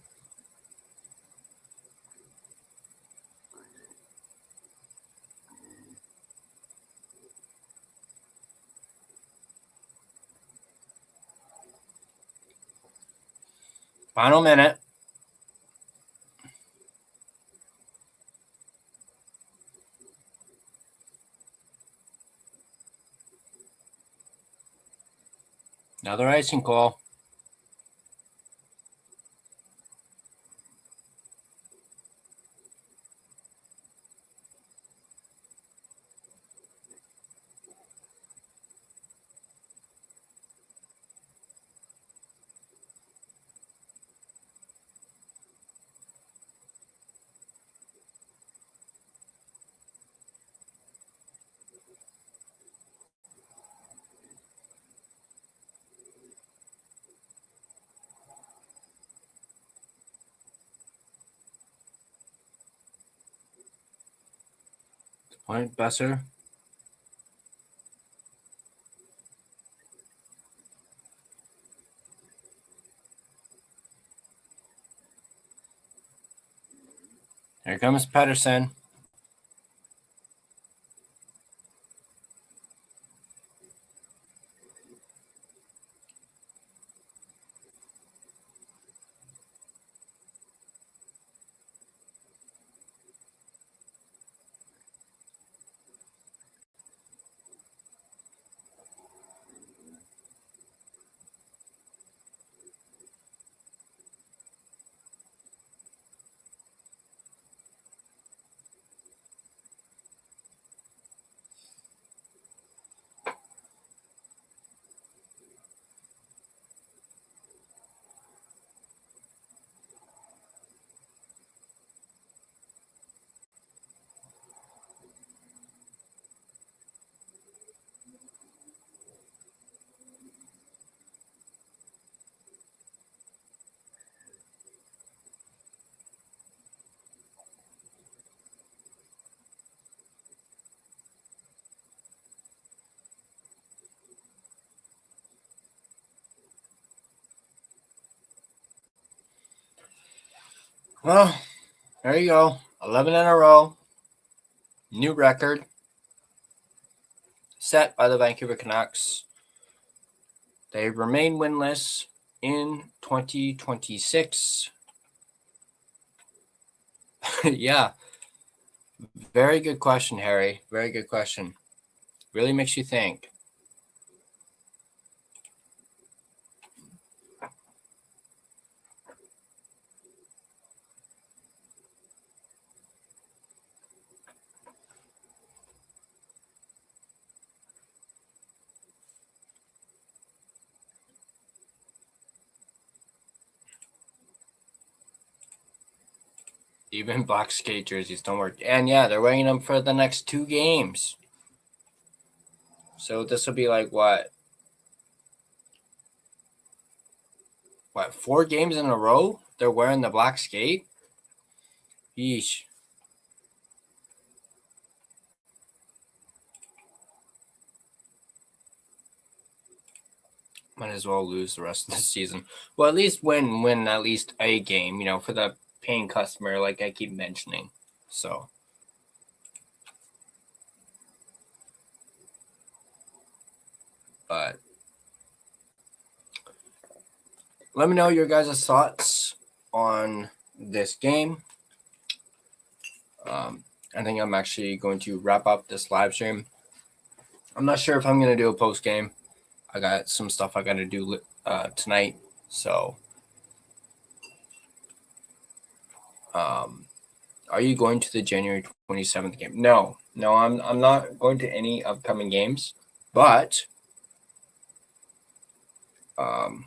Final minute. Another icing call. Point Besser. Here comes Pedersen. Well, there you go. 11 in a row. New record set by the Vancouver Canucks. They remain winless in 2026. Yeah. Very good question, Harry. Very good question. Really makes you think. Even black skate jerseys don't work. And yeah, they're wearing them for the next 2 games. So this will be like what? 4 games in a row? They're wearing the black skate? Yeesh. Might as well lose the rest of the season. Well, at least win at least a game, for the paying customer, like I keep mentioning. So. But let me know your guys' thoughts on this game. I think I'm actually going to wrap up this live stream. I'm not sure if I'm going to do a post game. I got some stuff I got to do tonight. So, are you going to the January 27th game? No, I'm not going to any upcoming games. But, although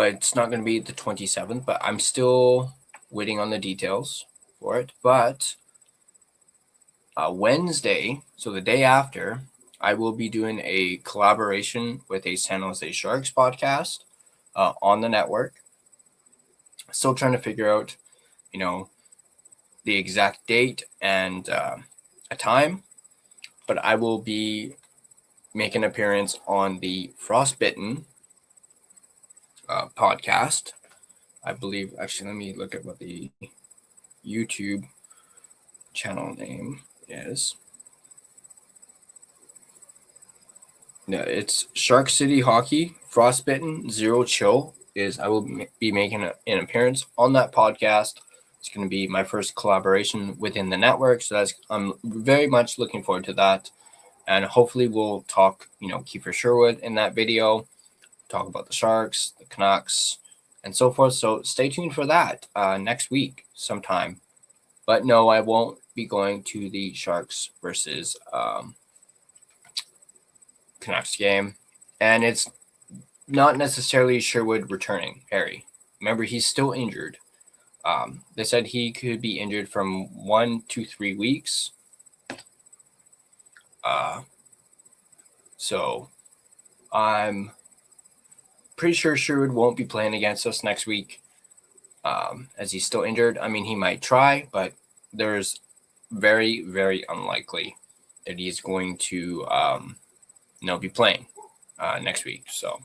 it's not going to be the 27th, but I'm still waiting on the details for it. But Wednesday, so the day after, I will be doing a collaboration with a San Jose Sharks podcast on the network. Still trying to figure out, the exact date and a time, but I will be making an appearance on the Frostbitten podcast. I believe, actually, let me look at what the YouTube channel name is. No, it's Shark City Hockey, Frostbitten, Zero Chill. I will be making an appearance on that podcast. It's going to be my first collaboration within the network, so I'm very much looking forward to that. And hopefully we'll talk, Kiefer Sherwood in that video, talk about the Sharks, the Canucks, and so forth. So stay tuned for that next week sometime. But no, I won't be going to the Sharks versus Canucks game. And it's not necessarily Sherwood returning, Harry. Remember, he's still injured. They said he could be injured from 1 to 3 weeks. So I'm pretty sure Sherwood won't be playing against us next week as he's still injured. I mean, he might try, but there's very, very unlikely that he's going to be playing next week. So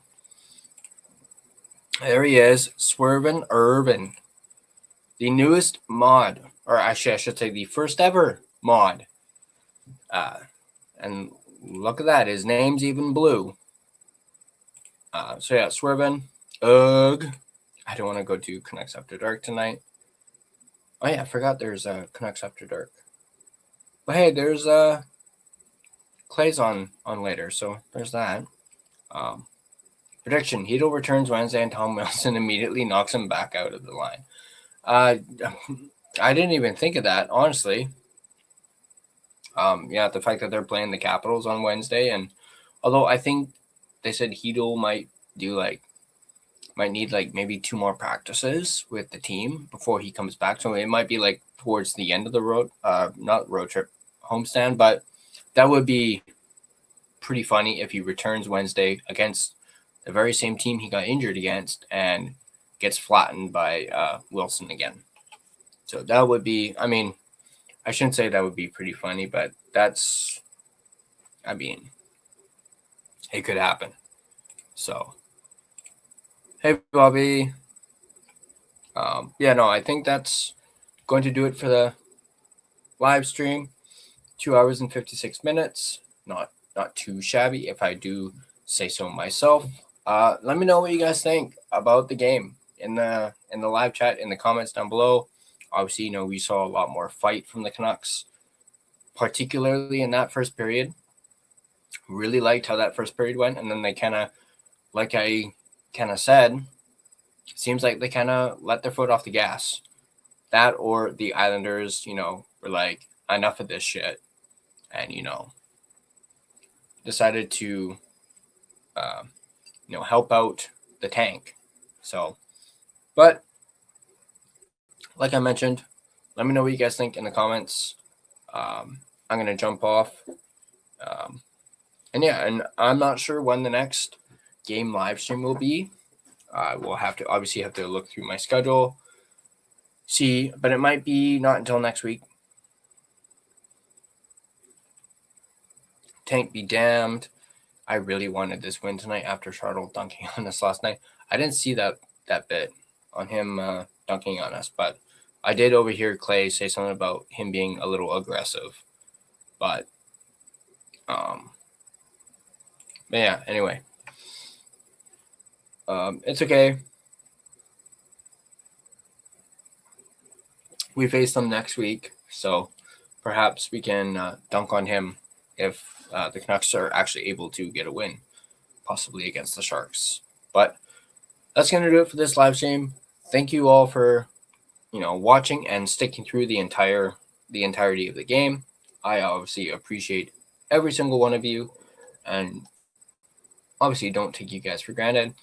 There he is, Swervin Irvin, the newest mod, or actually, I should say the first ever mod. And look at that, his name's even blue. So yeah, Swervin. Ugh. I don't want to go to Canucks After Dark tonight. Oh yeah, I forgot there's Canucks After Dark. But hey, there's Clay's on later, so there's that. Prediction: Hedo returns Wednesday, and Tom Wilson immediately knocks him back out of the line. I didn't even think of that, honestly. Yeah, the fact that they're playing the Capitals on Wednesday, and although I think they said Hedo might need like maybe 2 more practices with the team before he comes back, so it might be like towards the end of the road, not road trip, homestand, but that would be pretty funny if he returns Wednesday against the very same team he got injured against and gets flattened by Wilson again. So that would be, I mean, I shouldn't say that would be pretty funny, but that's, I mean, it could happen. So, hey, Bobby. Yeah, no, I think that's going to do it for the live stream. 2 hours and 56 minutes. Not too shabby, if I do say so myself. Let me know what you guys think about the game in the live chat, in the comments down below. Obviously, we saw a lot more fight from the Canucks, particularly in that first period. Really liked how that first period went, and then they kind of, like I kind of said, seems like they kind of let their foot off the gas. That or the Islanders, were like, enough of this shit, and decided to help out the tank. So, but like I mentioned, let me know what you guys think in the comments. I'm gonna jump off, and I'm not sure when the next game live stream will be. We'll have to look through my schedule, see, but it might be not until next week. Tank be damned. I really wanted this win tonight after Charlotte dunking on us last night. I didn't see that bit on him dunking on us, but I did overhear Clay say something about him being a little aggressive. But yeah, anyway. It's okay. We face them next week, so perhaps we can dunk on him if the Canucks are actually able to get a win, possibly against the Sharks. But that's going to do it for this live stream. Thank you all for watching and sticking through the entirety of the game. I obviously appreciate every single one of you, and obviously don't take you guys for granted.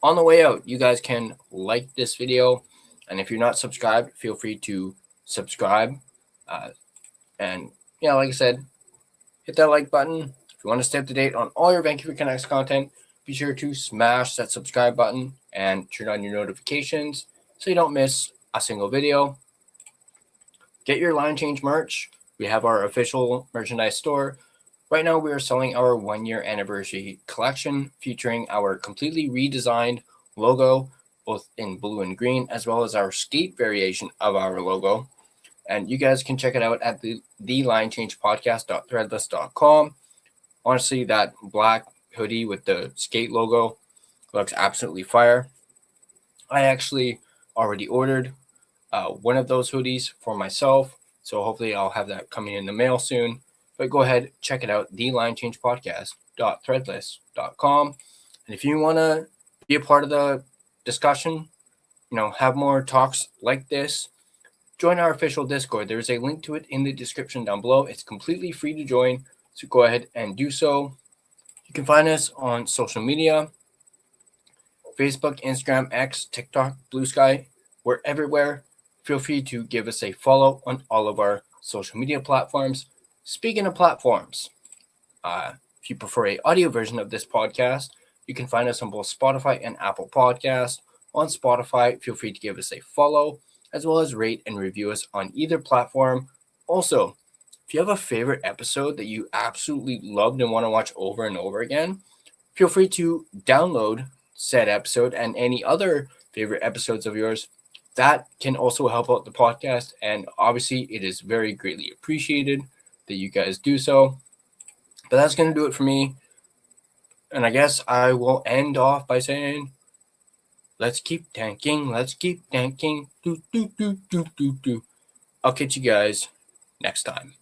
On the way out, you guys can like this video, and if you're not subscribed, feel free to subscribe. And like I said, hit that like button. If you want to stay up to date on all your Vancouver Canucks content, be sure to smash that subscribe button and turn on your notifications so you don't miss a single video. Get your line change merch. We have our official merchandise store. Right now, we are selling our 1-year anniversary collection featuring our completely redesigned logo, both in blue and green, as well as our skate variation of our logo. And you guys can check it out at the linechangepodcast.threadless.com. Honestly, that black hoodie with the skate logo looks absolutely fire. I actually already ordered one of those hoodies for myself, so hopefully I'll have that coming in the mail soon. But go ahead, check it out, thelinechangepodcast.threadless.com. And if you want to be a part of the discussion, have more talks like this, join our official Discord. There's a link to it in the description down below. It's completely free to join, so go ahead and do so. You can find us on social media: Facebook, Instagram, X, TikTok, Blue Sky. We're everywhere. Feel free to give us a follow on all of our social media platforms. Speaking of platforms, if you prefer an audio version of this podcast, you can find us on both Spotify and Apple Podcasts. On Spotify, feel free to give us a follow, as well as rate and review us on either platform. Also, if you have a favorite episode that you absolutely loved and want to watch over and over again, feel free to download said episode and any other favorite episodes of yours. That can also help out the podcast. And obviously, it is very greatly appreciated that you guys do so. But that's going to do it for me. And I guess I will end off by saying, let's keep tanking. Let's keep tanking. Do, do, do, do, do, do. I'll catch you guys next time.